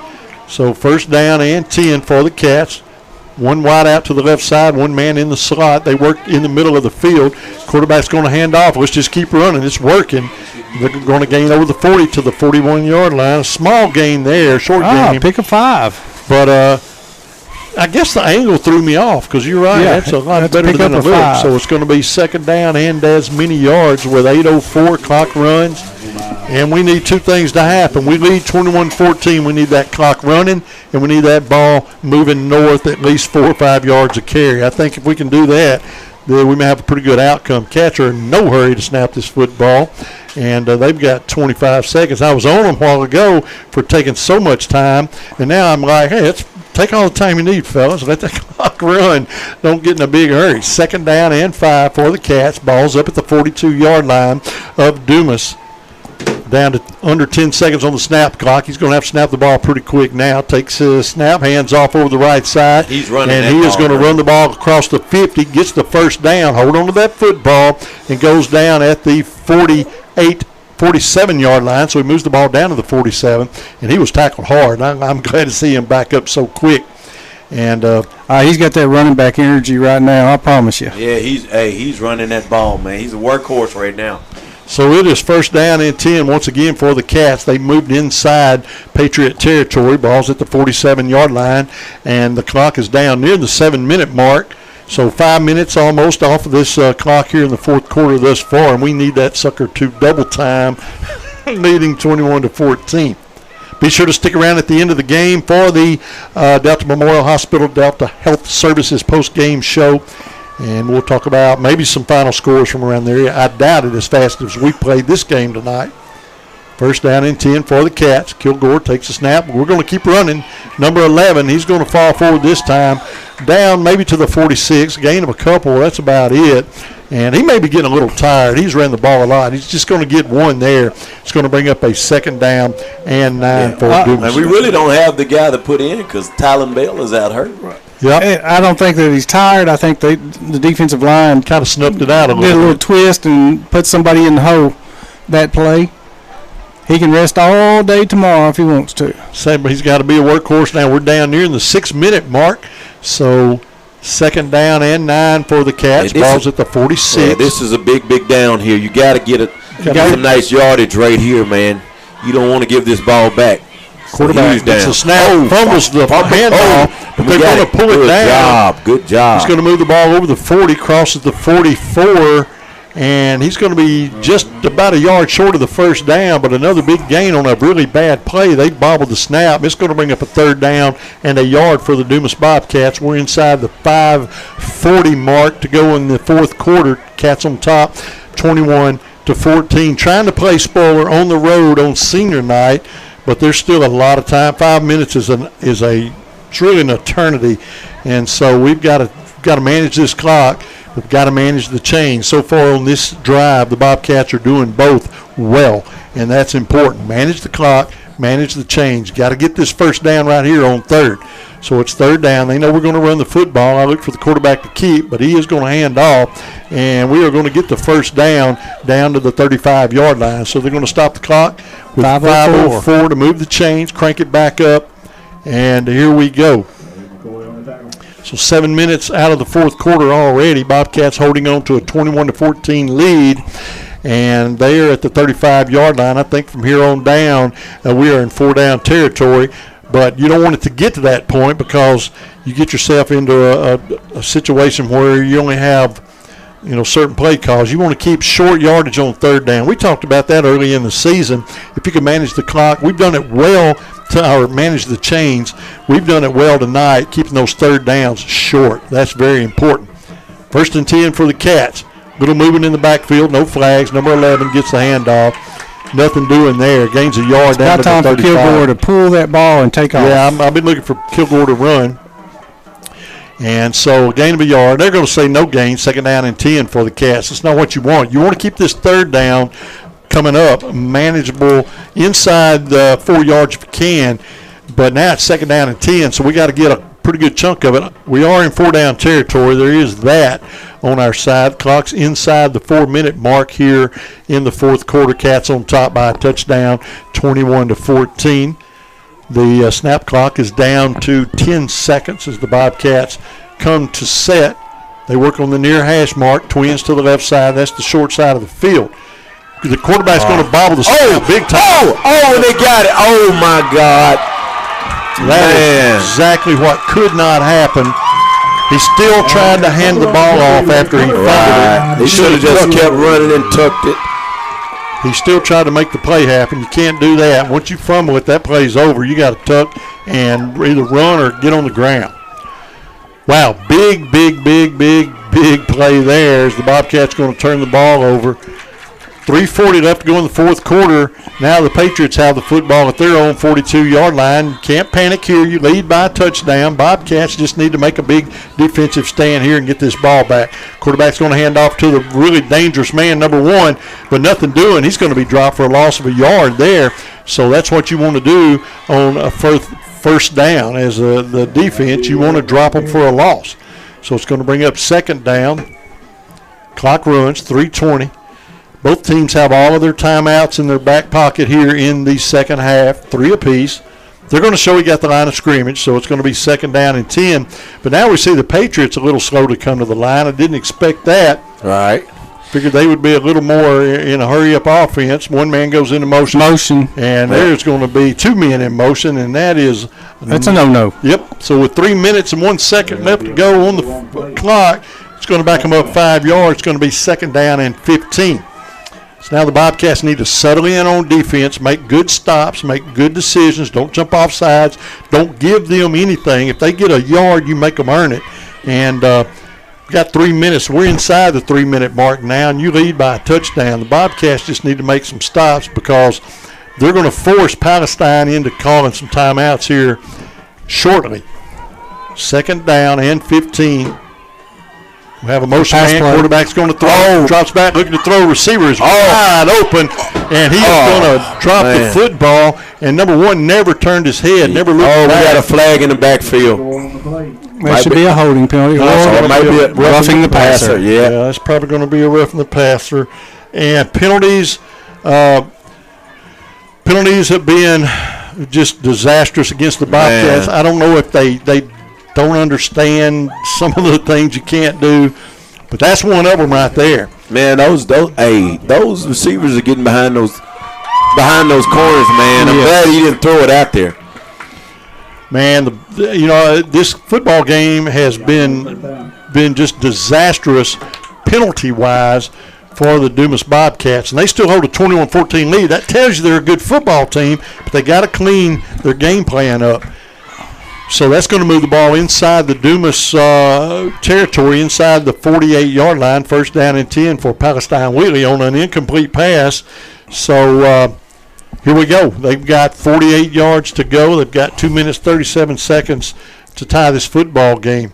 So first down and 10 for the Cats. One wide out to the left side, one man in the slot. They work in the middle of the field. Quarterback's going to hand off. Let's just keep running. It's working. They're going to gain over the 40 to the 41-yard line. A small gain there, short gain. Pick a 5. But I guess the angle threw me off because you're right. Yeah, that's a lot better than it looked. So it's going to be second down and as many yards with 8:04 clock runs. And we need two things to happen. We lead 21-14. We need that clock running, and we need that ball moving north at least 4 or 5 yards a carry. I think if we can do that, then we may have a pretty good outcome. Cats are in no hurry to snap this football, and they've got 25 seconds. I was on them a while ago for taking so much time, and now I'm like, hey, let's take all the time you need, fellas. Let that clock run. Don't get in a big hurry. Second down and 5 for the Cats. Ball's up at the 42-yard line of Dumas. Down to under 10 seconds on the snap clock. He's going to have to snap the ball pretty quick now. Takes his snap, hands off over the right side. He's running and he is going to run the ball across the 50, gets the first down, hold on to that football, and goes down at the 47-yard line. So he moves the ball down to the 47, and he was tackled hard. I'm glad to see him back up so quick. And he's got that running back energy right now, I promise you. Yeah, he's running that ball, man. He's a workhorse right now. So it is first down and 10 once again for the Cats. They moved inside Patriot territory. Ball's at the 47-yard line, and the clock is down near the 7-minute mark. So 5 minutes almost off of this clock here in the fourth quarter thus far, and we need that sucker to double time, leading 21-14. Be sure to stick around at the end of the game for the Delta Memorial Hospital Delta Health Services post-game show. And we'll talk about maybe some final scores from around the area. I doubt it as fast as we played this game tonight. First down and 10 for the Cats. Kilgore takes a snap. We're going to keep running. Number 11, he's going to fall forward this time. Down maybe to the 46. Gain of a couple. That's about it. And he may be getting a little tired. He's ran the ball a lot. He's just going to get one there. It's going to bring up a second down and 9 for Dumas. And we really don't have the guy to put in because Tylen Bell is out hurt. Right. Yep. I don't think that he's tired. I think the defensive line kind of snuffed it out a little did a little bit. twist and put somebody in the hole that play. He can rest all day tomorrow if he wants to. Same, but he's got to be a workhorse now. We're down near the 6-minute mark. So second down and 9 for the Cats. Ball's at the 46. Yeah, this is a big, big down here. You got to get some nice yardage right here, man. You don't want to give this ball back. Quarterback gets a snap, fumbles the handoff, but they're going to pull it down. Good job. He's going to move the ball over the 40, crosses the 44, and he's going to be just about a yard short of the first down, but another big gain on a really bad play. They bobbled the snap. It's going to bring up a third down and a yard for the Dumas Bobcats. We're inside the 5:40 mark to go in the fourth quarter. Cats on top, 21-14. Trying to play spoiler on the road on senior night, but there's still a lot of time. 5 minutes is it's really an eternity, and so we've got to manage this clock. We've got to manage the change. So far on this drive, the Bobcats are doing both well, and that's important. Manage the clock, manage the change. Got to get this first down right here on third. So it's third down. They know we're going to run the football. I look for the quarterback to keep, but he is going to hand off, and we are going to get the first down to the 35-yard line. So they're going to stop the clock with 5:04 to move the chains, crank it back up, and here we go. So 7 minutes out of the fourth quarter already. Bobcats holding on to a 21-14 lead, and they are at the 35-yard line. I think from here on down, we are in four-down territory. But you don't want it to get to that point because you get yourself into a situation where you only have, certain play calls. You want to keep short yardage on third down. We talked about that early in the season. If you can manage the clock, we've done it well or manage the chains. We've done it well tonight, keeping those third downs short. That's very important. 1st and 10 for the Cats. Little movement in the backfield, no flags. Number 11 gets the handoff. Nothing doing there. Gains a yard down to the 35. Time for Kilgore to pull that ball and take off. Yeah, I've been looking for Kilgore to run. And so a gain of a yard. They're going to say no gain, 2nd down and 10 for the Cats. That's not what you want. You want to keep this third down coming up manageable inside the 4 yards if you can. But now it's 2nd down and 10, so we got to get a pretty good chunk of it. We are in four-down territory. There is that on our side. Clock's inside the 4-minute mark here in the fourth quarter. Cats on top by a touchdown, 21-14. The snap clock is down to 10 seconds as the Bobcats come to set. They work on the near hash mark. Twins to the left side. That's the short side of the field. The quarterback's going to bobble the snap big time. Oh, they got it. Oh, my God. That is exactly what could not happen. He still tried to hand the ball off after he fumbled it. He should have just kept running and tucked it. He still tried to make the play happen. You can't do that. Once you fumble it, that play's over. You got to tuck and either run or get on the ground. Wow, big play there as the Bobcats going to turn the ball over. 3:40 left to go in the fourth quarter. Now the Patriots have the football at their own 42-yard line. Can't panic here. You lead by a touchdown. Bobcats just need to make a big defensive stand here and get this ball back. Quarterback's going to hand off to the really dangerous man, number 1, but nothing doing. He's going to be dropped for a loss of a yard there. So that's what you want to do on a first down as the defense. You want to drop them for a loss. So it's going to bring up 2nd down. Clock runs, 3:20. Both teams have all of their timeouts in their back pocket here in the second half, 3 apiece. They're going to show we got the line of scrimmage, so it's going to be 2nd down and 10. But now we see the Patriots a little slow to come to the line. I didn't expect that. Right. Figured they would be a little more in a hurry-up offense. One man goes into motion. And there's going to be 2 men in motion, and that's a no-no. Yep. So with 3 minutes and 1 second left to go on the clock, it's going to back them up 5 yards. It's going to be 2nd down and 15. So now the Bobcats need to settle in on defense, make good stops, make good decisions. Don't jump off sides. Don't give them anything. If they get a yard, you make them earn it. And we've got 3 minutes. We're inside the 3-minute mark now, and you lead by a touchdown. The Bobcats just need to make some stops because they're going to force Palestine into calling some timeouts here shortly. 2nd down and 15. We have a motion man. Quarterback's going to throw. Drops back, looking to throw. Receiver is wide open, and he is going to drop the football. And number 1 never turned his head, never looked back. We got a flag in the backfield. That should be a holding penalty. It might be a roughing the passer. Yeah, that's probably going to be a roughing the passer. And penalties have been just disastrous against the Bobcats. I don't know if they don't understand some of the things you can't do, but that's one of them right there. Man, those receivers are getting behind those behind those corners, man. I'm glad he didn't throw it out there. Man, this football game has been just disastrous penalty-wise for the Dumas Bobcats, and they still hold a 21-14 lead. That tells you they're a good football team, but they got to clean their game plan up. So that's going to move the ball inside the Dumas territory, inside the 48-yard line, first down and 10 for Palestine Wheatley on an incomplete pass. So here we go. They've got 48 yards to go. They've got 2 minutes, 37 seconds to tie this football game.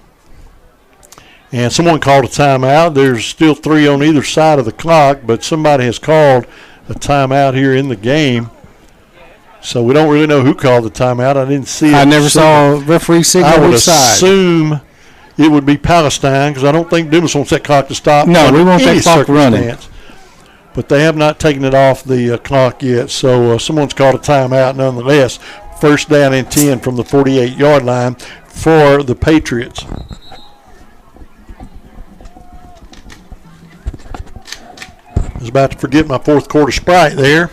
And someone called a timeout. There's still 3 on either side of the clock, but somebody has called a timeout here in the game. So we don't really know who called the timeout. I didn't see it. I never saw a referee signal which side. I would assume it would be Palestine because I don't think Dumas wants that clock to stop. No, we want that clock running. But they have not taken it off the clock yet. So someone's called a timeout nonetheless. First down and 10 from the 48-yard line for the Patriots. I was about to forget my fourth quarter sprite there.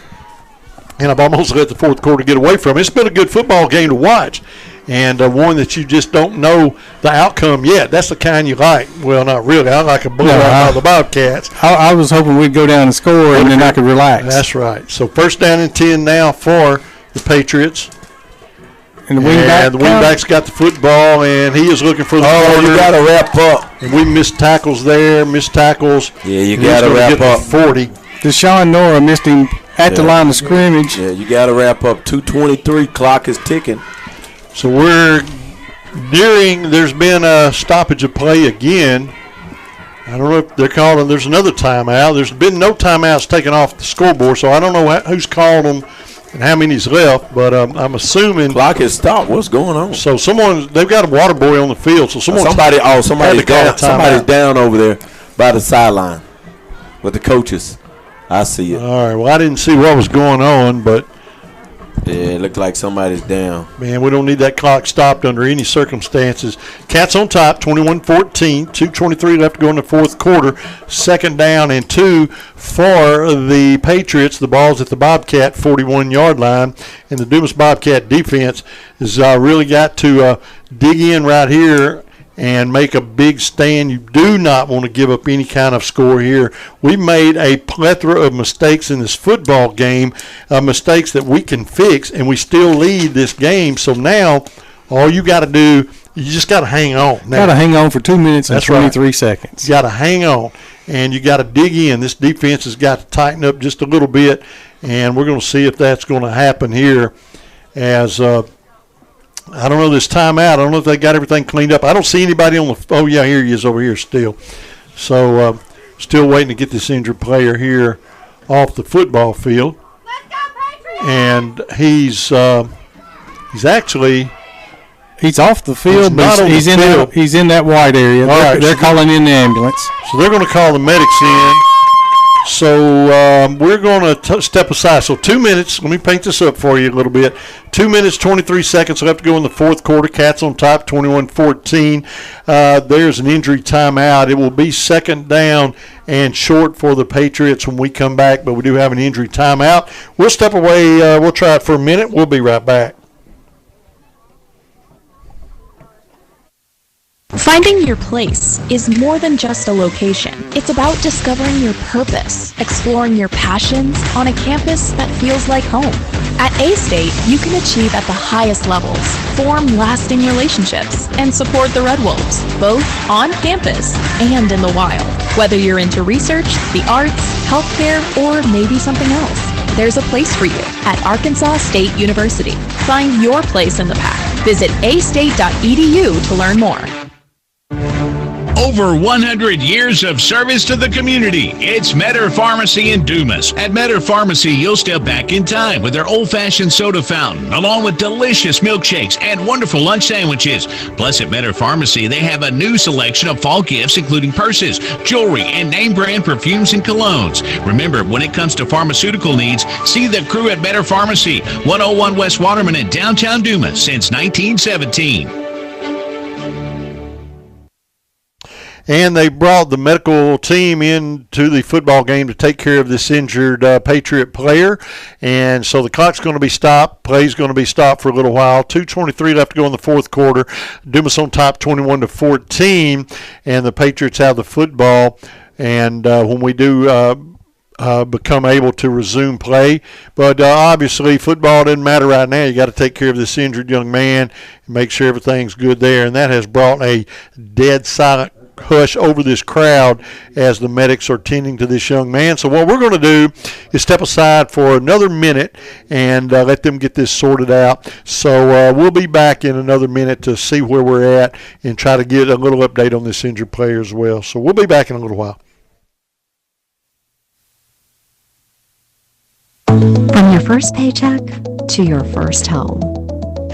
And I've almost let the fourth quarter get away from it. It's been a good football game to watch, and one that you just don't know the outcome yet. That's the kind you like. Well, not really. I like a blowout of the Bobcats. I was hoping we'd go down and score, and then I could relax. That's right. So first down and 10 now for the Patriots. And the wingback's got the football, and he is looking for the corner. You got to wrap up. And we missed tackles there, Yeah, you got to wrap up. 40. Deshaun Nora missed him at the line of scrimmage. Yeah, you got to wrap up. 2:23, clock is ticking. So there's been a stoppage of play again. I don't know if they're calling, there's another timeout. There's been no timeouts taken off the scoreboard, so I don't know who's called them and how many's left, but I'm assuming. Clock is stopped. What's going on? So they've got a water boy on the field, so somebody's down over there by the sideline with the coaches. I see it. All right. Well, I didn't see what was going on, but yeah, it looked like somebody's down. Man, we don't need that clock stopped under any circumstances. Cats on top, 21-14. 2:23 left to go in the fourth quarter. Second down and 2 for the Patriots. The ball's at the Bobcat 41-yard line, and the Dumas Bobcat defense has really got to dig in right here and make a big stand. You do not want to give up any kind of score here. We made a plethora of mistakes in this football game, mistakes that we can fix, and we still lead this game. So now all you got to do, you just got to hang on. Got to hang on for 2 minutes and 23 seconds. You got to hang on, and you got to dig in. This defense has got to tighten up just a little bit, and we're going to see if that's going to happen here as I don't know this timeout. I don't know if they got everything cleaned up. I don't see anybody on the – oh, yeah, here he is over here still. So still waiting to get this injured player here off the football field. And he's actually – he's off the field, but he's in that wide area. They're calling in the ambulance. So they're going to call the medics in. So we're going to step aside. So 2 minutes. Let me paint this up for you a little bit. 2 minutes, 23 seconds left to go in the fourth quarter. Cats on top, 21-14. There's an injury timeout. It will be second down and short for the Patriots when we come back, but we do have an injury timeout. We'll step away. We'll try it for a minute. We'll be right back. Finding your place is more than just a location. It's about discovering your purpose, exploring your passions on a campus that feels like home. At A-State, you can achieve at the highest levels, form lasting relationships, and support the Red Wolves, both on campus and in the wild. Whether you're into research, the arts, healthcare, or maybe something else, there's a place for you at Arkansas State University. Find your place in the pack. Visit astate.edu to learn more. Over 100 years of service to the community. It's Metter Pharmacy in Dumas. At Metter Pharmacy, you'll step back in time with their old-fashioned soda fountain, along with delicious milkshakes and wonderful lunch sandwiches. Plus, at Metter Pharmacy, they have a new selection of fall gifts, including purses, jewelry, and name-brand perfumes and colognes. Remember, when it comes to pharmaceutical needs, see the crew at Metter Pharmacy, 101 West Waterman in downtown Dumas since 1917. And they brought the medical team into the football game to take care of this injured Patriot player. And so the clock's going to be stopped. Play's going to be stopped for a little while. 2:23 left to go in the fourth quarter. Dumas on top 21-14. And the Patriots have the football. And when we do become able to resume play. But obviously football doesn't matter right now. You got to take care of this injured young man and make sure everything's good there. And that has brought a dead silent hush over this crowd as the medics are tending to this young man. So what we're going to do is step aside for another minute and let them get this sorted out. So we'll be back in another minute to see where we're at and try to get a little update on this injured player as well. So we'll be back in a little while. From your first paycheck to your first home,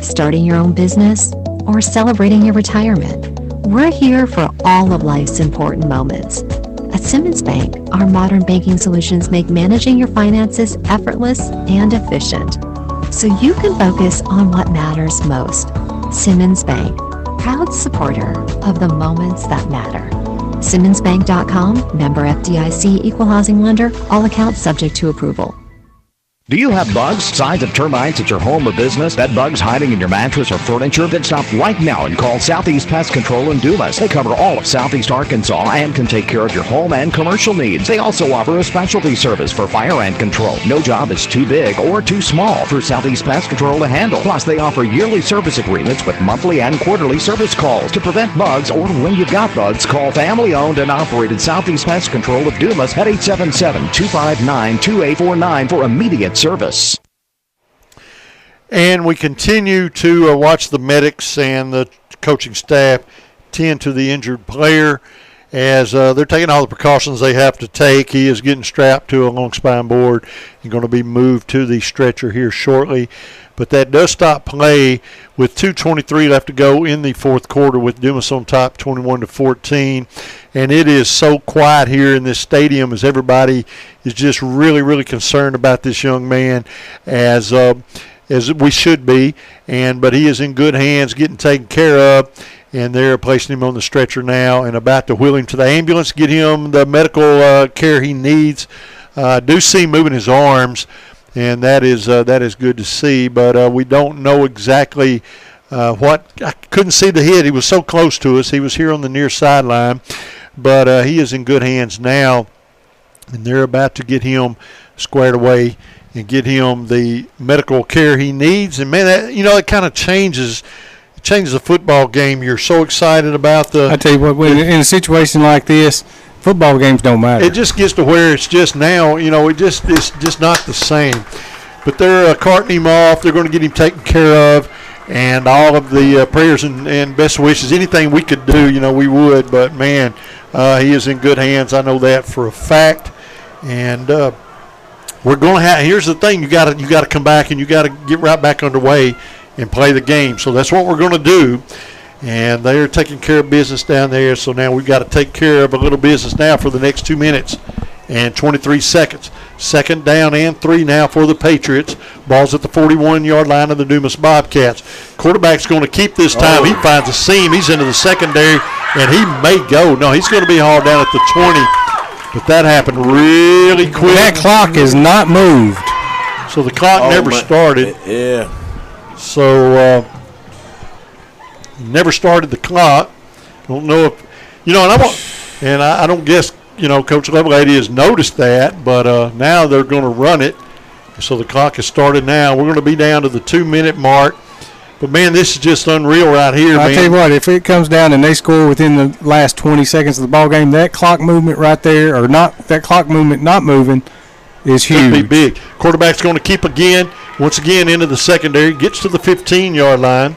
starting your own business, or celebrating your retirement, we're here for all of life's important moments. At Simmons Bank, our modern banking solutions make managing your finances effortless and efficient, so you can focus on what matters most. Simmons Bank, proud supporter of the moments that matter. SimmonsBank.com, member FDIC, equal housing lender, all accounts subject to approval. Do you have bugs, signs of termites at your home or business? Bed bugs hiding in your mattress or furniture? Then stop right now and call Southeast Pest Control in Dumas. They cover all of Southeast Arkansas and can take care of your home and commercial needs. They also offer a specialty service for fire ant control. No job is too big or too small for Southeast Pest Control to handle. Plus, they offer yearly service agreements with monthly and quarterly service calls. To prevent bugs or when you've got bugs, call family-owned and operated Southeast Pest Control of Dumas at 877-259-2849 for immediate service. And we continue to watch the medics and the coaching staff tend to the injured player as they're taking all the precautions they have to take. He is getting strapped to a long spine board and going to be moved to the stretcher here shortly. But that does stop play with 2:23 left to go in the fourth quarter with Dumas on top 21-14. And it is so quiet here in this stadium as everybody is just really, really concerned about this young man as we should be. But he is in good hands, getting taken care of. And they're placing him on the stretcher now and about to wheel him to the ambulance, get him the medical care he needs. Do see him moving his arms. And that is good to see, but we don't know exactly what. I couldn't see the hit. He was so close to us. He was here on the near sideline, but he is in good hands now, and they're about to get him squared away and get him the medical care he needs. And man, that, it kind of changes the football game. You're so excited about the. I tell you what, in a situation like this, football games don't matter. It just gets to where it's just now, it's just not the same. But they're carting him off. They're going to get him taken care of. And all of the prayers and best wishes, anything we could do, we would. But, man, he is in good hands. I know that for a fact. And we're going to have – here's the thing. You got to come back and you got to get right back underway and play the game. So that's what we're going to do. And they're taking care of business down there. So now we've got to take care of a little business now for the next 2 minutes and 23 seconds. Second down and 3 now for the Patriots. Ball's at the 41-yard line of the Dumas Bobcats. Quarterback's going to keep this time. He finds a seam. He's into the secondary, and he may go. No, he's going to be hauled down at the 20. But that happened really quick. That clock is not moved. So the clock never started. Yeah. So never started the clock. Don't know if I don't guess Coach Lovelady has noticed that, but now they're going to run it. So the clock has started now. We're going to be down to the 2-minute mark. But man, this is just unreal right here. I tell you what, if it comes down and they score within the last 20 seconds of the ball game, that clock movement right there, or not that clock movement not moving, is huge. Could be big. Quarterback's going to keep once again into the secondary, gets to the 15-yard line.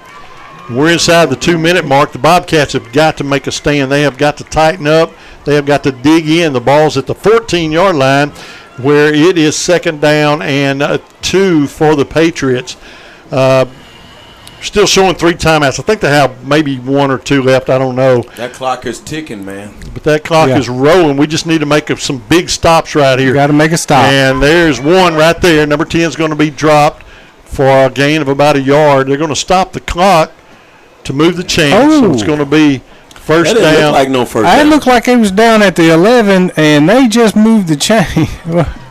We're inside the 2-minute mark. The Bobcats have got to make a stand. They have got to tighten up. They have got to dig in. The ball's at the 14-yard line where it is second down and 2 for the Patriots. Still showing 3 timeouts. I think they have maybe 1 or 2 left. I don't know. That clock is ticking, man. But that clock is rolling. We just need to make some big stops right here. Got to make a stop. And there's one right there. Number 10 is going to be dropped for a gain of about a yard. They're going to stop the clock to move the chain. So it's going to be First That didn't down. look like no first It down. looked like it was down at the 11, and they just moved the chain.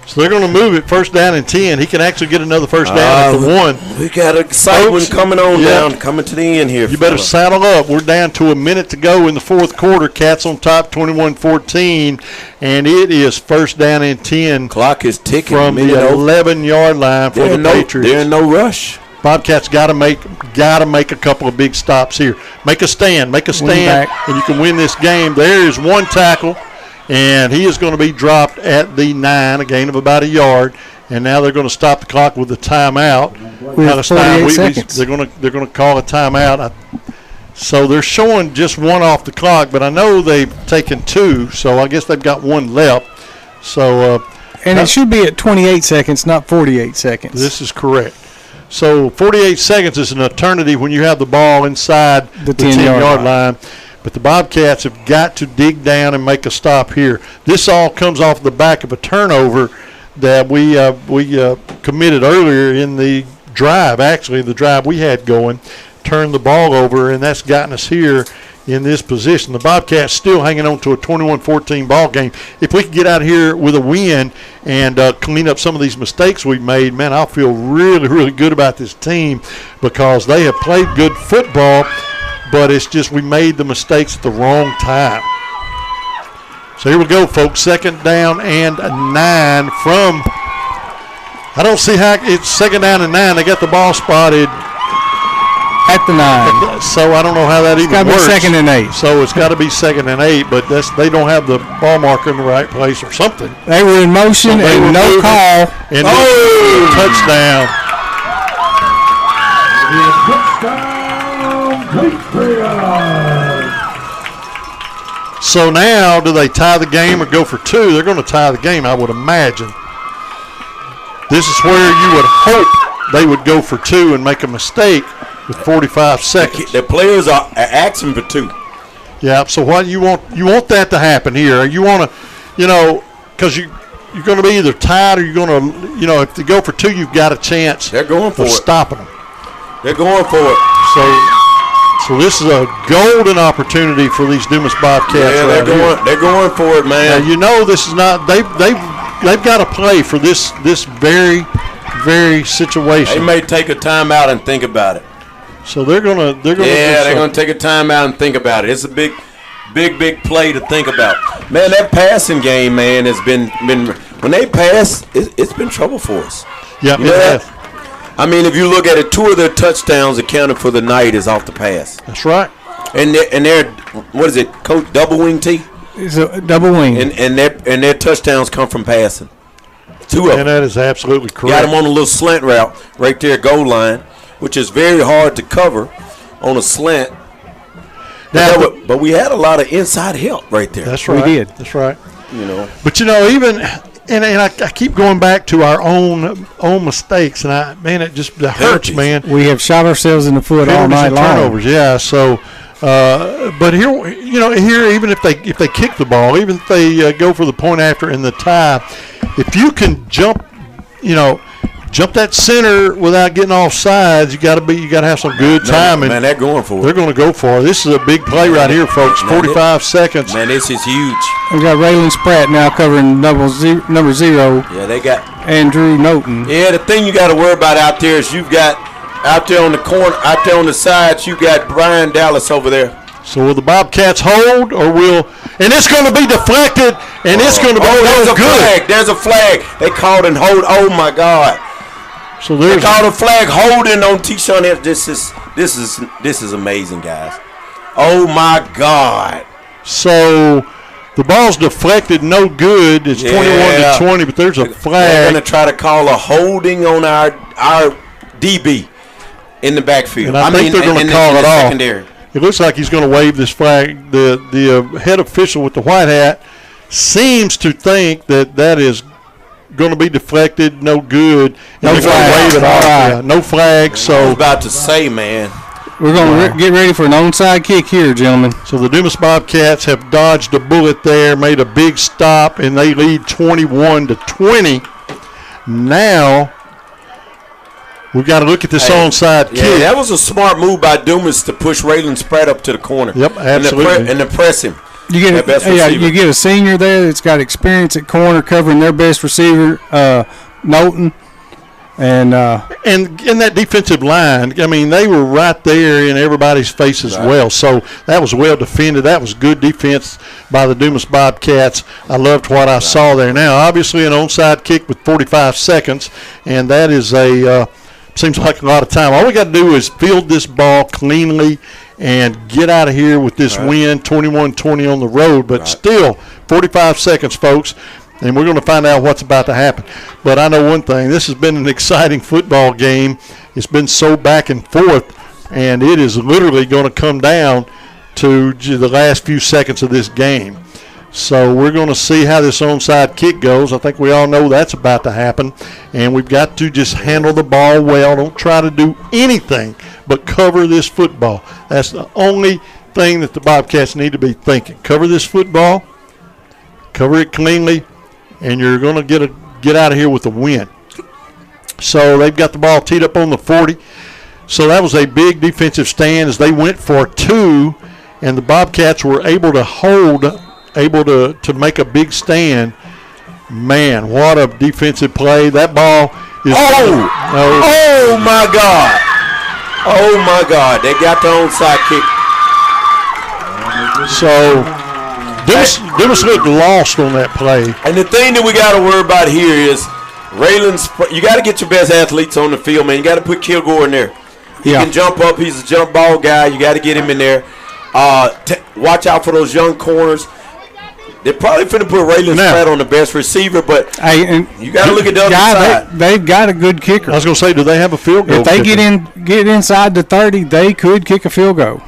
So they're going to move it first down and 10. He can actually get another first down at the 1. We got an excitement Folks, coming on yeah. down, coming to the end here. You better fella. saddle up. We're down to a minute to go in the fourth quarter. Cats on top, 21-14, and it is first down and 10. Clock is ticking from the 11-yard line for the Patriots. They're in no rush. Bobcats got to make a couple of big stops here. Make a stand, and you can win this game. There is one tackle, and he is going to be dropped at the 9, a gain of about a yard. And now they're going to stop the clock with a timeout. With 48 seconds. They're going to call a timeout. So they're showing just one off the clock, but I know they've taken 2, so I guess they've got 1 left. So and it should be at 28 seconds, not 48 seconds. This is correct. So 48 seconds is an eternity when you have the ball inside the 10-yard line. But the Bobcats have got to dig down and make a stop here. This all comes off the back of a turnover that we committed earlier in the drive. Actually, the drive we had going, turned the ball over, and that's gotten us here in this position. The Bobcats still hanging on to a 21-14 ball game. If we can get out here with a win and clean up some of these mistakes we've made, man, I'll feel really, really good about this team because they have played good football, but it's just we made the mistakes at the wrong time. So here we go, folks. Second down and 9 from – I don't see how – it's second down and 9. They got the ball spotted – at the 9. So I don't know how that even works. It's got to be second and 8. So it's got to be second and 8, but they don't have the ball marker in the right place or something. They were in motion and no call. And touchdown. So now do they tie the game or go for 2? They're going to tie the game, I would imagine. This is where you would hope they would go for 2 and make a mistake with 45 seconds. The players are asking for 2. Yeah, so what you want that to happen here. You want to, because you're going to be either tied or you're going to, if they go for 2, you've got a chance They're going for of it. stopping them. They're going for it. So this is a golden opportunity for these Dumas Bobcats. Yeah, they're going for it, man. Now, this is not they've got to play for this very, very situation. They may take a timeout and think about it. So they're gonna they're gonna take a timeout and think about it. It's a big play to think about. Man, that passing game, man, has been when they pass, it's been trouble for us. Yeah, you know that? I mean, if you look at it, 2 of their touchdowns accounted for the night is off the pass. That's right. And they're what is it, Coach? Double wing T. It's a double wing. And their touchdowns come from passing. 2 of them. And that is absolutely correct. Got them on a little slant route right there, goal line, which is very hard to cover on a slant. But we had a lot of inside help right there. That's right. We did. That's right. But even and I keep going back to our own mistakes, and it just hurts, man. We have shot ourselves in the foot all night long. Turnovers, yeah. So, but here, even if they kick the ball, even if they go for the point after in the tie, if you can jump that center without getting off sides, you got to have some good timing. Man, they're going for it. They're going to go for it. This is a big play right here, folks. 45 seconds. Man, this is huge. We got Raylan Spratt now covering number 0. Yeah, they got Andrew Noten. Yeah, the thing you got to worry about out there is you've got out there on the corner, out there on the sides, you got Brian Dallas over there. So will the Bobcats hold, or and it's going to be deflected, and it's going to be there's a good. Flag. There's a flag. They called and hold. Oh my God. So they called a flag holding on T-Shawn. This is amazing, guys. Oh my God. So the ball's deflected, no good. It's 21-20, but there's a flag. They're going to try to call a holding on our DB in the backfield. And I think they're going to call it off. Secondary. It looks like he's going to wave this flag. The head official with the white hat seems to think that is going to be deflected, no good. No flag. Wave it off. Yeah, no flag. So I was about to say, man. We're going to get ready for an onside kick here, gentlemen. So the Dumas Bobcats have dodged a bullet there, made a big stop, and they lead 21-20. Now We've got to look at this onside kick. Yeah, that was a smart move by Dumas to push Raylan Spread up to the corner. Yep, absolutely. And to press him. You get you get a senior there that's got experience at corner covering their best receiver, Knowlton. And in that defensive line, I mean, they were right there in everybody's face as well. So that was well defended. That was good defense by the Dumas Bobcats. I loved what I saw there. Now, obviously, an onside kick with 45 seconds, and that is seems like a lot of time. All we got to do is field this ball cleanly and get out of here with this win, 21-20 on the road. But still, 45 seconds, folks. And we're going to find out what's about to happen. But I know one thing. This has been an exciting football game. It's been so back and forth, and it is literally going to come down to the last few seconds of this game. So we're going to see how this onside kick goes. I think we all know that's about to happen. And we've got to just handle the ball well. Don't try to do anything but cover this football. That's the only thing that the Bobcats need to be thinking. Cover this football, cover it cleanly, and you're going to get out of here with a win. So they've got the ball teed up on the 40. So that was a big defensive stand as they went for two, and the Bobcats were able to make a big stand. Man, what a defensive play. That ball is Oh my God. Oh my God. They got the onside kick. So Dumas looked lost on that play. And the thing that we got to worry about here is Raylan's. You got to get your best athletes on the field, man. You got to put Kilgore in there. He can jump up. He's a jump ball guy. You got to get him in there. Watch out for those young corners. They're probably finna put Raylan Spread on the best receiver, but you got to look at the other side. They've got a good kicker. I was going to say, do they have a field goal? If they get inside the 30, they could kick a field goal.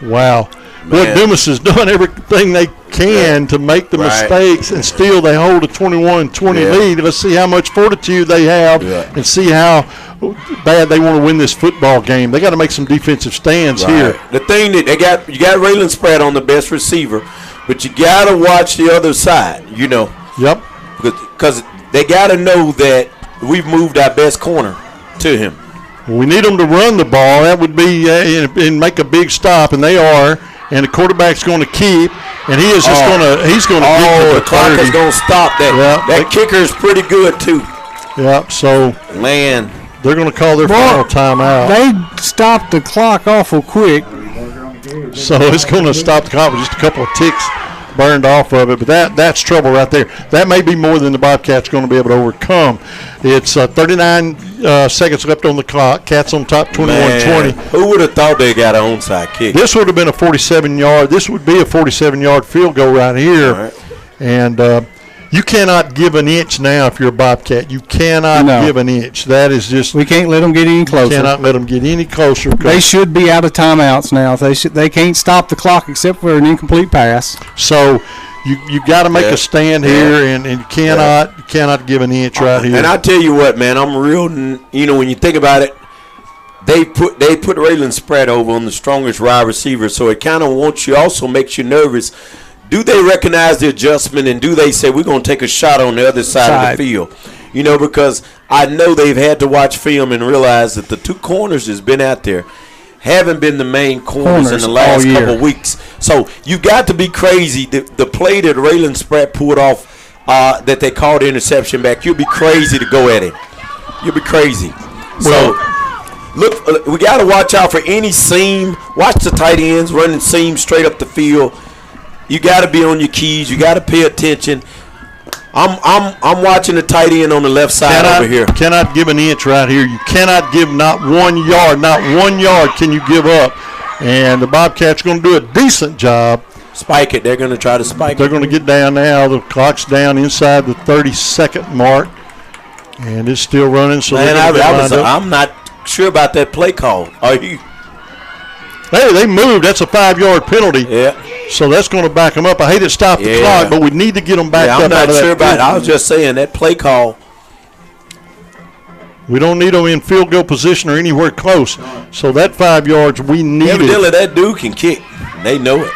Wow. Look, Dumas has done everything they can to make the mistakes, and still they hold a 21-20 lead. Let's see how much fortitude they have and see how bad they want to win this football game. They got to make some defensive stands here. The thing that you got Raylan Spread on the best receiver, but you got to watch the other side, you know. Yep. Because they got to know that we've moved our best corner to him. We need them to run the ball. That would be and make a big stop, and they are. And the quarterback's going to keep, and he is just going to get to the clock is going to stop that. That kicker is pretty good too. Yep. So man, they're going to call their final timeout. They stopped the clock awful quick. So it's going to stop the clock with just a couple of ticks burned off of it, but that's trouble right there. That may be more than the Bobcats going to be able to overcome. It's 39 seconds left on the clock. Cats on top, 21-20. Who would have thought they got an onside kick? This would have been a 47-yard. This would be a 47-yard field goal right here, and you cannot give an inch now if you're a Bobcat. You cannot give an inch. That is just. We can't let them get any closer. Cannot let them get any closer. They should be out of timeouts now. They can't stop the clock except for an incomplete pass. So you got to make a stand here, and you cannot give an inch right here. And I tell you what, man, I'm real. You know, when you think about it, they put Raylan Spread over on the strongest wide receiver, so it kind of also makes you nervous. Do they recognize the adjustment, and do they say we're going to take a shot on the other side of the field? You know, because I know they've had to watch film and realize that the two corners that's been out there haven't been the main corners in the last couple of weeks. So you got to be crazy. The play that Raylan Spread pulled off that they called the interception back, you'll be crazy to go at him. You'll be crazy. So look, we got to watch out for any seam. Watch the tight ends running seam straight up the field. You got to be on your keys. You got to pay attention. I'm watching the tight end on the left side over here. Cannot give an inch right here. You cannot give not 1 yard. Not 1 yard can you give up. And the Bobcats are going to do a decent job. Spike it. They're going to try to spike it. They're going to get down now. The clock's down inside the 30-second mark. And it's still running. So I'm not sure about that play call. Are you? Hey, they moved. That's a 5-yard penalty. Yeah. So that's going to back them up. I hate to stop the clock, but we need to get them back up. I'm not sure about it. I was just saying that play call. We don't need them in field goal position or anywhere close. So that 5 yards we need. Evidently that dude can kick. They know it.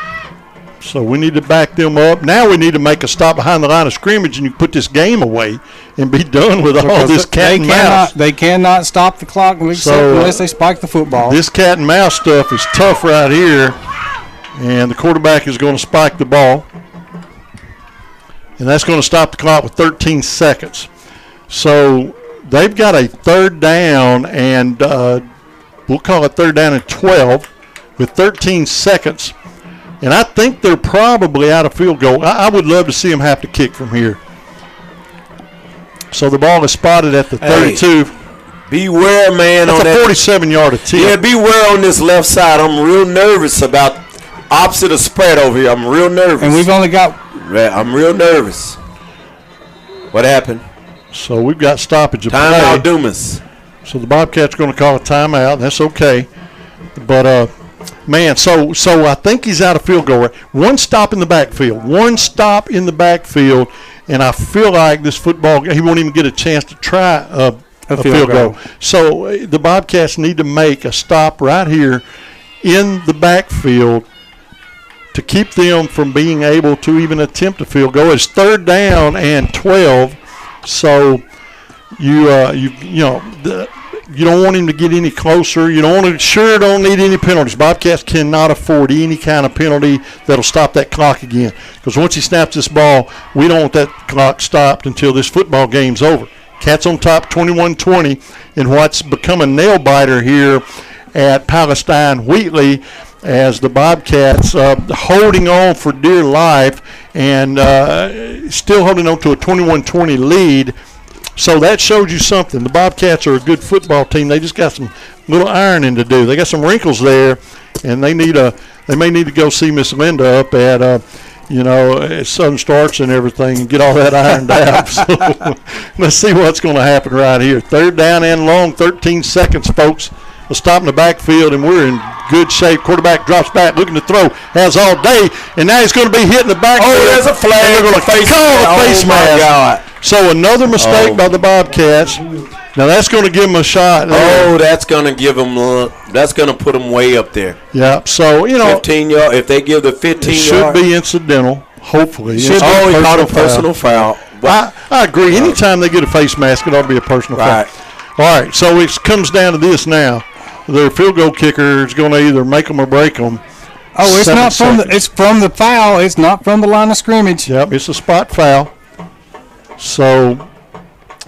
So we need to back them up. Now we need to make a stop behind the line of scrimmage, and you put this game away and be done with all this cat and mouse. They cannot stop the clock unless they spike the football. This cat and mouse stuff is tough right here, and the quarterback is going to spike the ball. And that's going to stop the clock with 13 seconds. So they've got a third down, and we'll call it third down and 12 with 13 seconds. And I think they're probably out of field goal. I would love to see them have to kick from here. So the ball is spotted at the 32. Hey, beware, man. That's on a that 47-yard attempt. Yeah, beware on this left side. I'm real nervous about opposite of spread over here. I'm real nervous. And we've only got. I'm real nervous. What happened? So we've got stoppage of play. Timeout, Dumas. So the Bobcats are going to call a timeout. That's okay. But man, so I think he's out of field goal. One stop in the backfield. And I feel like this football, he won't even get a chance to try a field goal. So the Bobcats need to make a stop right here in the backfield to keep them from being able to even attempt a field goal. It's third down and 12. So you don't want him to get any closer. You don't need any penalties. Bobcats cannot afford any kind of penalty that'll stop that clock again. Because once he snaps this ball, we don't want that clock stopped until this football game's over. Cats on top, 21-20, in what's become a nail-biter here at Palestine Wheatley, as the Bobcats holding on for dear life and still holding on to a 21-20 lead. So that shows you something. The Bobcats are a good football team. They just got some little ironing to do. They got some wrinkles there, and they may need to go see Miss Linda up at at Southern Starch and everything and get all that ironed out. So let's see what's going to happen right here. Third down and long, 13 seconds, folks. A stop in the backfield, and we're in good shape. Quarterback drops back, looking to throw, has all day, and now he's going to be hitting the backfield. Oh, there's a flag. They're going to call a face mask. God. So another mistake by the Bobcats. Now that's going to give them a shot. Oh, that's going to give them. That's going to put them way up there. Yeah. So 15 yard. If they give the 15 it yard, should be incidental. Hopefully. He caught a personal foul. I agree. Anytime they get a face mask, it ought to be a personal foul. All right. So it comes down to this now. Their field goal kicker is going to either make them or break them. Oh, it's not from it's from the foul. It's not from the line of scrimmage. Yep, it's a spot foul. So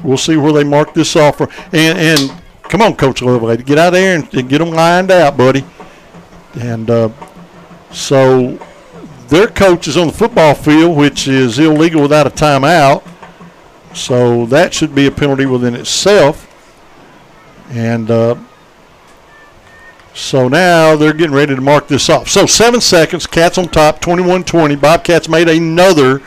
we'll see where they mark this off for. And come on, Coach Lovelady, get out there and get them lined out, buddy. And so their coach is on the football field, which is illegal without a timeout. So that should be a penalty within itself. And so now they're getting ready to mark this off. So 7 seconds, Cats on top, 21-20. Bobcats made another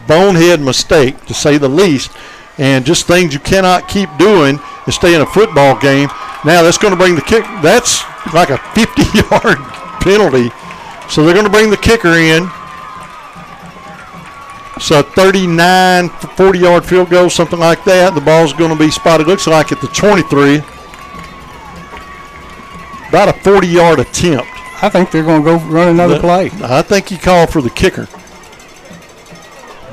bonehead mistake, to say the least, and just things you cannot keep doing and stay in a football game. Now that's going to bring the kick. That's like a 50-yard penalty. So they're going to bring the kicker in. So 39, 40-yard field goal, something like that. The ball's going to be spotted, looks like, at the 23. About a 40-yard attempt. I think they're going to go run another play. I think he called for the kicker.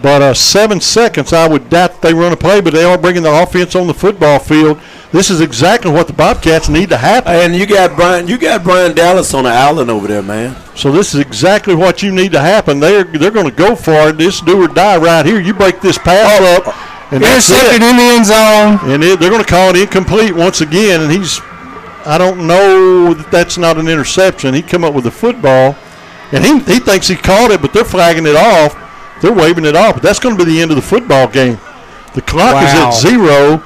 But 7 seconds, I would doubt they run a play, but they are bringing the offense on the football field. This is exactly what the Bobcats need to happen. And you got Brian Dallas on the island over there, man. So this is exactly what you need to happen. They're going to go for it. This do or die right here. You break this pass up, and that's it. In the end zone. And they're going to call it incomplete once again, and I don't know that that's not an interception. He come up with the football, and he thinks he caught it, but they're flagging it off. They're waving it off. But that's going to be the end of the football game. The clock is at 0,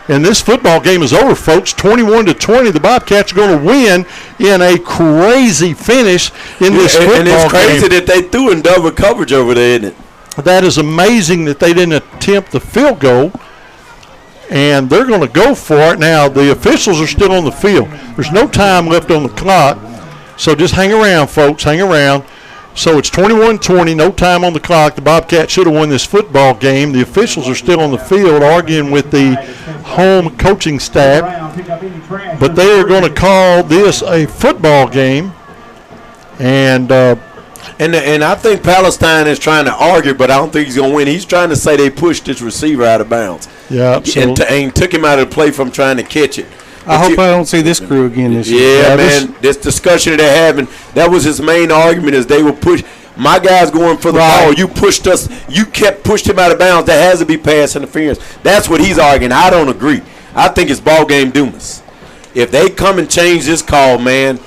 and this football game is over, folks. 21-20. The Bobcats are going to win in a crazy finish in this football game. And it's crazy that they threw in double coverage over there, isn't it? That is amazing that they didn't attempt the field goal. And they're going to go for it. Now, the officials are still on the field. There's no time left on the clock. So just hang around, folks. Hang around. So it's 21-20, no time on the clock. The Bobcats should have won this football game. The officials are still on the field arguing with the home coaching staff. But they are going to call this a football game. And And I think Palestine is trying to argue, but I don't think he's going to win. He's trying to say they pushed this receiver out of bounds. Yeah, and took him out of the play from trying to catch it. I hope I don't see this crew again this year. Yeah, man. This discussion that they're having, that was his main argument, is they will push. My guy's going for the ball. You pushed us. You pushed him out of bounds. That has to be pass interference. That's what he's arguing. I don't agree. I think it's ball game Dumas. If they come and change this call, man.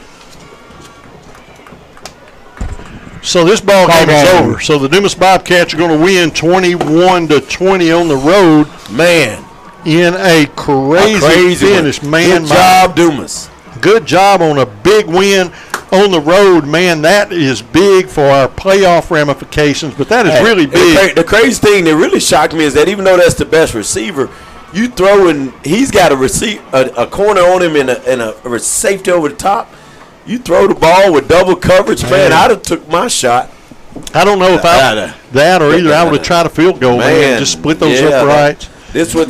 So this ball game is over. So the Dumas Bobcats are going to win 21-20 on the road. Man. In a crazy finish. Man, good job, Dumas. Good job on a big win on the road. Man, that is big for our playoff ramifications, but that is really big. The crazy thing that really shocked me is that even though that's the best receiver, you throw in, he's got a corner on him and a safety over the top. You throw the ball with double coverage, man, I'd have took my shot. I don't know if I would have tried a field goal, man, just split those up right. This would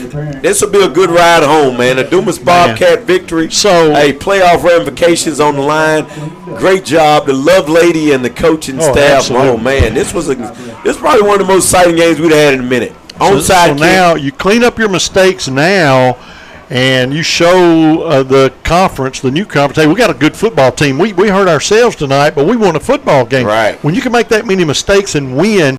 be a good ride home, man. A Dumas Bobcat victory. So, playoff ramifications on the line. Great job, the love lady and the coaching staff. Absolutely. Oh man, this is probably one of the most exciting games we've had in a minute. So now you clean up your mistakes now, and you show the conference, the new conference, hey, we got a good football team. We hurt ourselves tonight, but we won a football game. Right. When you can make that many mistakes and win,